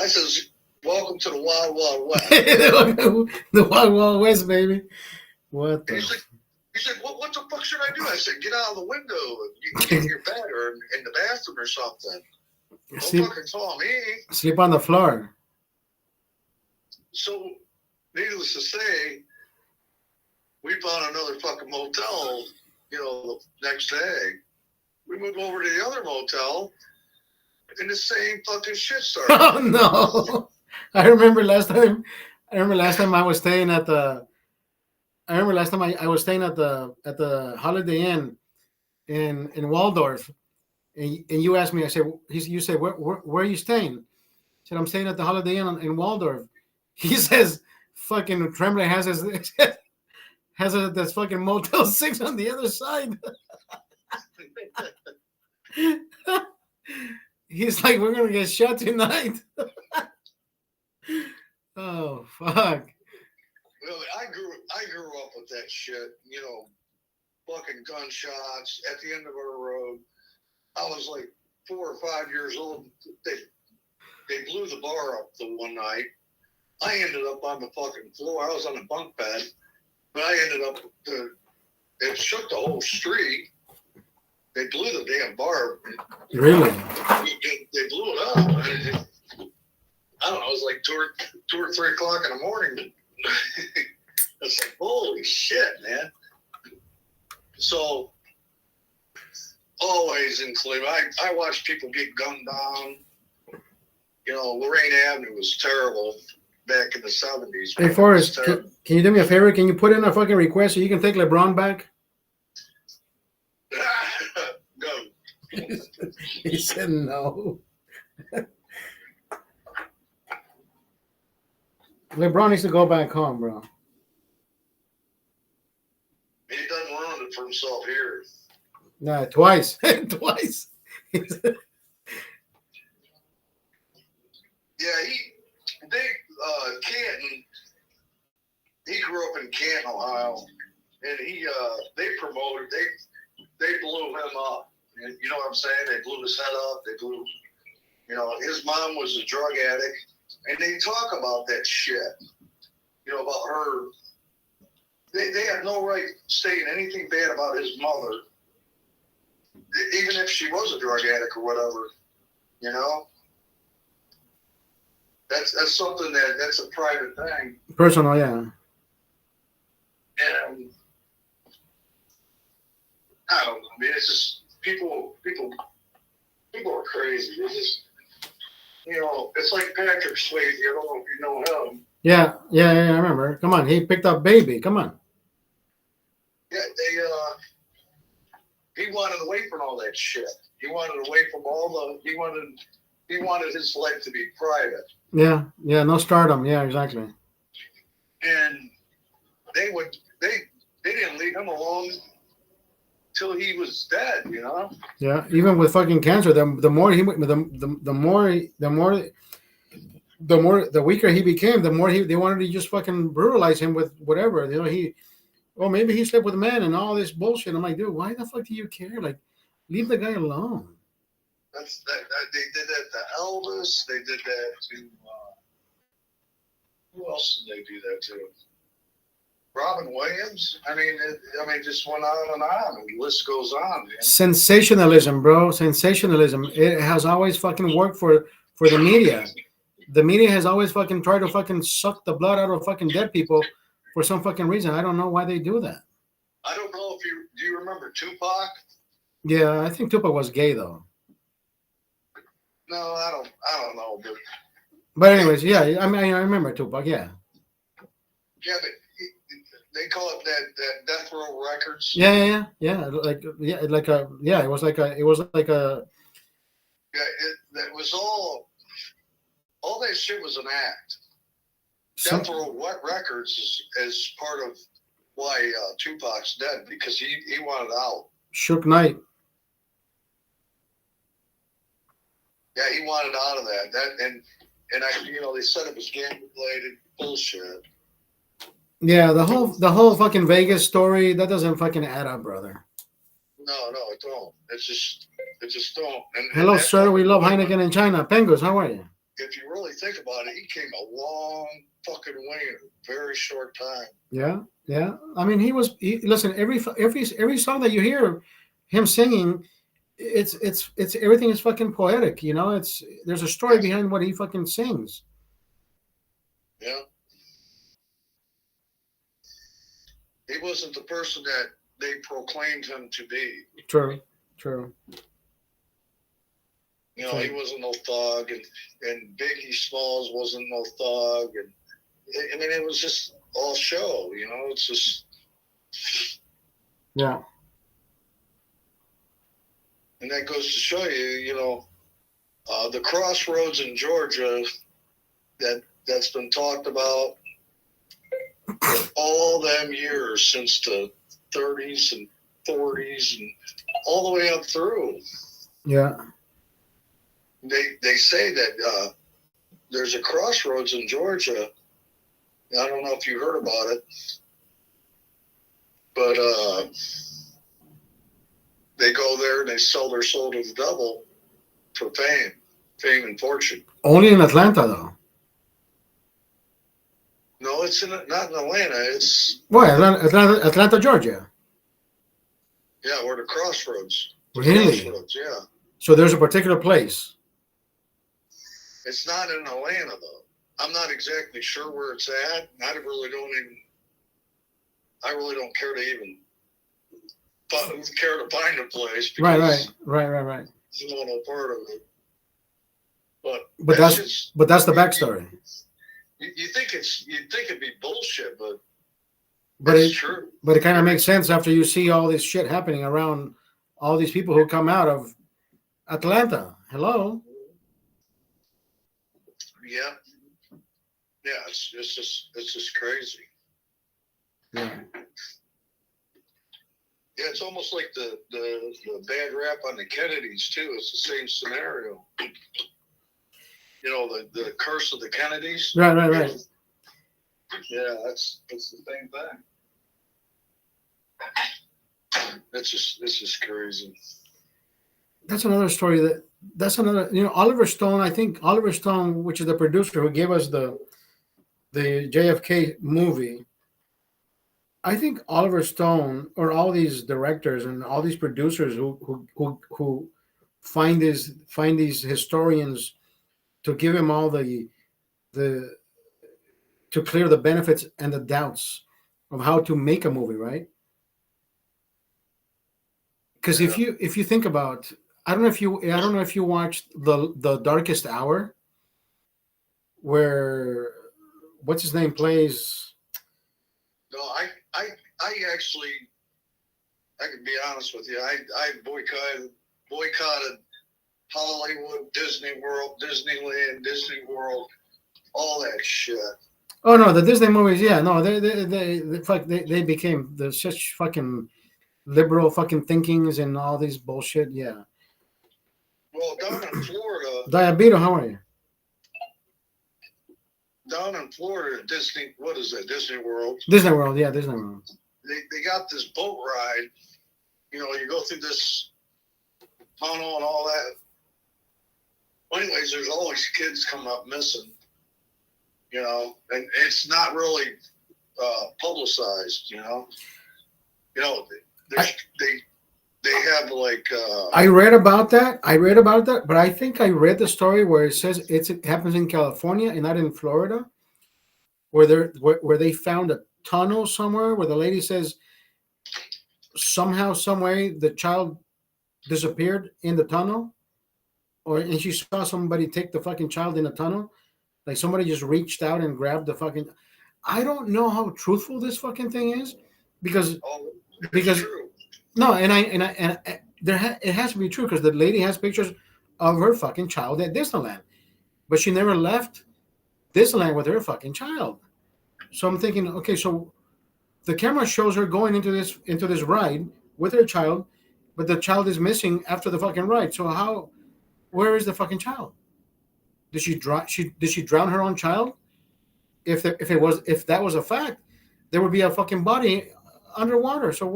S3: I says, welcome to the Wild Wild West.
S2: The Wild Wild West, baby. What the?
S3: He's like, what the fuck should I do? I said, get out of the window. You can get in your bed or in the bathroom or something. Don't fucking call me.
S2: Sleep on the floor.
S3: So, needless to say, we found another fucking motel, the next day. We moved over to the other motel, and the same fucking shit started.
S2: Oh no! I remember last time. I was staying at the. I remember last time I was staying at the Holiday Inn in Waldorf, and you asked me. I said, you said, where are you staying? I said, I'm staying at the Holiday Inn in Waldorf. He says, fucking Tremblay has his this fucking Motel 6 on the other side. He's like, we're gonna get shot tonight. Oh fuck.
S3: Really, I grew up with that shit, fucking gunshots at the end of our road. I was like 4 or 5 years old. They blew the bar up the one night. I ended up on the fucking floor. I was on the bunk bed, but I ended up it shook the whole street. They blew the damn bar.
S2: Really?
S3: They blew it up. I don't know. It was like 2 or 3 o'clock in the morning. It's like, holy shit, man. So, always in Cleveland, I watched people get gunned down. Lorraine Avenue was terrible back in the 70s.
S2: Hey, Forrest, can you do me a favor? Can you put in a fucking request so you can take LeBron back?
S3: No.
S2: He said no. LeBron needs to go back home, bro.
S3: He doesn't ruin it for himself here.
S2: Nah, twice. Twice.
S3: Yeah, Canton, he grew up in Canton, Ohio, and they promoted, they blew him up. You know what I'm saying? They blew his head up. They blew, his mom was a drug addict, and they talk about that shit, about her. They have no right saying anything bad about his mother, even if she was a drug addict or whatever, That's something that's a private thing.
S2: Personal, yeah.
S3: And I don't know. I mean, it's just people are crazy. It's just, it's like Patrick Swayze. I don't know if you know him.
S2: Yeah, I remember. Come on, he picked up Baby. Come on.
S3: Yeah, he wanted away from all that shit. He wanted away from he wanted his life to be private.
S2: Yeah, no stardom. Yeah, exactly.
S3: And they didn't leave him alone till he was dead,
S2: Yeah, even with fucking cancer, the weaker he became, the more they wanted to just fucking brutalize him with whatever. Maybe he slept with a man and all this bullshit. I'm like, dude, why the fuck do you care? Like, leave the guy alone.
S3: They did that to Elvis. They did that to who else did they do that to? Robin Williams. I mean, just went on and on, and the list goes on. Man.
S2: Sensationalism, bro. Sensationalism. It has always fucking worked for the media. The media has always fucking tried to fucking suck the blood out of fucking dead people for some fucking reason. I don't know why they do that.
S3: I don't know if do you remember Tupac?
S2: Yeah, I think Tupac was gay though.
S3: No, I don't know,
S2: but anyways, yeah, I remember Tupac, yeah.
S3: Yeah, but they call it that Death Row Records.
S2: Yeah. It was like a.
S3: Yeah, it was all that shit was an act. Death Row Records is part of why Tupac's dead, because he wanted out.
S2: Suge Knight.
S3: Yeah, he wanted out of that. They said it was gang related bullshit.
S2: Yeah, the whole fucking Vegas story, that doesn't fucking add up, brother.
S3: No, it don't. It just don't.
S2: Hello, sir. We love Heineken in China. Pengos, how are you?
S3: If you really think about it, he came a long fucking way in a very short time.
S2: Yeah. I mean, listen, every song that you hear him singing, it's everything is fucking poetic, there's a story behind what he fucking sings.
S3: Yeah. He wasn't the person that they proclaimed him to be.
S2: True. True.
S3: You know, he wasn't no thug, and Biggie Smalls wasn't no thug, and I mean, it was just all show. You know, it's just
S2: Yeah.
S3: and that goes to show you, you know, the crossroads in Georgia that's been talked about all them years since the 30s and 40s and all the way up through.
S2: Yeah.
S3: They say that there's a crossroads in Georgia. I don't know if you heard about it, but they go there and they sell their soul to the devil for fame and fortune.
S2: Only in Atlanta, though.
S3: No, it's not in Atlanta. It's
S2: Atlanta, Georgia.
S3: yeah, we're the crossroads.
S2: Really?
S3: Crossroads, yeah.
S2: So there's a particular place.
S3: It's not in Atlanta though. I'm not exactly sure where it's at. I really don't care to even care to find a place.
S2: Right.
S3: It's not a part of it. But
S2: that's the backstory.
S3: You think it'd be bullshit, but
S2: it's
S3: true.
S2: But it kind of makes sense after you see all this shit happening around all these people who come out of Atlanta. Hello.
S3: Yeah. Yeah, it's just crazy.
S2: Yeah.
S3: Yeah, it's almost like the bad rap on the Kennedys too. It's the same scenario. You know, the curse of the Kennedys.
S2: Right.
S3: Yeah, it's the same thing. It's just crazy.
S2: That's another story. That's another. You know, Oliver Stone. I think Oliver Stone, which is the producer who gave us the JFK movie. I think Oliver Stone or all these directors and all these producers who find these historians to give him all the to clear the benefits and the doubts of how to make a movie, right? Because if you think about, I don't know if you watched the Darkest Hour, where what's his name plays.
S3: No, I actually, I can be honest with you. I boycotted Hollywood, Disney World, Disneyland, Disney World, all that shit.
S2: Oh no, the Disney movies, yeah, no, they became such fucking liberal fucking thinkings and all these bullshit, yeah.
S3: Well, down in Florida,
S2: Diabeto, how are you?
S3: Down in Florida, Disney, what is that? Disney World.
S2: Disney World, yeah, Disney World.
S3: They got this boat ride. You know, you go through this tunnel and all that. Well, anyways, there's always kids come up missing. You know, and it's not really publicized. You know, they have like.
S2: I read about that, but I think I read the story where it says it happens in California and not in Florida, where they found a tunnel somewhere where the lady says somehow, some way, the child disappeared in the tunnel, and she saw somebody take the fucking child in the tunnel, like somebody just reached out and grabbed the fucking. I don't know how truthful this fucking thing is, because
S3: true.
S2: No, it has to be true because the lady has pictures of her fucking child at Disneyland, but she never left Disneyland with her fucking child. So I'm thinking, okay, so the camera shows her going into this ride with her child, but the child is missing after the fucking ride. So where is the fucking child? Did she drown her own child? If that was a fact, there would be a fucking body underwater. So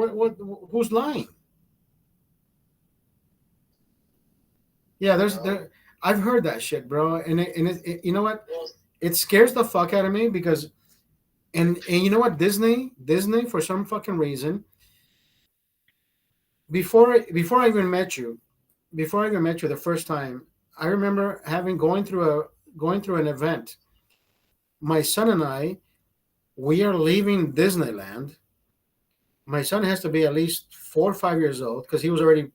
S2: who's lying? Yeah, I've heard that shit, bro, and it you know what? It scares the fuck out of me because, and you know what, Disney for some fucking reason. Before I even met you the first time, I remember going through an event. My son and I, we are leaving Disneyland, My son has to be at least 4 or 5 years old because he was already,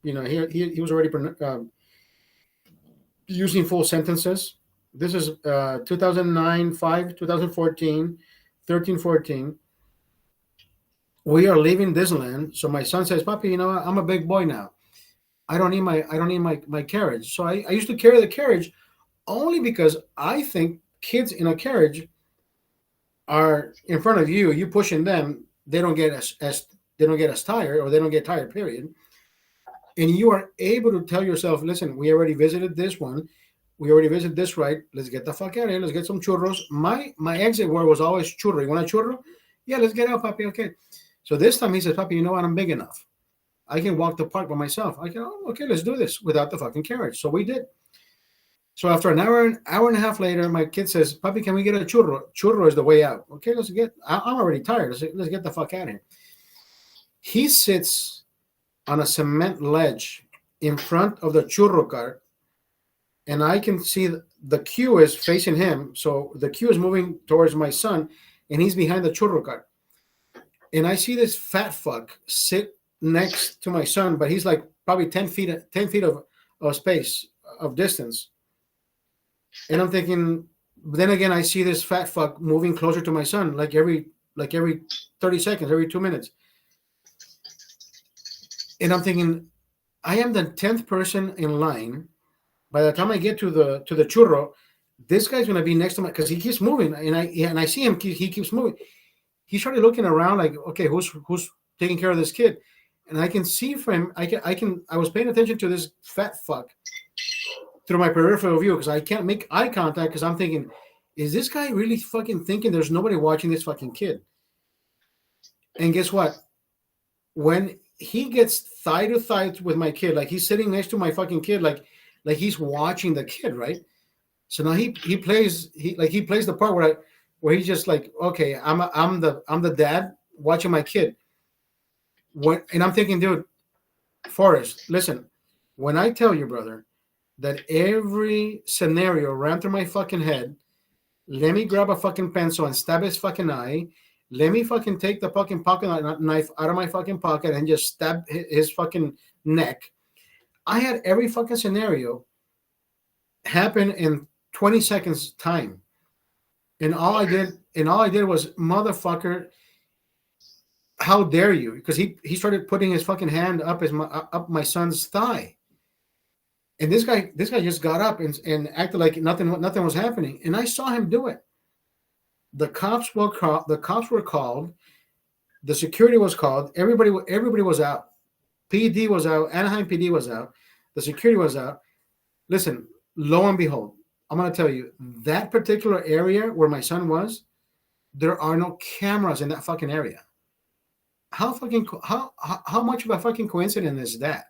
S2: he was already using full sentences. This is 2009, 5, 2014, 13, 14. We are leaving Disneyland. So my son says, Papi, you know what? I'm a big boy now. I don't need my carriage. So I used to carry the carriage only because I think kids in a carriage are in front of you, you pushing them, they don't get as they don't get as tired, or they don't get tired, period. And you are able to tell yourself, listen, we already visited this one, we already visited this, right? Let's get the fuck out of here. Let's get some churros. My exit word was always churro. You want a churro? Yeah, let's get out, Papi. Okay. So this time he says, Papi, you know what? I'm big enough. I can walk the park by myself. I can, oh, okay, let's do this without the fucking carriage. So we did. So after an hour and a half later, my kid says, Papi, can we get a churro? Churro is the way out. Okay, let's get, I'm already tired. Let's get the fuck out of here. He sits on a cement ledge in front of the churro cart, and I can see the queue is facing him. So the queue is moving towards my son, and he's behind the churro cart. And I see this fat fuck sit next to my son, but he's like probably 10 feet of space, of distance. And I'm thinking, then again, I see this fat fuck moving closer to my son, like every 30 seconds, every 2 minutes. And I'm thinking, I am the 10th person in line. By the time I get to the churro, this guy's gonna be next to me because he keeps moving, and I see him. He keeps moving. He started looking around like, okay, who's taking care of this kid? And I can see from him, I was paying attention to this fat fuck through my peripheral view because I can't make eye contact because I'm thinking, is this guy really fucking thinking there's nobody watching this fucking kid? And guess what? When he gets thigh to thigh with my kid, like he's sitting next to my fucking kid, like he's watching the kid, right? So now he plays the part where he's just like, okay, I'm the dad watching my kid. And I'm thinking, dude, Forrest, listen, when I tell you, brother, that every scenario ran through my fucking head, let me grab a fucking pencil and stab his fucking eye. Let me fucking take the fucking pocket knife out of my fucking pocket and just stab his fucking neck. I had every fucking scenario happen in 20 seconds time. And all I did was, motherfucker, how dare you? Because he started putting his fucking hand up my son's thigh. And this guy just got up and acted like nothing was happening. And I saw him do it. The cops were called. The security was called. Everybody was out. PD was out. Anaheim PD was out. The security was out. Listen, lo and behold, I'm going to tell you, that particular area where my son was, there are no cameras in that fucking area. How much of a fucking coincidence is that?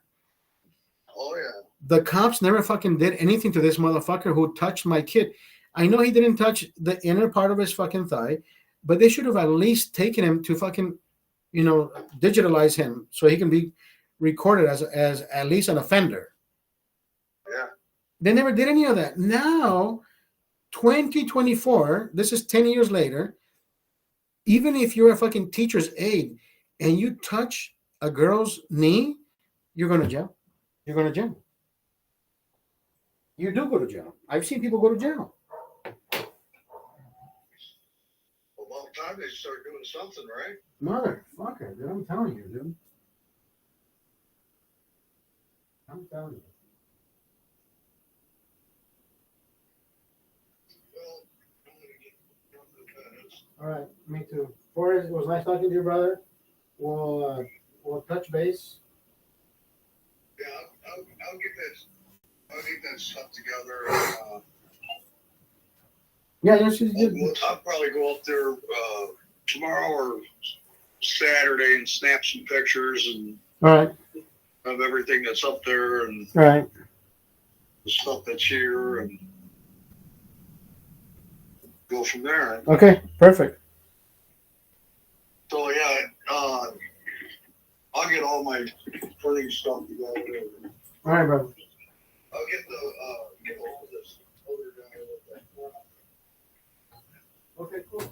S3: Oh yeah.
S2: The cops never fucking did anything to this motherfucker who touched my kid. I know he didn't touch the inner part of his fucking thigh, but they should have at least taken him to fucking, digitalize him so he can be recorded as at least an offender.
S3: Yeah.
S2: They never did any of that. Now, 2024, this is 10 years later, even if you're a fucking teacher's aide and you touch a girl's knee, you're going to jail. You're going to jail. You do go to jail. I've seen people go to jail.
S3: About time they start doing something, right?
S2: Motherfucker, dude, I'm telling you, dude. I'm telling you.
S3: Well, I'm gonna get on the fence.
S2: All right, me too. Forrest, it was nice talking to you, brother. We'll touch base.
S3: Yeah, I'll get that stuff together.
S2: Yeah, yes.
S3: I'll probably go up there tomorrow or Saturday and snap some pictures and
S2: All right.
S3: of everything that's up there and
S2: All right.
S3: the stuff that's here and go from there.
S2: Okay, perfect.
S3: So yeah, I'll get all my printing stuff together.
S2: All right, brother.
S3: I'll get all this other guy with that.
S2: Okay, cool.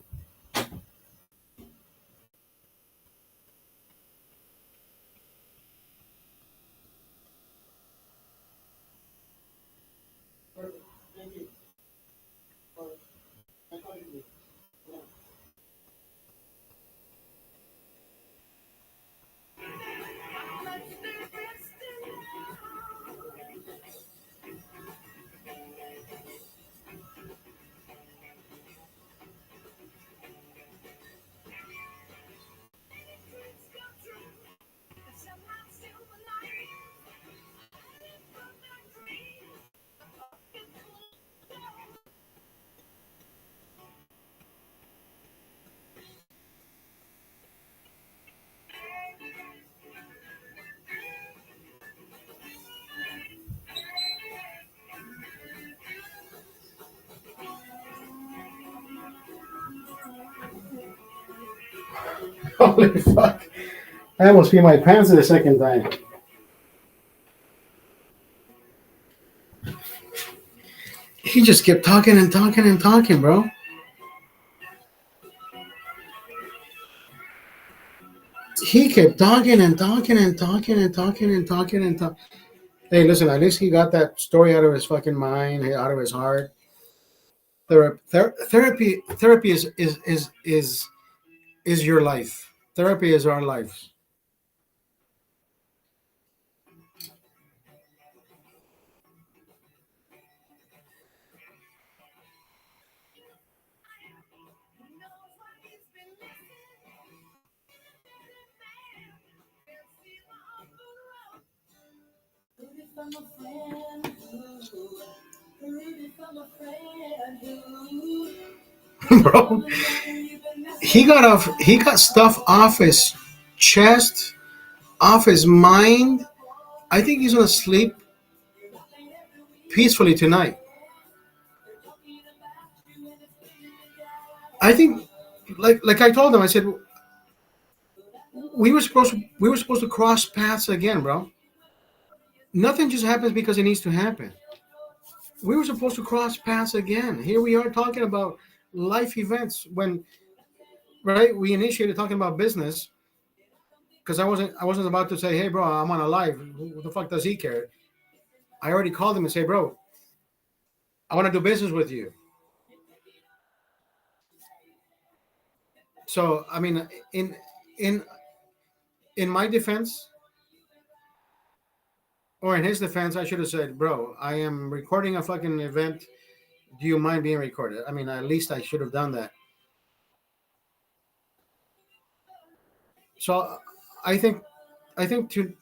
S2: Holy fuck! I almost peed my pants the second time. He just kept talking and talking and talking, bro. He kept talking and talking and talking and talking and talking and talking. Hey, listen, at least he got that story out of his fucking mind, out of his heart. Therapy is your life. Therapy is our life. Bro, he got stuff off his chest, off his mind. I think he's gonna sleep peacefully tonight. I think, like I told him, I said we were supposed to cross paths again, bro. Nothing just happens because it needs to happen. We were supposed to cross paths again. Here we are talking about life events when, right, we initiated talking about business because I wasn't about to say, hey, bro, I'm on a live. Who the fuck does he care? I already called him and say, bro, I want to do business with you. So I mean, in in my defense, or in his defense, I should have said, bro, I am recording a fucking event. Do you mind being recorded? I mean, at least I should have done that. So I think I think to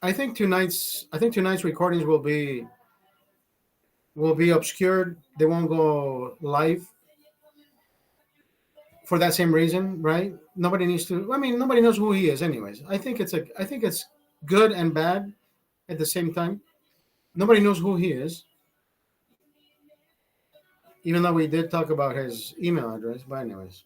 S2: I think tonight's recordings will be obscured. They won't go live for that same reason, right? Nobody needs to. I mean, nobody knows who he is, anyways. I think it's good and bad at the same time. Nobody knows who he is, even though we did talk about his email address. But anyways,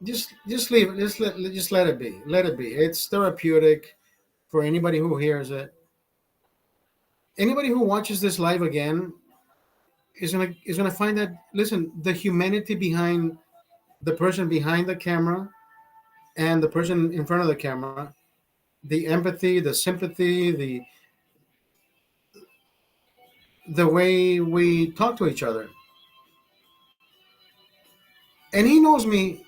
S2: just leave it. Just let it be. Let it be. It's therapeutic for anybody who hears it. Anybody who watches this live again is gonna find that, listen, the humanity behind the person behind the camera and the person in front of the camera, the empathy, the sympathy, the way we talk to each other. And he knows me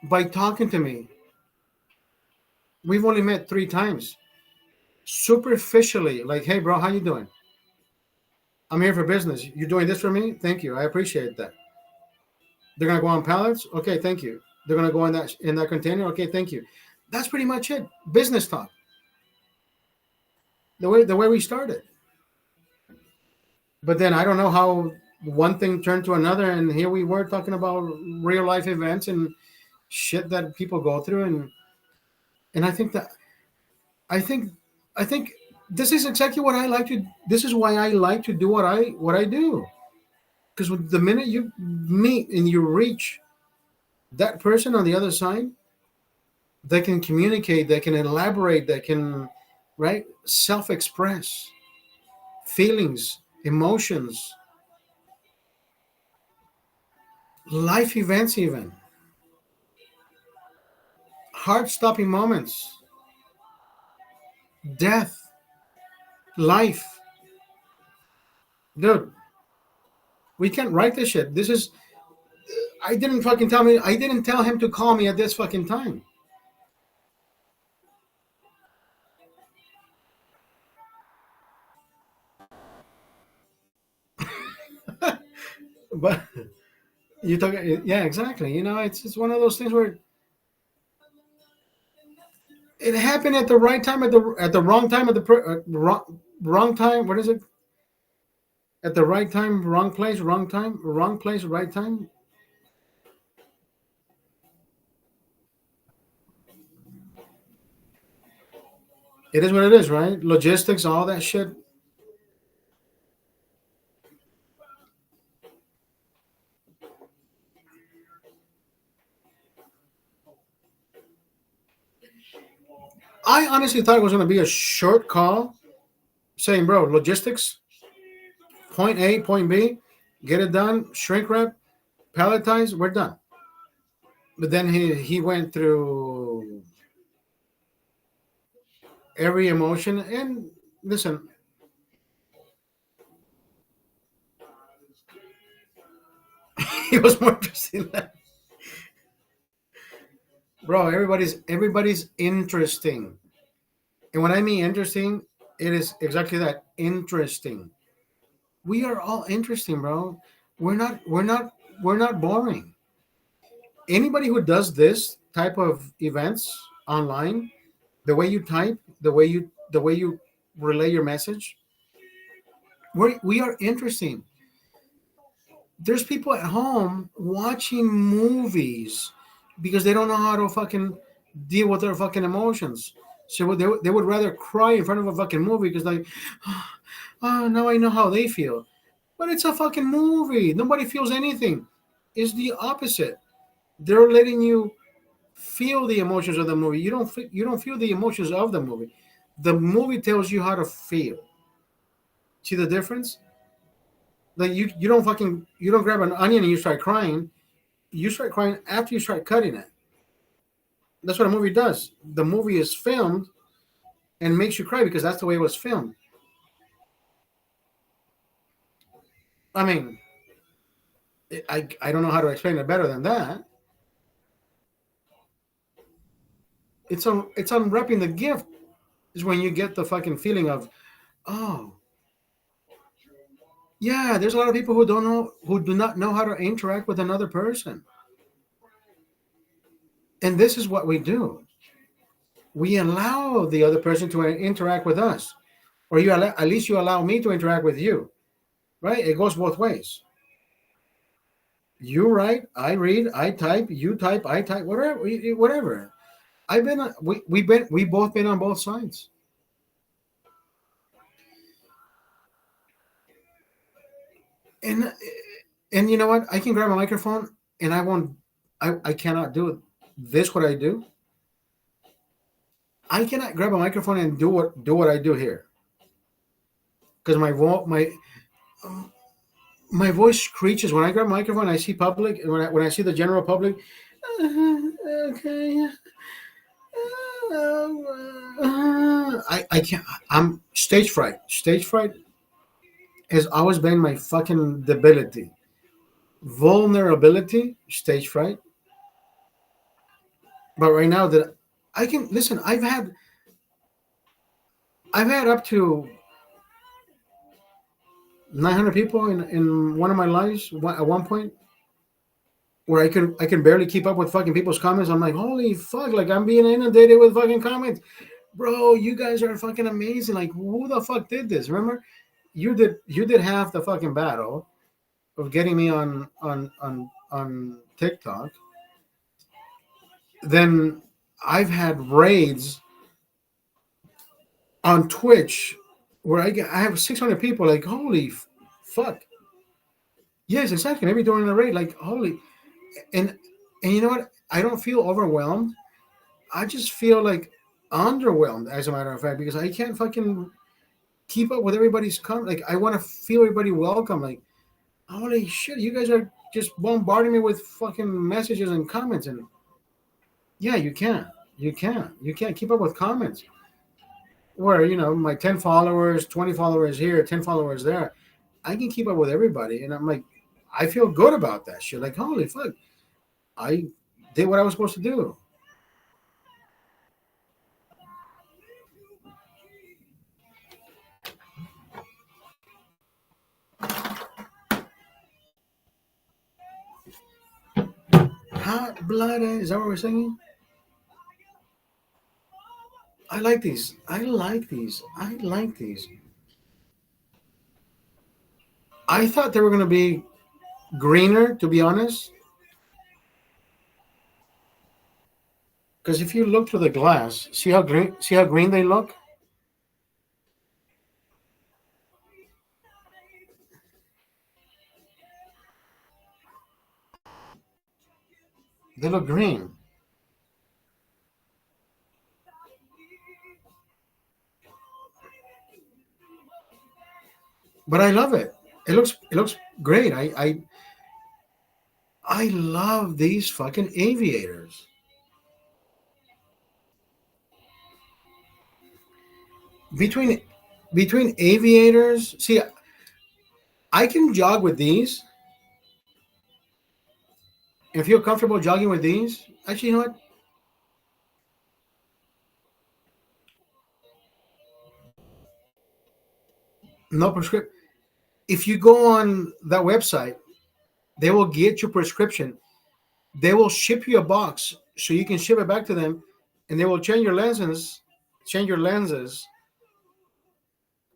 S2: by talking to me. We've only met 3 times. Superficially, like, hey bro, how you doing? I'm here for business. You doing this for me? Thank you. I appreciate that. They're gonna go on pallets? Okay, thank you. They're gonna go in that container? Okay, thank you. That's pretty much it. Business talk. The way we started. But then I don't know how one thing turned to another, and here we were talking about real life events and shit that people go through, and I think this is exactly what I like to. This is why I like to do what I do. Because the minute you meet and you reach that person on the other side, they can communicate, they can elaborate, they can, right, self-express feelings, emotions, life events, even heart-stopping moments, death, life. Dude, we can't write this shit. This is I didn't tell him to call me at this fucking time. But you talk, yeah, exactly. It's one of those things where it happened at the right time, at the wrong time, wrong time. What is it? At the right time, wrong place, wrong time, wrong place, right time. It is what it is, right? Logistics, all that shit. I honestly thought it was going to be a short call saying, bro, logistics, point A, point B, get it done, shrink wrap, palletize, we're done. But then he went through every emotion. And listen, he was more interesting than, bro. Everybody's interesting. And when I mean interesting, it is exactly that, interesting. We are all interesting, bro. We're not boring. Anybody who does this type of events online, the way you type, the way you relay your message, we are interesting. There's people at home watching movies because they don't know how to fucking deal with their fucking emotions. So they would rather cry in front of a fucking movie because like, oh, now I know how they feel. But it's a fucking movie. Nobody feels anything. It's the opposite. They're letting you feel the emotions of the movie. You don't feel the emotions of the movie. The movie tells you how to feel. See the difference? Like you don't grab an onion and you start crying. You start crying after you start cutting it. That's what a movie does. The movie is filmed and makes you cry because that's the way it was filmed. I mean, I don't know how to explain it better than that. It's unwrapping the gift is when you get the fucking feeling of, oh, yeah, there's a lot of people who do not know how to interact with another person. And this is what we do. We allow the other person to interact with us. Or at least you allow me to interact with you. Right? It goes both ways. You write, I read, I type, you type, I type, whatever, whatever. We both been on both sides. And and you know what? I can grab a microphone and I cannot do it. This what I do. I cannot grab a microphone and do what I do here because my voice screeches when I grab a microphone. I see public when I see the general public. Okay. I can't. I'm stage fright. Stage fright has always been my fucking debility. Vulnerability, stage fright. But right now that I can listen, I've had up to 900 people in one of my lives at one point where I can barely keep up with fucking people's comments. I'm like, holy fuck, like I'm being inundated with fucking comments. Bro, you guys are fucking amazing. Like, who the fuck did this? Remember, you did half the fucking battle of getting me on TikTok. Then I've had raids on Twitch where I have 600 people. Like, holy fuck. Yes, exactly. Maybe during a raid, like holy, and and you know what? I don't feel overwhelmed. I just feel like underwhelmed, as a matter of fact, because I can't fucking keep up with everybody's comment. Like, I want to feel everybody welcome. Like, holy shit, you guys are just bombarding me with fucking messages and comments, and yeah, you can't keep up with comments. Where my 10 followers, 20 followers here, 10 followers there, I can keep up with everybody, and I'm like, I feel good about that shit. Like, holy fuck, I did what I was supposed to do. Hot blooded. Is that what we're singing? I like these. I like these. I like these. I thought they were gonna be greener, to be honest. Because if you look through the glass, see how green they look. They look green. but I love it. It looks great. I love these fucking aviators. Between between aviators, see, I can jog with these and feel comfortable jogging with these. Actually, you know what? No prescription. If you go on that website, they will get your prescription. They will ship you a box so you can ship it back to them, and they will change your lenses. Change your lenses.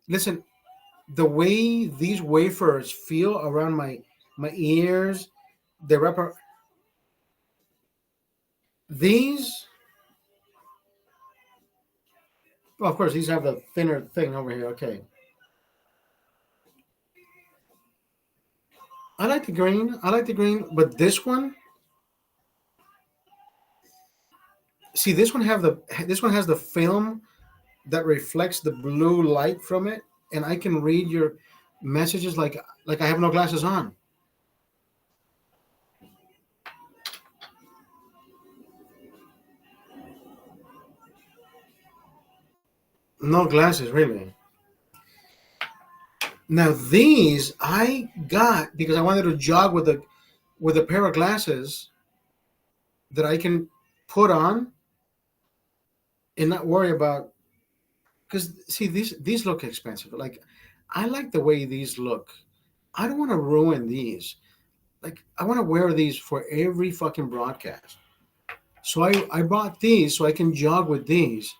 S2: Listen, the way these wafers feel around my ears, the wrapper. These, well, of course, these have the thinner thing over here. Okay, I like the green. I like the green, but this one, see, this one has the film that reflects the blue light from it, and I can read your messages like I have no glasses on. No glasses, really. Now these I got because I wanted to jog with a pair of glasses that I can put on and not worry about. Because see, these look expensive. Like, I like the way these look. I don't want to ruin these. Like, I want to wear these for every fucking broadcast. So I bought these so I can jog with these.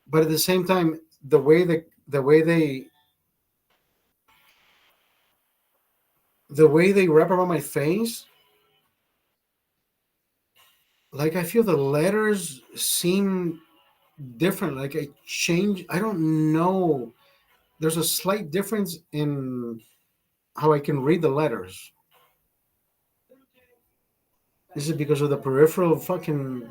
S2: But at the same time, the way they wrap around my face, like I feel the letters seem different. Like I change. I don't know. There's a slight difference in how I can read the letters. This is because of the peripheral fucking.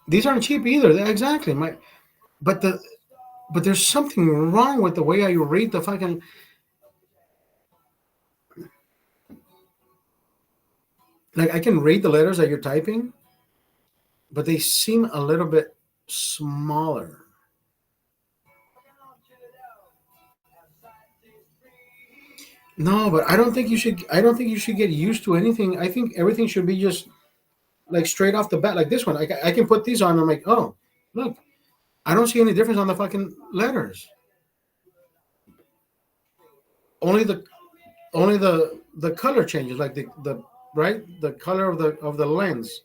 S2: These aren't cheap either. Exactly. But the but there's something wrong with the way I read the fucking. Like I can read the letters that you're typing, but they seem a little bit smaller. No, but I don't think you should. I don't think you should get used to anything. I think everything should be just like straight off the bat, like this one. I can put these on. And I'm like, oh, look, I don't see any difference on the fucking letters. Only the color changes, like the right the color of the lens.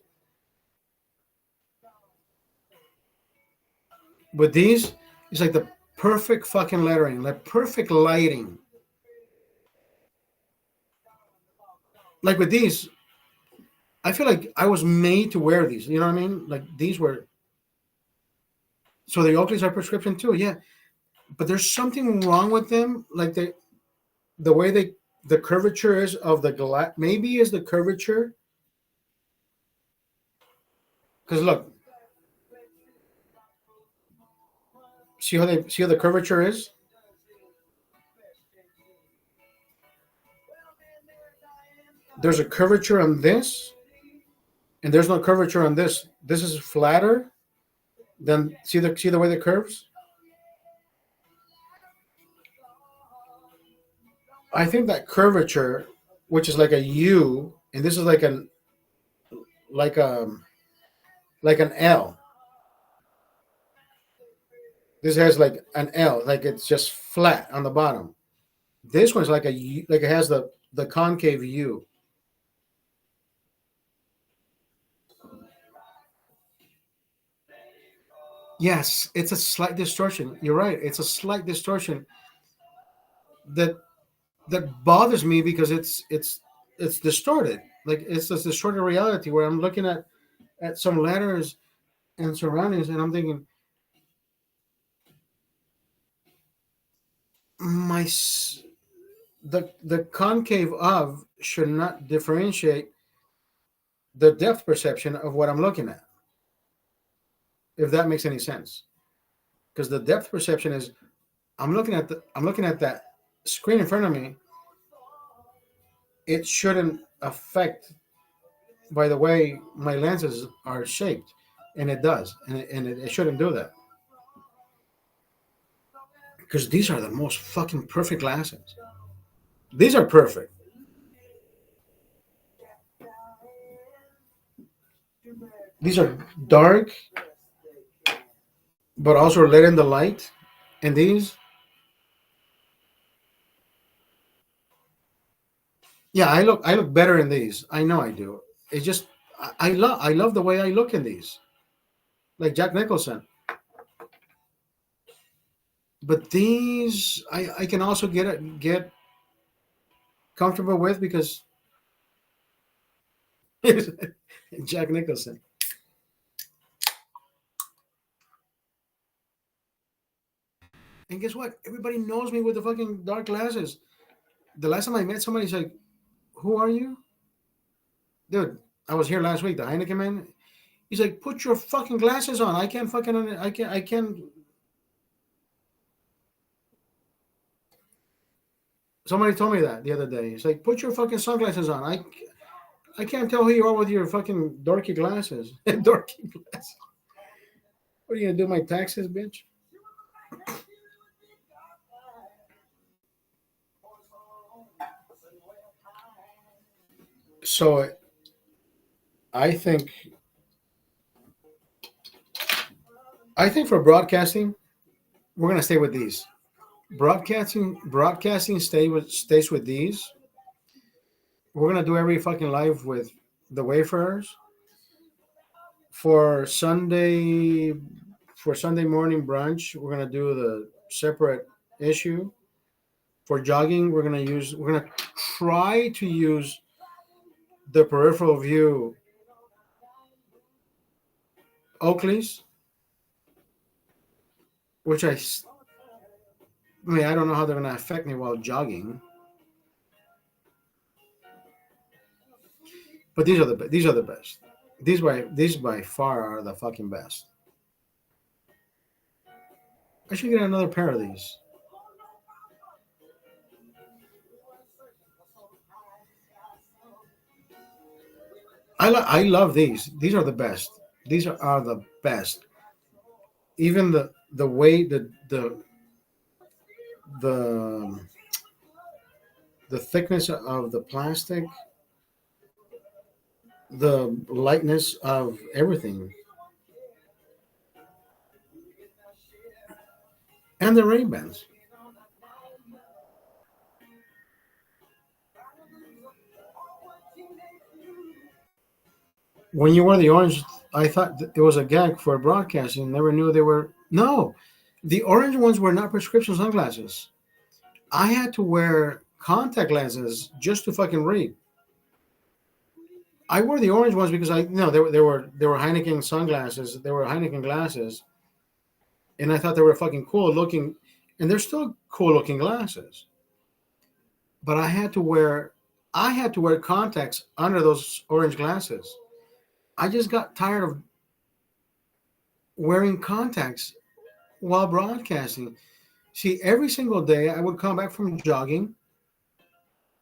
S2: With these, it's like the perfect fucking lettering, like perfect lighting. Like with these, I feel like I was made to wear these. You know what I mean? Like these were. So the Oakleys are prescription too, yeah. But there's something wrong with them, like the way the curvature is of the glass. Maybe is the curvature. Because look, see how the curvature is. There's a curvature on this, and there's no curvature on this. This is flatter. Then see the way it curves. I think that curvature, which is like a U, and this is like a like an L. This has like an L, like it's just flat on the bottom. This one's like a U, like it has the concave U. Yes, it's a slight distortion. You're right. It's a slight distortion that bothers me because it's distorted. Like it's this distorted reality where I'm looking at some letters and surroundings, and I'm thinking my the concave of should not differentiate the depth perception of what I'm looking at. If that makes any sense. because the depth perception is I'm looking at that screen in front of me. It shouldn't affect by the way my lenses are shaped, and it does, and it shouldn't do that because these are the most fucking perfect glasses. These are perfect. These are dark, but also let in the light, and these, yeah, I look better in these. I know I do. It's just I love the way I look in these, like Jack Nicholson. But these I can also get comfortable with because Jack Nicholson. And guess what? Everybody knows me with the fucking dark glasses. The last time I met somebody, he's like, "Who are you, dude?" I was here last week. The Heineken man. He's like, "Put your fucking glasses on. I can't fucking. I can't." Somebody told me that the other day. He's like, "Put your fucking sunglasses on. I can't tell who you are with your fucking dorky glasses." Dorky glasses. What are you gonna do? My taxes, bitch? So I think I think for broadcasting, we're gonna stay with these. Broadcasting stays with these. We're gonna do every fucking live with the Wayfarers for Sunday. For Sunday morning brunch, we're gonna do the separate issue. For jogging, we're gonna try to use the peripheral view Oakleys, which I mean I don't know how they're gonna affect me while jogging, but these are the best. These by far are the fucking best. I should get another pair of these. I love these. These are the best. These are the best. Even the way the the thickness of the plastic, the lightness of everything, and the Ray-Bans. When you wear the orange, I thought it was a gag for broadcasting. Never knew they were. No, the orange ones were not prescription sunglasses. I had to wear contact lenses just to fucking read. I wore the orange ones because they were Heineken sunglasses. They were Heineken glasses, and I thought they were fucking cool looking, and they're still cool looking glasses. But I had to wear contacts under those orange glasses. I just got tired of wearing contacts while broadcasting. See, every single day I would come back from jogging,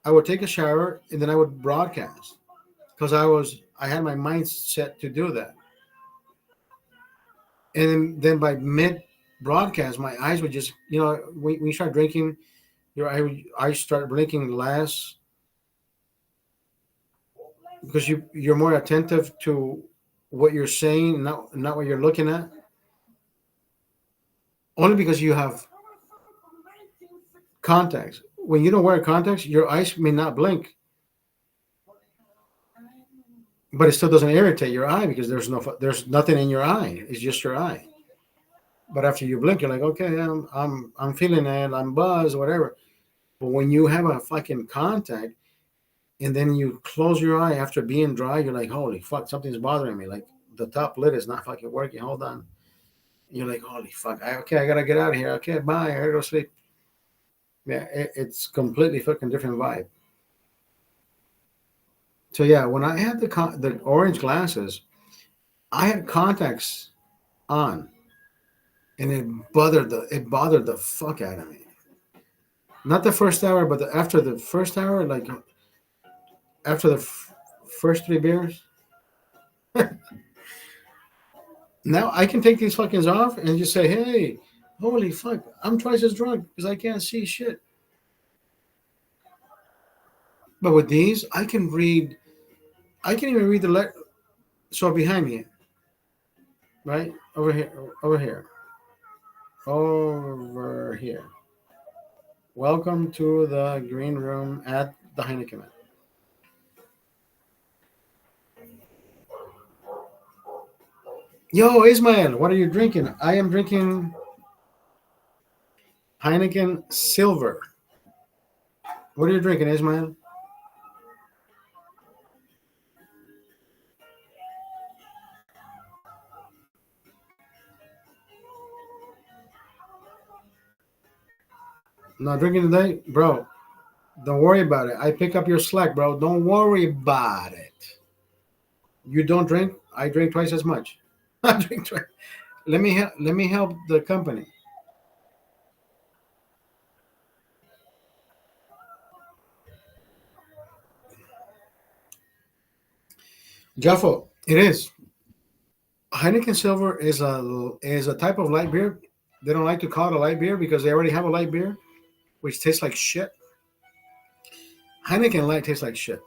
S2: I would take a shower, and then I would broadcast because I had my mind set to do that. And then by mid broadcast, my eyes would just, when you start drinking, your I start blinking less because you're more attentive to what you're saying, not what you're looking at. Only because you have contacts. When you don't wear contacts, your eyes may not blink, but it still doesn't irritate your eye because there's nothing in your eye. It's just your eye. But after you blink, you're like, okay, I'm feeling it. I'm buzzed, whatever. But when you have a fucking contact, and then you close your eye after being dry, you're like, holy fuck, something's bothering me. Like the top lid is not fucking working. Hold on. And you're like, holy fuck. Okay, I gotta get out of here. Okay, bye. I gotta go sleep. Yeah, it's completely fucking different vibe. So yeah, when I had the orange glasses, I had contacts on. and it bothered the fuck out of me. Not the first hour, but after the first hour, like after the first three beers. Now I can take these fuckings off and just say, "Hey, holy fuck, I'm twice as drunk because I can't see shit." But with these, I can read. I can even read the letter. So behind me, right over here, over here, over here. Welcome to the green room at the Heinekenman. Yo, Ismael, what are you drinking? I am drinking Heineken Silver. What are you drinking, Ismael? Not drinking today, bro. Don't worry about it. I pick up your slack, bro. Don't worry about it. You don't drink. I drink twice as much. I drink twice. Let me help the company. Jaffo, it is. Heineken Silver is a type of light beer. They don't like to call it a light beer because they already have a light beer, which tastes like shit. Heineken Light tastes like shit.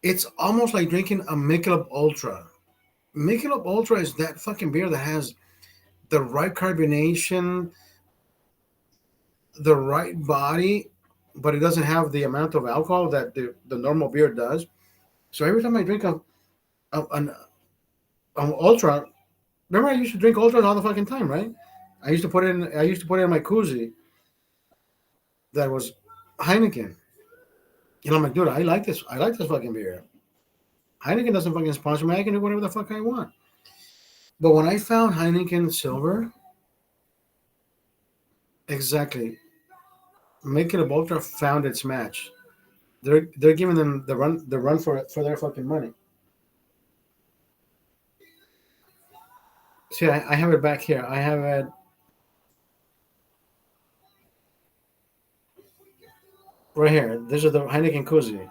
S2: It's almost like drinking a Michelob Ultra. Michelob Ultra is that fucking beer that has the right carbonation, the right body, but it doesn't have the amount of alcohol that the normal beer does. So every time I drink an Ultra, remember I used to drink Ultras all the fucking time, right? I used to put it in my koozie that was Heineken. And I'm like, dude, I like this. I like this fucking beer. Heineken doesn't fucking sponsor me. I can do whatever the fuck I want. But when I found Heineken Silver, exactly, Michelob Ultra found its match. They're giving them the run for their fucking money. See, I have it back here. I have it right here. This is the Heineken Koozie.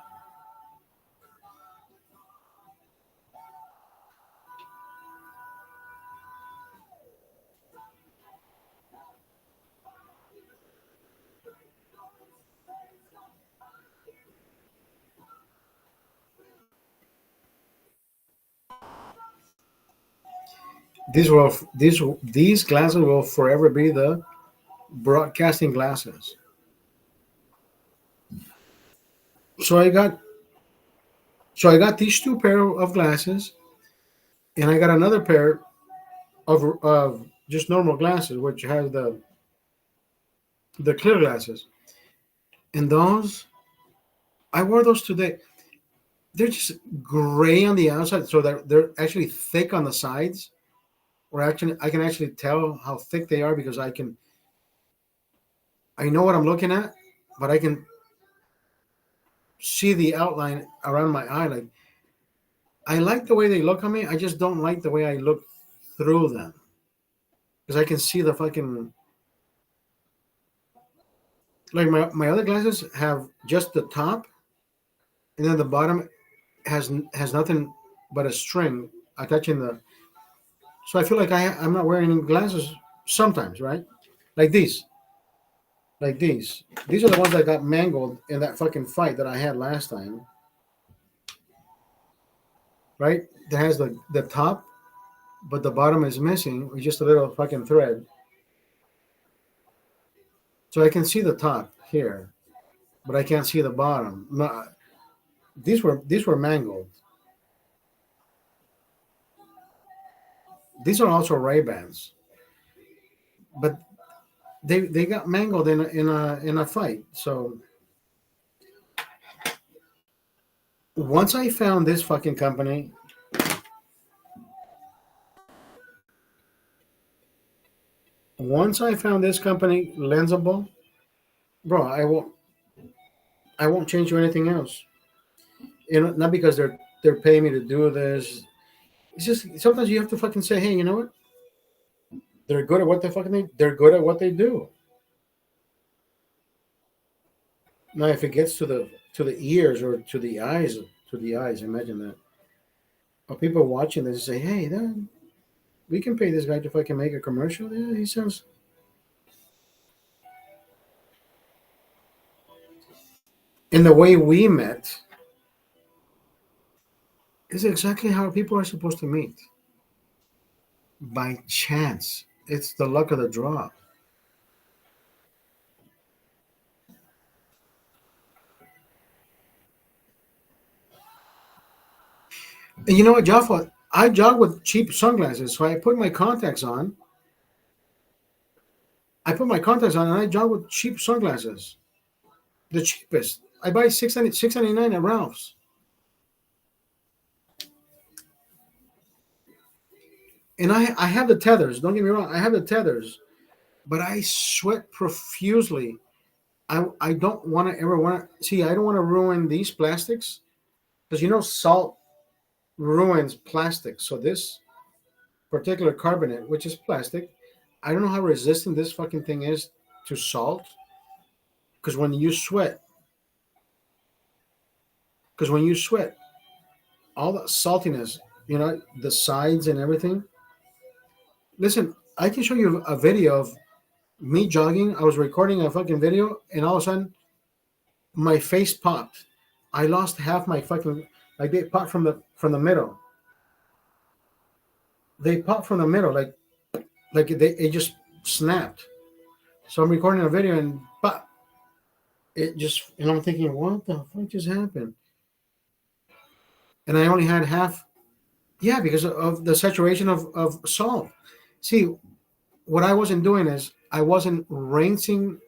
S2: These glasses will forever be the broadcasting glasses. So I got so I got these two pair of glasses, and I got another pair of just normal glasses, which has the clear glasses. And those I wore those today. They're just gray on the outside, so they're actually thick on the sides. Or actually, I can actually tell how thick they are because I know what I'm looking at, but I can see the outline around my eye. Like I like the way they look on me. I just don't like the way I look through them because I can see the fucking like my other glasses have just the top, and then the bottom has nothing but a string attaching the. So I feel like I'm not wearing glasses sometimes, right? Like these, like these. These are the ones that got mangled in that fucking fight that I had last time, right? That has the top, but the bottom is missing with just a little fucking thread. So I can see the top here, but I can't see the bottom. No, these were mangled. These are also Ray Bans, but they got mangled in a fight. So once I found this fucking company, Lensable, bro, I won't change to anything else. Not because they're paying me to do this. It's just sometimes you have to fucking say, hey, you know what? They're good at what they're good at what they do. Now, if it gets to the ears or to the eyes, imagine that. Or people watching this say, "Hey, then we can pay this guy to fucking make a commercial." Yeah, he sounds. In the way we met is exactly how people are supposed to meet. By chance, it's the luck of the draw. And you know what, Jaffa? I jog with cheap sunglasses, so I put my contacts on. I put my contacts on, and I jog with cheap sunglasses. The cheapest. I buy 699 at Ralph's. And I have the tethers. Don't get me wrong. I have the tethers, but I sweat profusely. I don't want to ever want to see. I don't want to ruin these plastics because you know salt ruins plastic. So this particular carbonate, which is plastic, I don't know how resistant this fucking thing is to salt. Because when you sweat, because when you sweat, all that saltiness, you know, the sides and everything. Listen, I can show you a video of me jogging. I was recording a fucking video, and all of a sudden, my face popped. I lost half my fucking like they popped from the middle. They popped from the middle, like it just snapped. So I'm recording a video, and but it just and I'm thinking, what the fuck just happened? And I only had half. Yeah, because of the saturation of salt. See, what I wasn't doing is I wasn't rinsing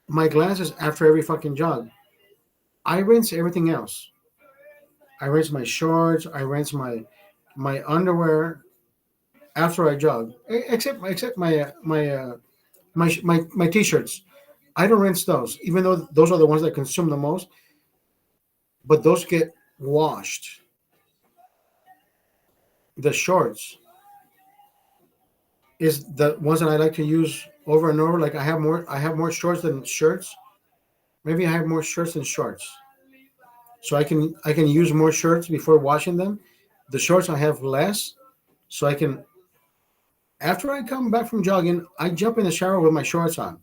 S2: my glasses after every fucking jog. I rinse everything else. I rinse my shorts. I rinse my underwear after I jog, except my t-shirts. I don't rinse those, even though those are the ones that consume the most. But those get washed. The shorts is the ones that I like to use over and over. Like I have more shorts than shirts. Maybe I have more shirts than shorts. So I can use more shirts before washing them. The shorts I have less, so I can after I come back from jogging, I jump in the shower with my shorts on,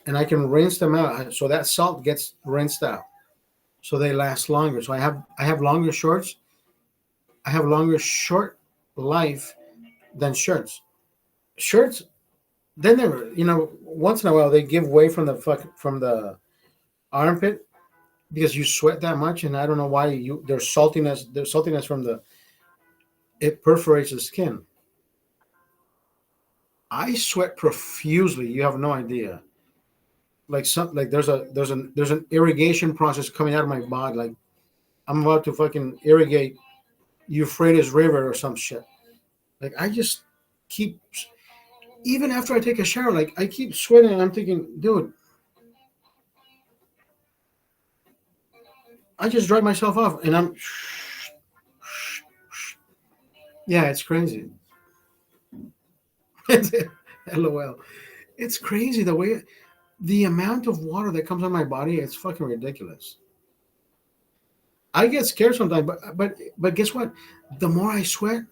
S2: and I can rinse them out so that salt gets rinsed out, so they last longer. So I have longer shorts. I have longer short life than shirts. Shirts, they never, you know, once in a while they give way from the armpit because you sweat that much, and I don't know why there's saltiness from the it perforates the skin. I sweat profusely. You have no idea. Like there's an irrigation process coming out of my body. Like I'm about to fucking irrigate Euphrates River or some shit. Like I just keep even after I take a shower, like I keep sweating and I'm thinking, dude, I just dried myself off and I'm yeah, it's crazy. LOL. It's crazy the amount of water that comes on my body, it's fucking ridiculous. I get scared sometimes, but guess what? The more I sweat,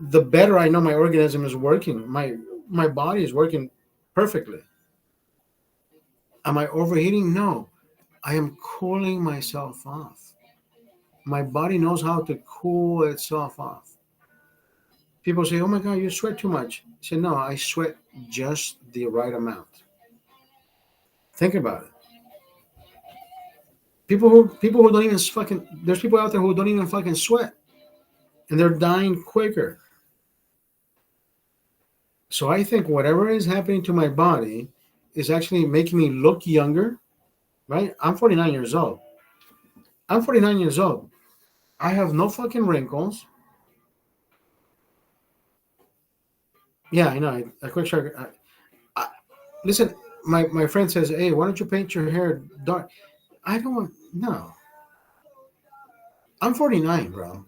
S2: the better I know my organism is working. My body is working perfectly. Am I overheating? No. I am cooling myself off. My body knows how to cool itself off. People say, "Oh my God, you sweat too much." I say, "No, I sweat just the right amount." Think about it. People who don't even fucking there's people out there who don't even fucking sweat, and they're dying quicker. So I think whatever is happening to my body is actually making me look younger, right? I'm 49 years old. I'm 49 years old. I have no fucking wrinkles. Yeah, I know. A quick shot. Listen, my friend says, "Hey, why don't you paint your hair dark?" I don't want. No, I'm 49, bro.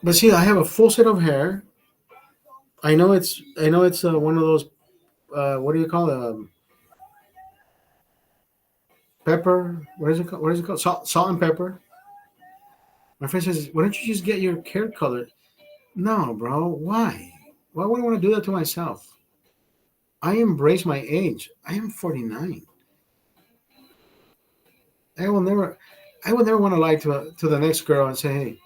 S2: But see, I have a full set of hair. I know it's one of those what do you call it? Pepper. What is it called? What is it called? Salt and pepper. My friend says, "Why don't you just get your hair colored?" No, bro. Why? Why would I want to do that to myself? I embrace my age. I am 49. I will never, I will never want to lie to the next girl and say, "Hey,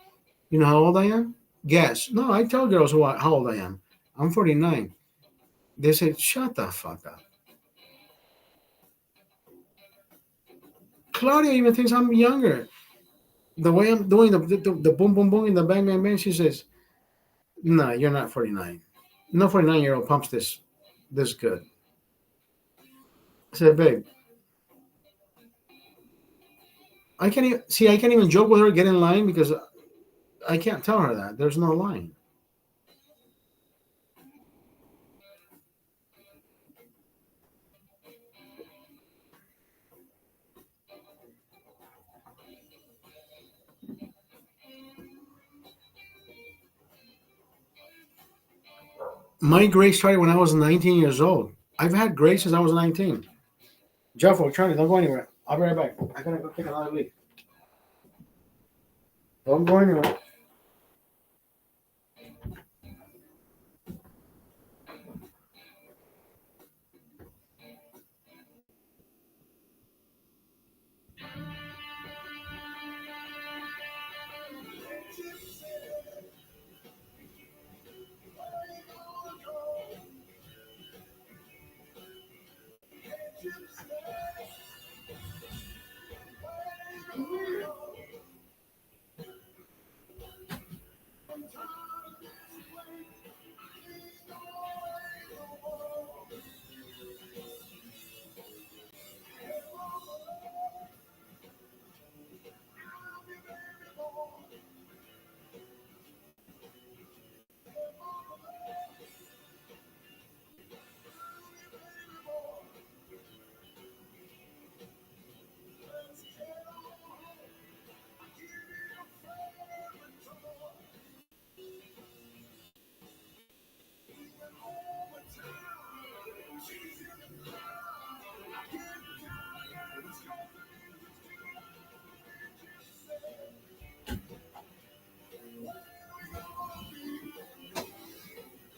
S2: you know how old I am?" Guess. No, I tell girls how old I am. I'm 49. They say, "Shut the fuck up." Claudia even thinks I'm younger. The way I'm doing the boom boom boom in the bang bang bang, she says, "No, you're not 49. No 49-year-old pumps this good." I said, "Babe, I can't even see. I can't even joke with her. Get in line because I can't tell her that there's no line." My gray started when I was 19 years old. I've had gray since I was 19. Jeff, Charlie, don't go anywhere. I'll be right back. I gotta go take another leak. Don't go anywhere.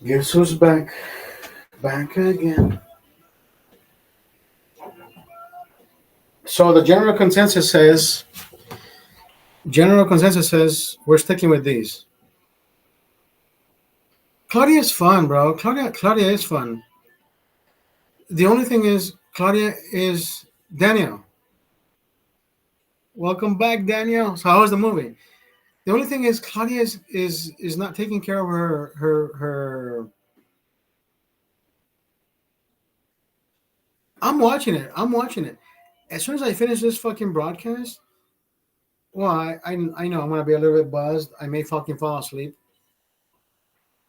S2: Guess who's back? Back again. So the general consensus says we're sticking with these. Claudia is fun, bro. Claudia is fun. The only thing is Claudia is Daniel. Welcome back, Daniel. So how was the movie? The only thing is Claudia is not taking care of her. I'm watching it. I'm watching it. As soon as I finish this fucking broadcast, well, I know I'm gonna be a little bit buzzed. I may fucking fall asleep.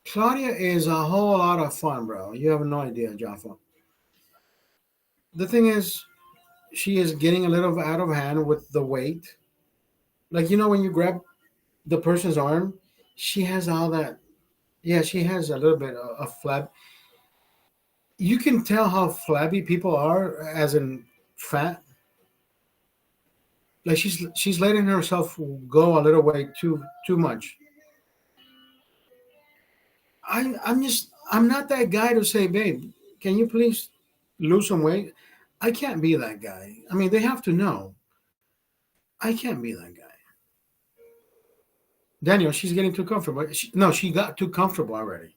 S2: Claudia is a whole lot of fun, bro. You have no idea, Jaffa. The thing is, she is getting a little out of hand with the weight. Like when you grab the person's arm, she has all that. Yeah, she has a little bit of flab. You can tell how flabby people are, as in fat. Like she's letting herself go a little way too much. I'm not that guy to say, babe, can you please lose some weight? I can't be that guy. I mean, they have to know. I can't be that guy. Daniel, she's getting too comfortable. No, she got too comfortable already.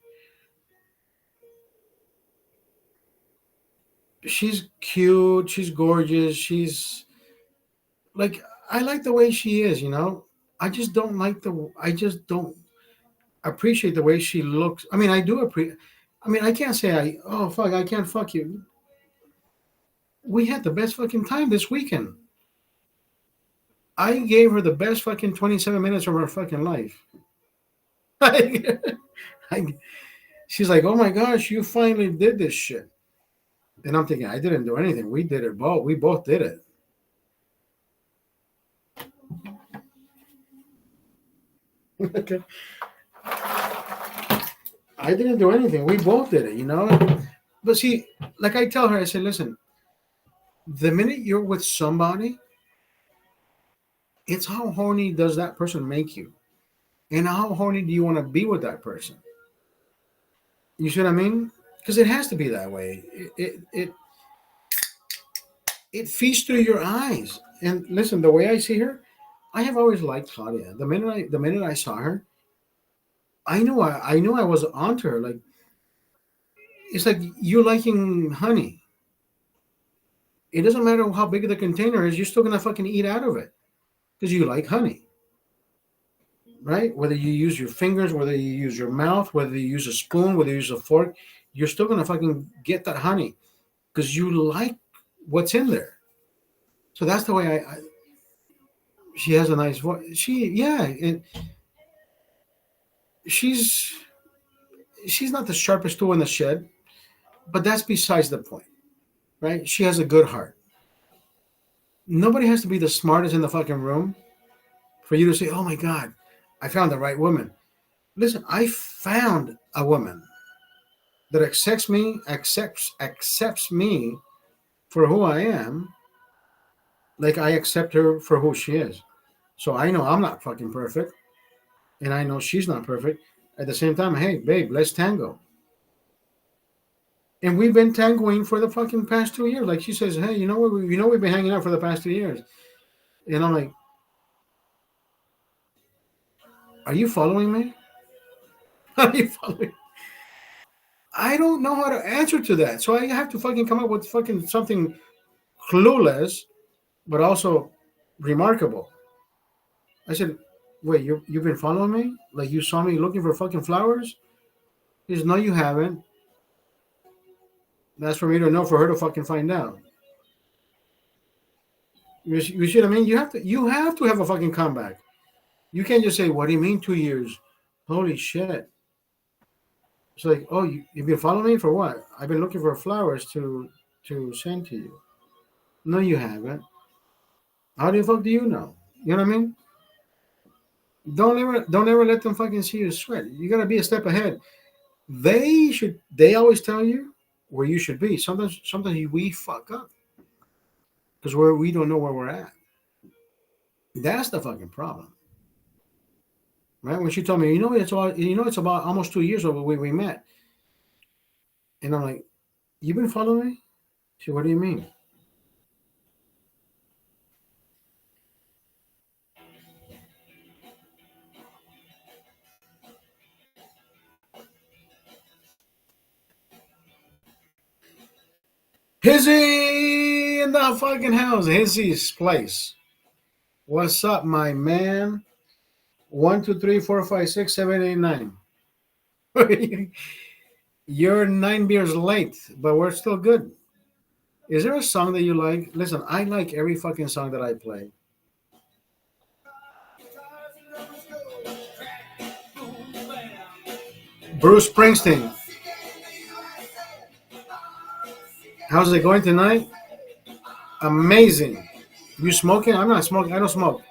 S2: She's cute. She's gorgeous. She's like, I like the way she is. I just don't like I just don't appreciate the way she looks. I mean, I do appreciate. I mean, I can't say oh fuck, I can't fuck you. We had the best fucking time this weekend. I gave her the best fucking 27 minutes of her fucking life. I, she's like, oh my gosh, you finally did this shit. And I'm thinking, I didn't do anything. We did it both. We both did it. Okay. I didn't do anything. We both did it, you know. But see, like I tell her, I said, listen, the minute you're with somebody, it's how horny does that person make you, and how horny do you want to be with that person? You see what I mean? Because it has to be that way. It feeds through your eyes. And listen, the way I see her, I have always liked Claudia. The minute I saw her, I knew I was onto her. Like it's like you liking honey. It doesn't matter how big the container is, you're still gonna fucking eat out of it because you like honey, right? Whether you use your fingers, whether you use your mouth, whether you use a spoon, whether you use a fork, you're still gonna fucking get that honey because you like what's in there. So that's the way I she has a nice voice. She's she's not the sharpest tool in the shed, but that's besides the point, right? She has a good heart. Nobody has to be the smartest in the fucking room for you to say, "Oh my God, I found the right woman." Listen, I found a woman that accepts me for who I am, like I accept her for who she is. So I know I'm not fucking perfect, and I know she's not perfect. At the same time, hey, babe, let's tango. And we've been tangoing for the fucking past 2 years. Like she says, hey, you know what? We've been hanging out for the past 2 years. And I'm like, are you following me? Are you following? I don't know how to answer to that. So I have to fucking come up with fucking something clueless, but also remarkable. I said, wait, you've been following me? Like you saw me looking for fucking flowers? He says, no, you haven't. That's for me to know, for her to fucking find out. You see what I mean? You have to have a fucking comeback. You can't just say, what do you mean 2 years? Holy shit. It's like, oh, you've been following me for what? I've been looking for flowers to send to you. No, you haven't. How the fuck do you know? You know what I mean? Don't ever let them fucking see you sweat. You gotta be a step ahead. They always tell you where you should be. Sometimes we fuck up because we don't know where we're at. That's the fucking problem. Right? When she told me, it's about almost 2 years ago we met. And I'm like, you've been following me? She said, what do you mean? Hizzy in the fucking house. Hizzy's place. What's up, my man? 1, 2, 3, 4, 5, 6, 7, 8, 9. You're 9 beers late, but we're still good. Is there a song that you like? Listen, I like every fucking song that I play. Bruce Springsteen. How's it going tonight? Amazing. You smoking? I'm not smoking. I don't smoke.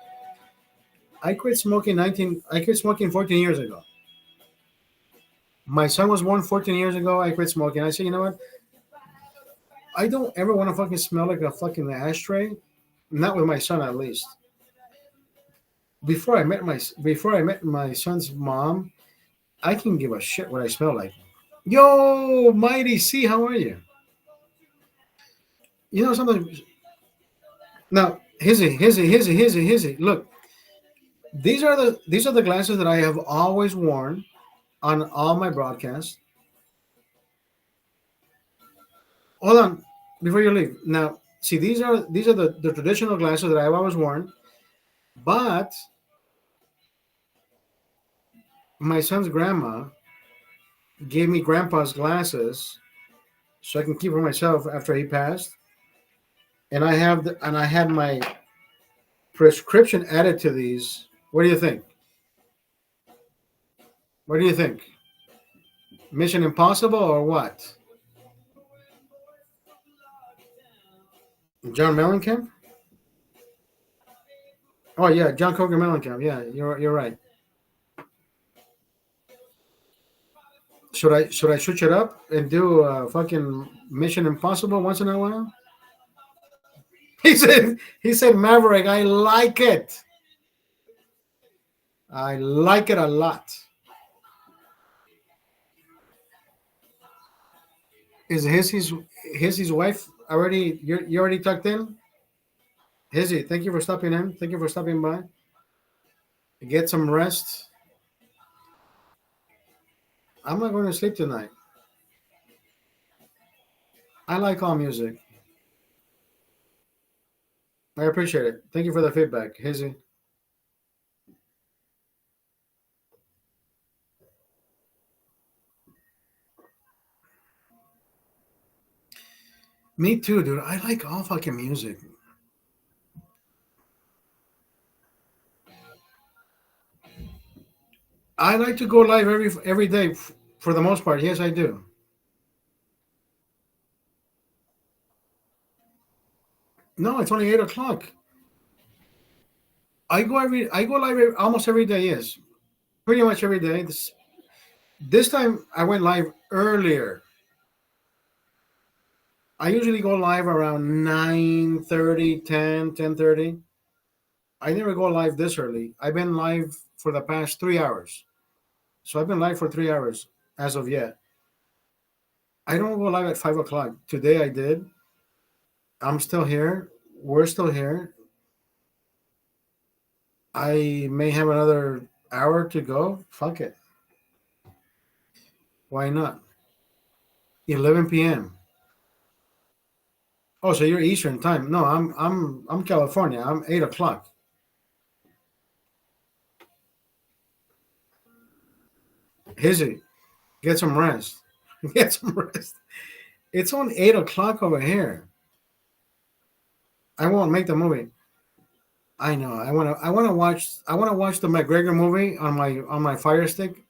S2: I quit smoking 14 years ago. My son was born 14 years ago. I quit smoking. I said, you know what? I don't ever want to fucking smell like a fucking ashtray. Not with my son, at least. Before I met my son's mom, I can give a shit what I smell like. Yo, Mighty C, how are you? You know something? Now, hizzy. Look, these are the glasses that I have always worn on all my broadcasts. Hold on, before you leave. Now, see, these are the traditional glasses that I've always worn. But my son's grandma gave me grandpa's glasses so I can keep for myself after he passed. And I had my prescription added to these. What do you think? What do you think? Mission Impossible or what? John Mellencamp? Oh yeah, John Coker Mellencamp. Yeah, you're right. Should I switch it up and do fucking Mission Impossible once in a while? He said Maverick. I like it. I like it a lot. Is his wife already? You already tucked in? Hizzy, thank you for stopping in. Thank you for stopping by. Get some rest. I'm not going to sleep tonight. I like all music. I appreciate it. Thank you for the feedback, Hizzy. Me too, dude. I like all fucking music. I like to go live every day for the most part. Yes, I do. No, it's only 8 o'clock. I go live almost every day. Yes, pretty much every day. This time I went live earlier. I usually go live around 9:30, 10:30. I never go live this early. I've been live for the past 3 hours. So I've been live for 3 hours as of yet. I don't go live at 5 o'clock. Today I did. I'm still here. We're still here. I may have another hour to go. Fuck it. Why not? 11 p.m. Oh, so you're Eastern time? No, I'm California. I'm 8 o'clock. Hizzy, get some rest. Get some rest. It's on 8 o'clock over here. I won't make the movie. I know. I wanna watch the McGregor movie on my Fire Stick.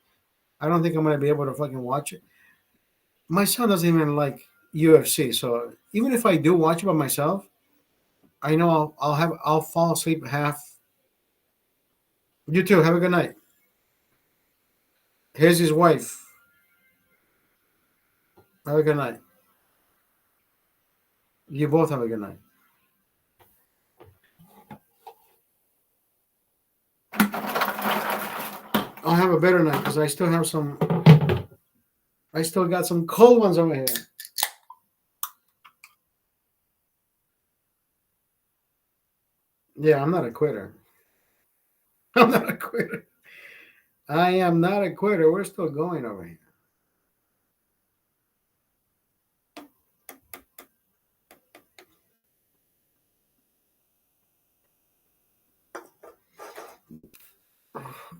S2: I don't think I'm gonna be able to fucking watch it. My son doesn't even like UFC, so even if I do watch it by myself, I know I'll fall asleep half. You too. Have a good night. Here's his wife. Have a good night. You both have a good night. I'll have a better night because I still have some. I still got some cold ones over here. Yeah, I'm not a quitter. I'm not a quitter. I am not a quitter. We're still going over here.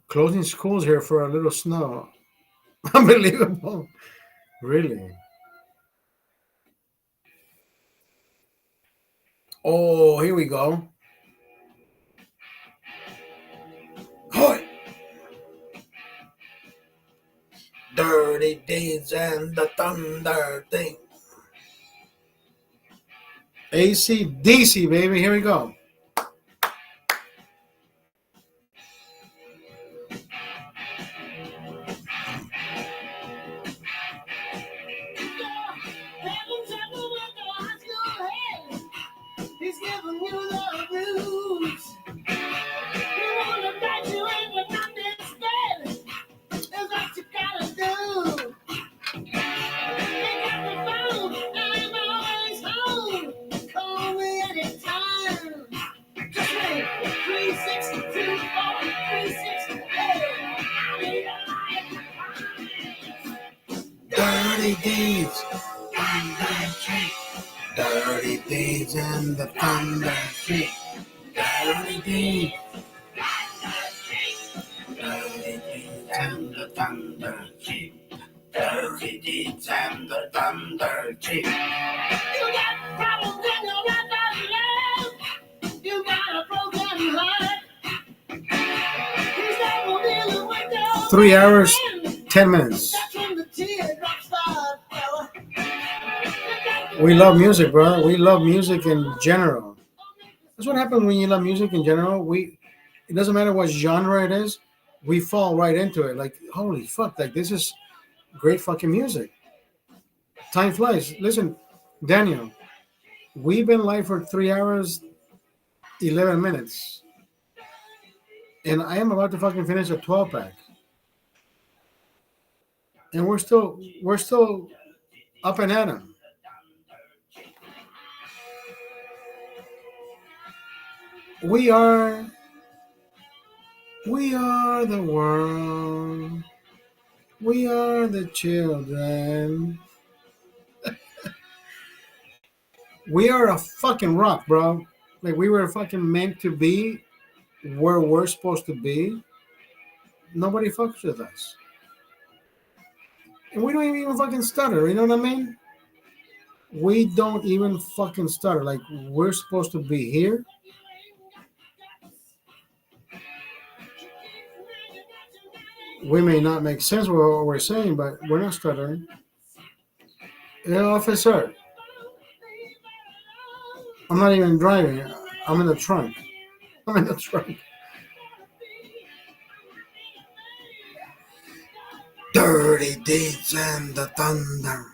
S2: Closing schools here for a little snow. Unbelievable. Really? Oh, here we go. Hoy! Dirty deeds and the thunder thing. AC/DC, baby. Here we go. He's giving you the blues. You wanna bite you in the nothing's bed. That's what you gotta do. Pick up the phone, I'm always home. Call me anytime. Just ring 362 Dirty deeds on the street. Dirty deeds and the thunder street. Dirty deeds. Dirty deeds and the thunder street. Dirty deeds and the thunder street. You got problems in your life of love. You got a broken heart. 3 hours, 10 minutes. We love music, bro. We love music in general. That's what happens when you love music in general. It doesn't matter what genre it is. We fall right into it. Like, holy fuck! Like Great fucking music. Time flies. Listen, Daniel, we've been live for 3 hours, 11 minutes, and I am about to fucking finish a 12 pack, and we're still up and at 'em. We are we are the world. We are the children. We are a fucking rock, bro. Like we were fucking meant to be where we're supposed to be. Nobody fucks with us. And we don't even fucking stutter, you know what I mean? We don't even fucking stutter. Like we're supposed to be here. We may not make sense with what we're saying, but we're not stuttering. Yeah, officer, I'm not even driving. I'm in the trunk. I'm in the trunk. Dirty deeds and the thunder.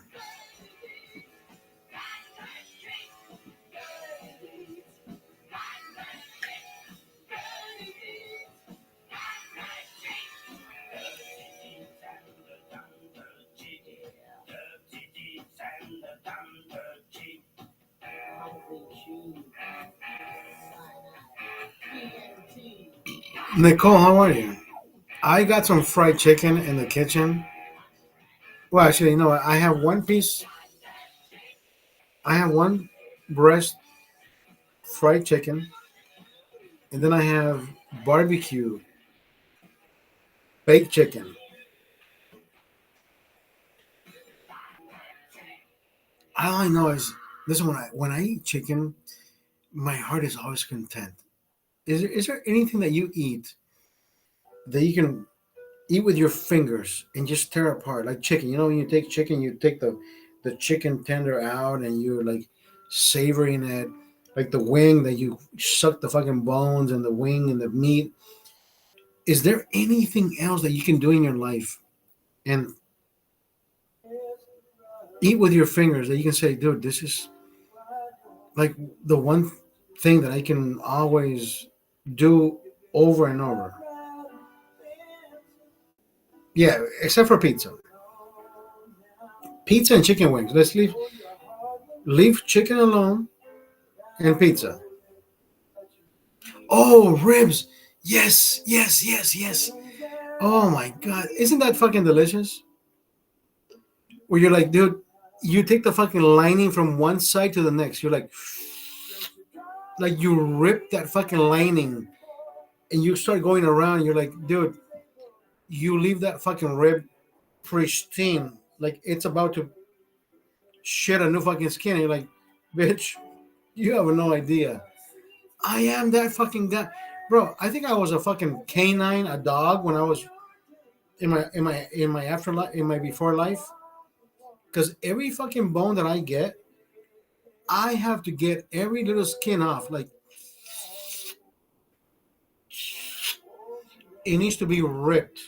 S2: Nicole, how are you? I got some fried chicken in the kitchen. Well, actually, you know what? I have one piece. I have one breast fried chicken, and then I have barbecue baked chicken. All I know is listen. When I eat chicken, my heart is always content. Is there anything that you eat that you can eat with your fingers and just tear apart like chicken? You know, when you take chicken, you take the chicken tender out and you're like savoring it, like the wing that you suck the fucking bones and the wing and the meat. Is there anything else that you can do in your life and eat with your fingers that you can say, dude, this is like the one thing that I can always do over and over? Yeah, except for pizza. Pizza and chicken wings. Let's leave chicken alone and pizza. Oh, ribs. Yes, yes, yes, yes. Oh my god. Isn't that fucking delicious? Where you're like, dude, you take the fucking lining from one side to the next. You're like you rip that fucking lining and you start going around. You're like, dude, you leave that fucking rib pristine. Like it's about to shed a new fucking skin. And you're like, bitch, you have no idea. I am that fucking guy. Bro, I think I was a fucking canine, a dog when I was in my afterlife, in my before life. Because every fucking bone that I get, I have to get every little skin off. Like it needs to be ripped.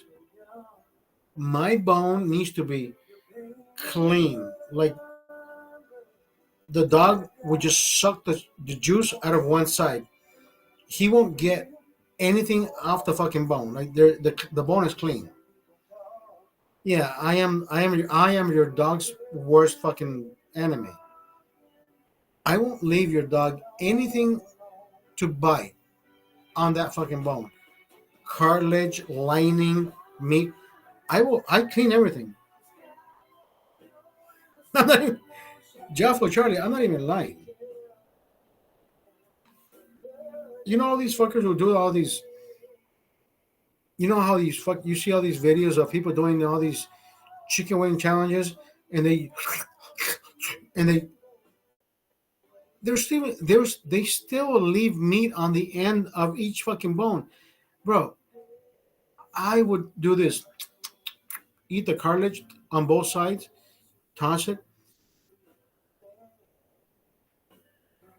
S2: My bone needs to be clean. Like the dog would just suck the juice out of one side. He won't get anything off the fucking bone. Like the bone is clean. Yeah, I am your dog's worst fucking enemy. I won't leave your dog anything to bite on that fucking bone. Cartilage, lining, meat. I clean everything. I'm not even, Jeff or Charlie, I'm not even lying. You know all these fuckers who do all these, you know how you see all these videos of people doing all these chicken wing challenges and they still leave meat on the end of each fucking bone. Bro, I would do this. Eat the cartilage on both sides, toss it.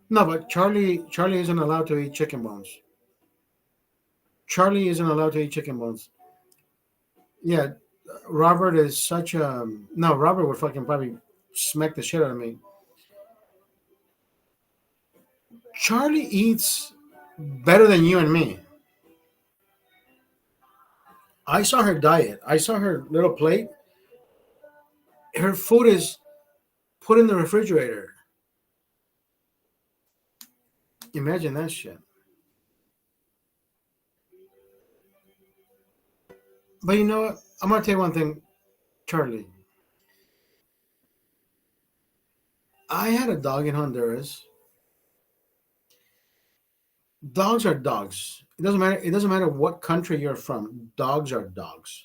S2: No, but Charlie isn't allowed to eat chicken bones. Charlie isn't allowed to eat chicken bones. Yeah, Robert is such a no. Robert would fucking probably smack the shit out of me. Charlie eats better than you and me. I saw her diet. I saw her little plate. Her food is put in the refrigerator. Imagine that shit. But you know what? I'm gonna tell you one thing, Charlie. I had a dog in Honduras. Dogs are dogs. It doesn't matter. It doesn't matter what country you're from. Dogs are dogs.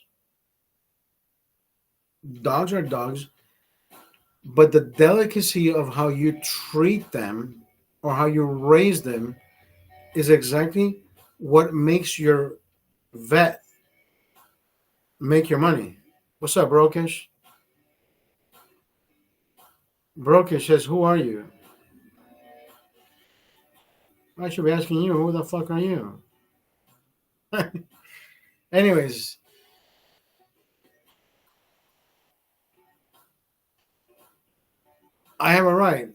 S2: Dogs are dogs. But the delicacy of how you treat them or how you raise them is exactly what makes your vet make your money. What's up, Brokish? Brokish says, "Who are you?" I should be asking you, "Who the fuck are you?" Anyways, I have a right.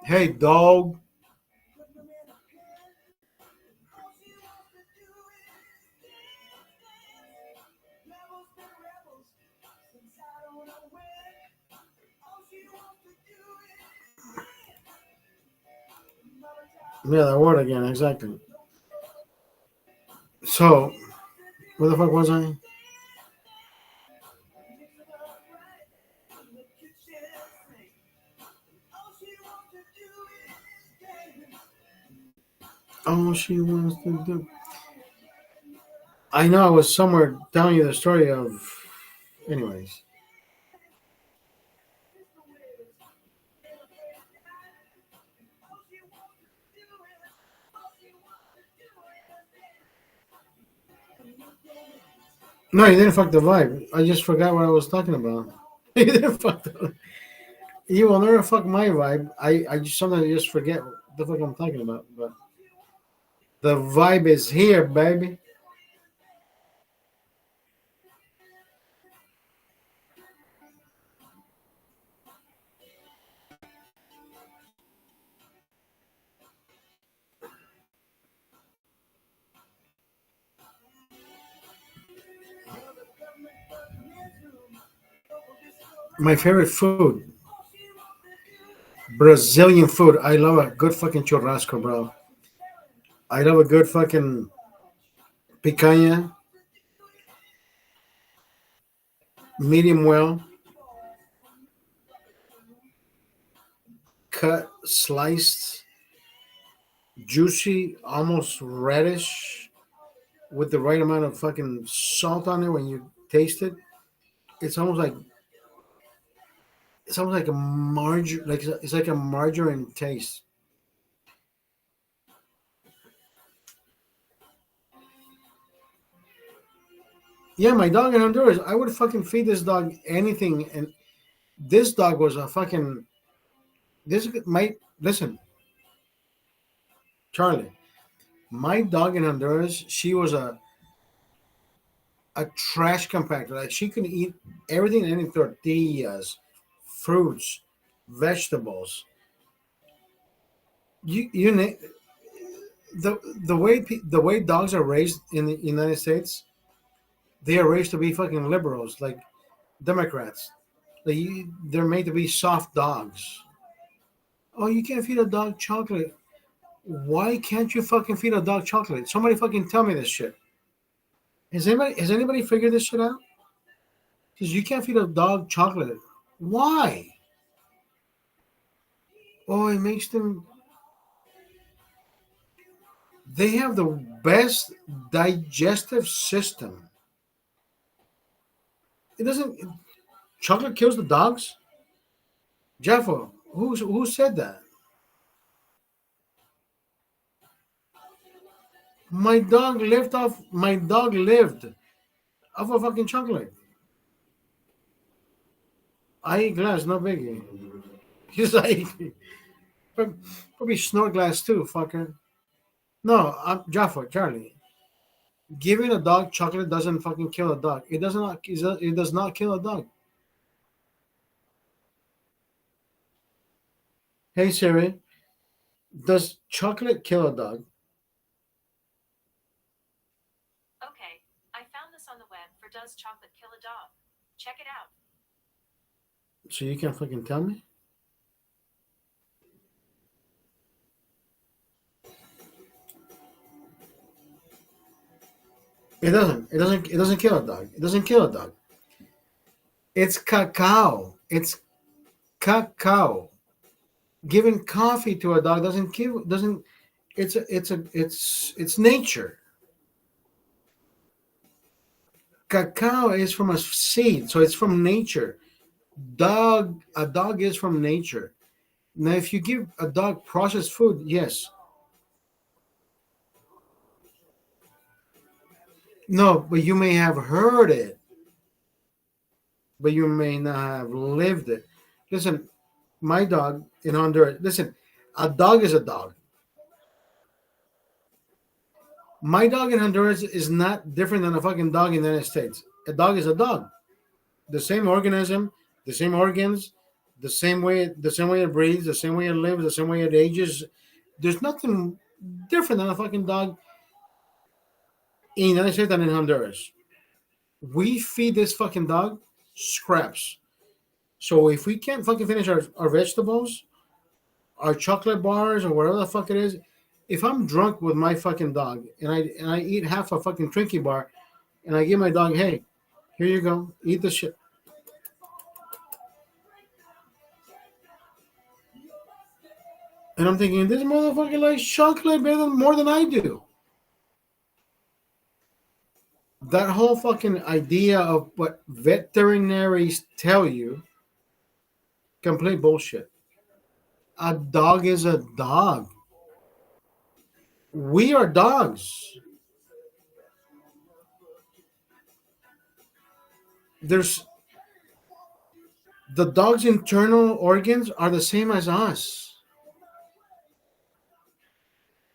S2: Hey, dog. Yeah, that word again, exactly. So, where the fuck was I? All she wants to do. I know I was somewhere telling you the story of. Anyways. No, you didn't fuck the vibe. I just forgot what I was talking about. You didn't fuck the. You will never fuck my vibe. I just sometimes just forget what the fuck I'm talking about. But the vibe is here, baby. My favorite food, Brazilian food. I love a good fucking churrasco, bro. I love a good fucking picanha, medium well, cut, sliced, juicy, almost reddish, with the right amount of fucking salt on it when you taste it. It's almost like a like it's like a margarine taste. Yeah, my dog in Honduras, I would fucking feed this dog anything, and this dog was a fucking this my listen, Charlie. My dog in Honduras, she was a trash compactor. Like she could eat everything, any tortillas, fruits, vegetables. You the way dogs are raised in the United States, they are raised to be fucking liberals, like Democrats. They're made to be soft dogs. Oh, you can't feed a dog chocolate. Why can't you fucking feed a dog chocolate? Somebody fucking tell me this shit. Has anybody figured this shit out? Because you can't feed a dog chocolate. Why? Oh, it makes them. They have the best digestive system. It doesn't. Chocolate kills the dogs. Jeffo, who said that? My dog lived off of fucking chocolate. I eat glass, no biggie. He's like, probably snort glass too, fucker. No, I'm Jaffa, Charlie. Giving a dog chocolate doesn't fucking kill a dog. It does not. It does not kill a dog. Hey Siri, does chocolate kill a dog?
S1: Okay, I found this on the web for Does Chocolate Kill a Dog? Check it out.
S2: So you can fucking tell me? It doesn't. It doesn't. It doesn't kill a dog. It doesn't kill a dog. It's cacao. It's cacao. Giving coffee to a dog doesn't kill. Doesn't. It's nature. Cacao is from a seed, so it's from nature. A dog is from nature. Now, if you give a dog processed food, yes. No, but you may have heard it, but you may not have lived it. Listen, my dog in Honduras, listen, a dog is a dog. My dog in Honduras is not different than a fucking dog in the United States. A dog is a dog. The same organism, the same organs, the same way it breathes, the same way it lives, the same way it ages. There's nothing different than a fucking dog in the United States than in Honduras. We feed this fucking dog scraps. So if we can't fucking finish our vegetables, our chocolate bars, or whatever the fuck it is, if I'm drunk with my fucking dog and I eat half a fucking Twinkie bar and I give my dog, hey, here you go, eat the shit. And I'm thinking, this motherfucker likes chocolate more than I do. That whole fucking idea of what veterinaries tell you, complete bullshit. A dog is a dog. We are dogs. There's the dog's internal organs are the same as us.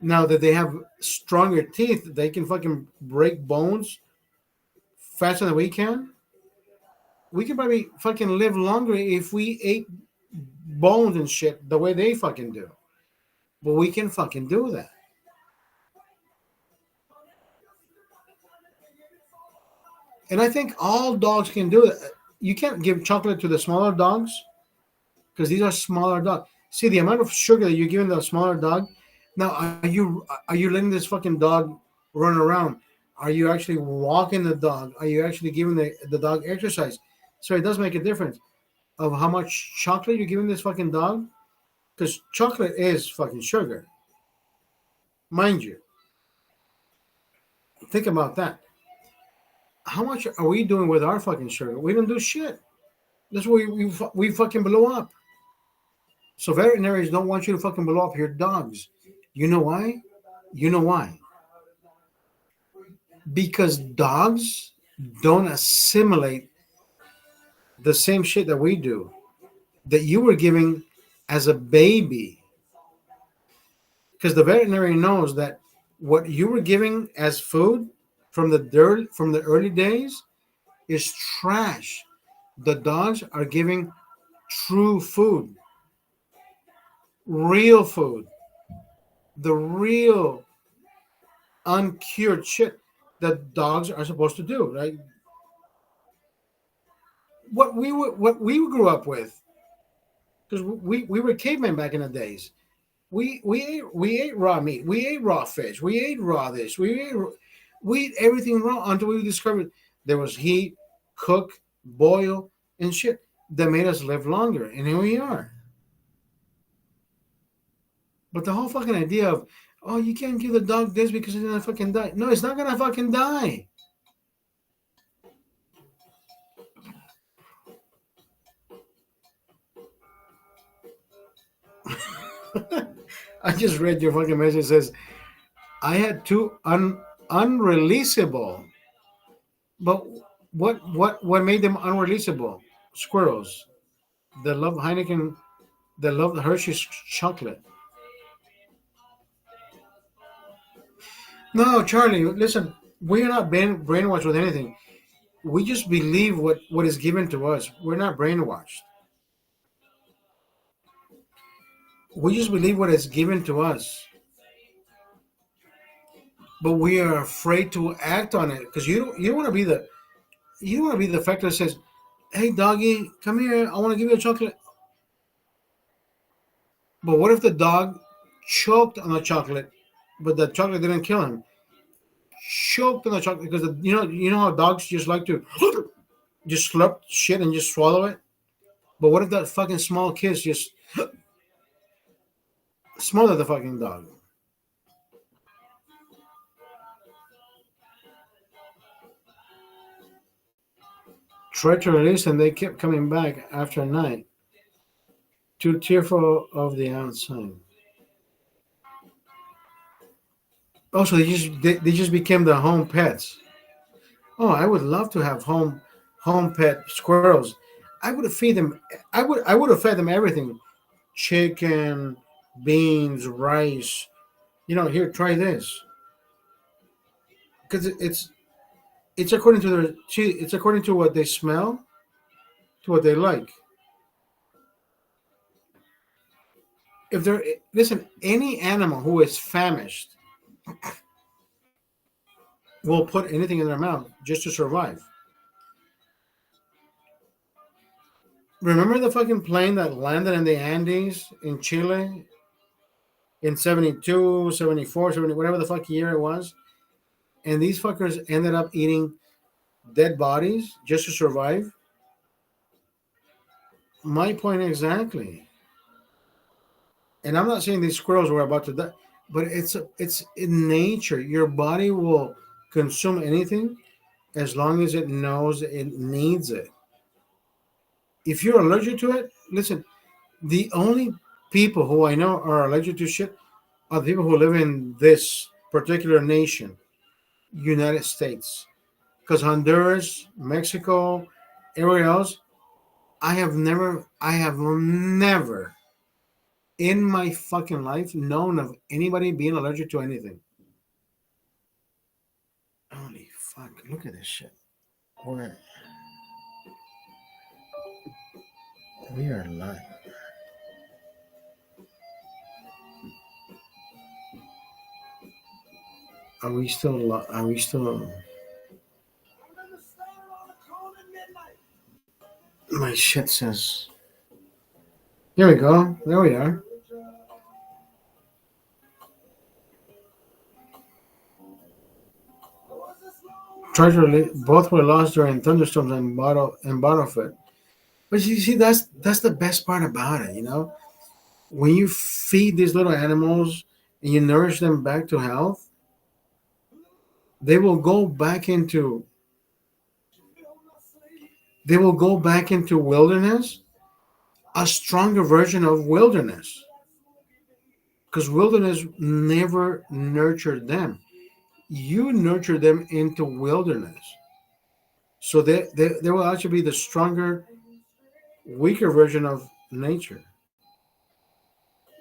S2: Now that they have stronger teeth, they can fucking break bones faster than we can. We could probably fucking live longer if we ate bones and shit the way they fucking do. But we can fucking do that. And I think all dogs can do it. You can't give chocolate to the smaller dogs because these are smaller dogs. See the amount of sugar that you're giving the smaller dog. Now, are you letting this fucking dog run around? Are you actually walking the dog? Are you actually giving the dog exercise? So it does make a difference of how much chocolate you're giving this fucking dog, because chocolate is fucking sugar, mind you. Think about that. How much are we doing with our fucking sugar? We don't do shit. That's why we fucking blow up. So veterinarians don't want you to fucking blow up your dogs. You know why? You know why? Because dogs don't assimilate the same shit that we do, that you were giving as a baby. Because the veterinarian knows that what you were giving as food from the early days is trash. The dogs are giving true food, real food, the real uncured shit that dogs are supposed to do, right? What we grew up with, because we were cavemen back in the days. We ate raw meat, we ate raw fish, we ate raw this, we ate everything raw until we discovered there was heat, cook, boil, and shit that made us live longer, and here we are. But the whole fucking idea of, oh, you can't give the dog this because it's gonna fucking die. No, it's not gonna fucking die. I just read your fucking message. It says I had two unreleasable. But what made them unreleasable? Squirrels. They love Heineken. They love the Hershey's chocolate. No, Charlie, listen. We're not brainwashed with anything. We just believe what is given to us. We're not brainwashed. We just believe what is given to us, but we are afraid to act on it because you don't want to be the you don't want to be the factor that says, "Hey, doggy, come here. I want to give you a chocolate." But what if the dog choked on the chocolate, but the chocolate didn't kill him? Choked on the chocolate because you know how dogs just like to just slurp shit and just swallow it. But what if that fucking small kid just smothered the fucking dog? Tried to release them, they kept coming back after a night, too tearful of the outside. Also, they just became the home pets. Oh, I would love to have home pet squirrels. I would feed them. I would have fed them everything: chicken, beans, rice. Here, try this because it's according to their. It's according to what they smell, to what they like. If they're listen, any animal who is famished will put anything in their mouth just to survive. Remember the fucking plane that landed in the Andes in Chile in 72, 74, 70, whatever the fuck year it was? And these fuckers ended up eating dead bodies just to survive? My point exactly. And I'm not saying these squirrels were about to die, but it's in nature. Your body will consume anything as long as it knows it needs it. If you're allergic to it, listen, the only people who I know are allergic to shit are the people who live in this particular nation, United States. Because Honduras, Mexico, everywhere else, I have never in my fucking life known of anybody being allergic to anything. Holy fuck! Look at this shit. We're, we are live. Are we still? Are we still? My shit says. Here we go. There we are. Both were lost during thunderstorms and battlefield. But you see, that's the best part about it. When you feed these little animals and you nourish them back to health, they will go back into they will go back into wilderness, a stronger version of wilderness, because wilderness never nurtured them. You nurture them into wilderness, so they will actually be the stronger, weaker version of nature.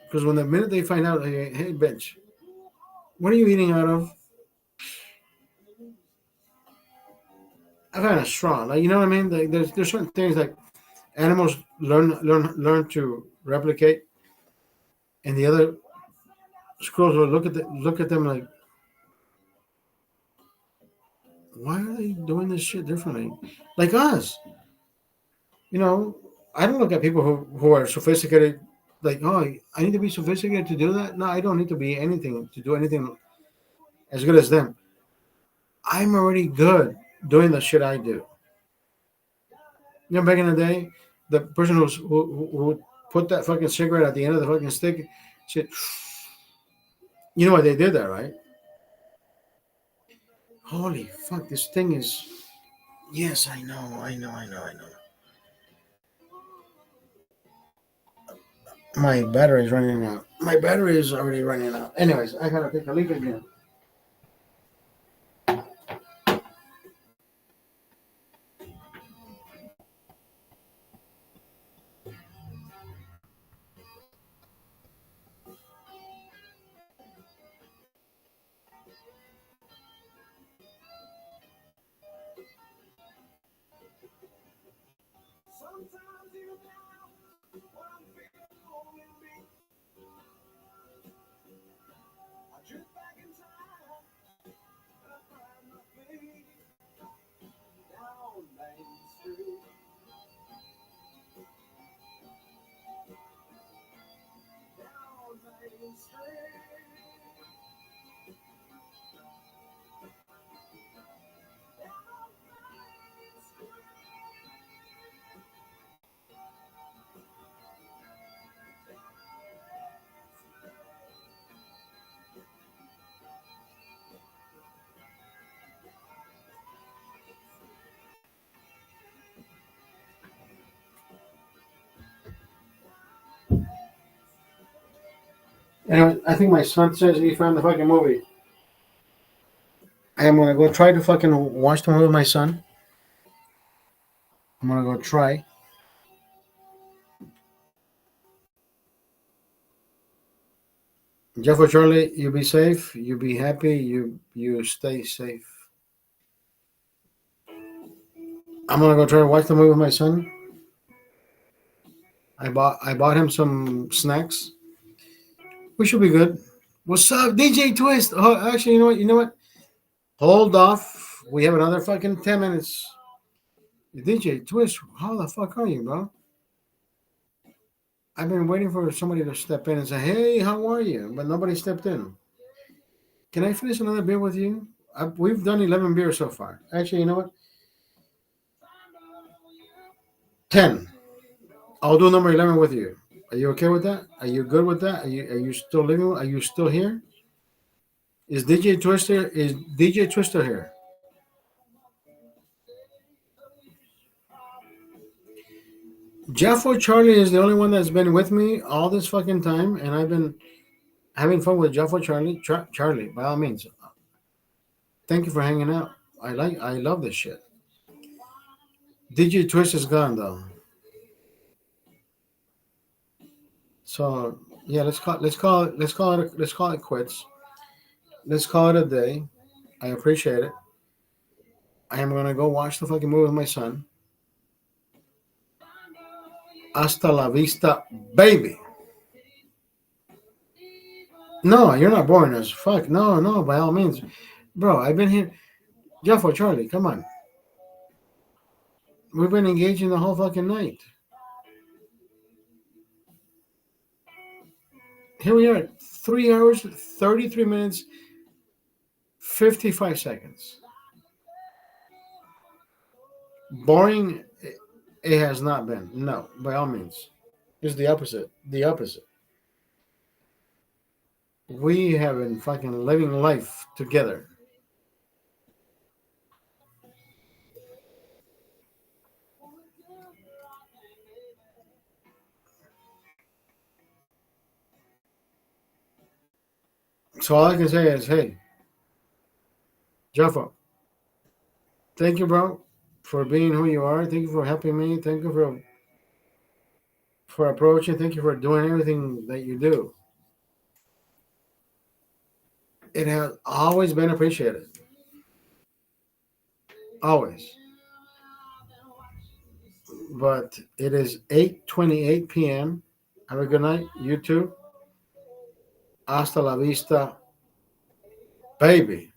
S2: Because when the minute they find out, hey bitch, what are you eating out of? I find it strong. Like, you know what I mean? Like, there's certain things like animals learn to replicate, and the other squirrels will look at them like, why are they doing this shit differently? Like us, you know. I don't look at people who are sophisticated like, oh, I need to be sophisticated to do that. No, I don't need to be anything to do anything as good as them. I'm already good doing the shit I do. Back in the day, the person who put that fucking cigarette at the end of the fucking stick, shit. You know why they did that, right? Holy fuck, this thing is. Yes, I know. My battery is running out. My battery is already running out. Anyways, I gotta take a leak again. Anyway, I think my son says he found the fucking movie. I am gonna go try to fucking watch the movie with my son. I'm gonna go try. Jeff or Charlie, you be safe. You be happy. You stay safe. I'm gonna go try to watch the movie with my son. I bought him some snacks. We should be good. What's up, DJ Twist? Oh, actually, you know what? You know what? Hold off. We have another fucking 10 minutes. DJ Twist, how the fuck are you, bro? I've been waiting for somebody to step in and say, "Hey, how are you?" But nobody stepped in. Can I finish another beer with you? We've done 11 beers so far. Actually, you know what? 10. I'll do number 11 with you. Are you okay with that? Are you good with that? Are you still living? Are you still here? Is DJ Twister here? Jeff or Charlie is the only one that's been with me all this fucking time, and I've been having fun with Jeff or Charlie. Charlie, by all means, thank you for hanging out. I love this shit. DJ Twist is gone though, so yeah, let's call it quits. Let's call it a day. I appreciate it. I am gonna go watch the fucking movie with my son. Hasta la vista, baby. No, you're not boring as fuck. No, no, by all means, bro. I've been here. Jeff or Charlie, come on. We've been engaging the whole fucking night. Here we are, 3 hours, 33 minutes, 55 seconds. Boring, it has not been. No, by all means. It's the opposite. The opposite. We have been fucking living life together. So all I can say is, hey, Jaffa, thank you, bro, for being who you are. Thank you for helping me. Thank you for approaching. Thank you for doing everything that you do. It has always been appreciated. Always. But it is 8:28 p.m. Have a good night. You too. Hasta la vista, baby.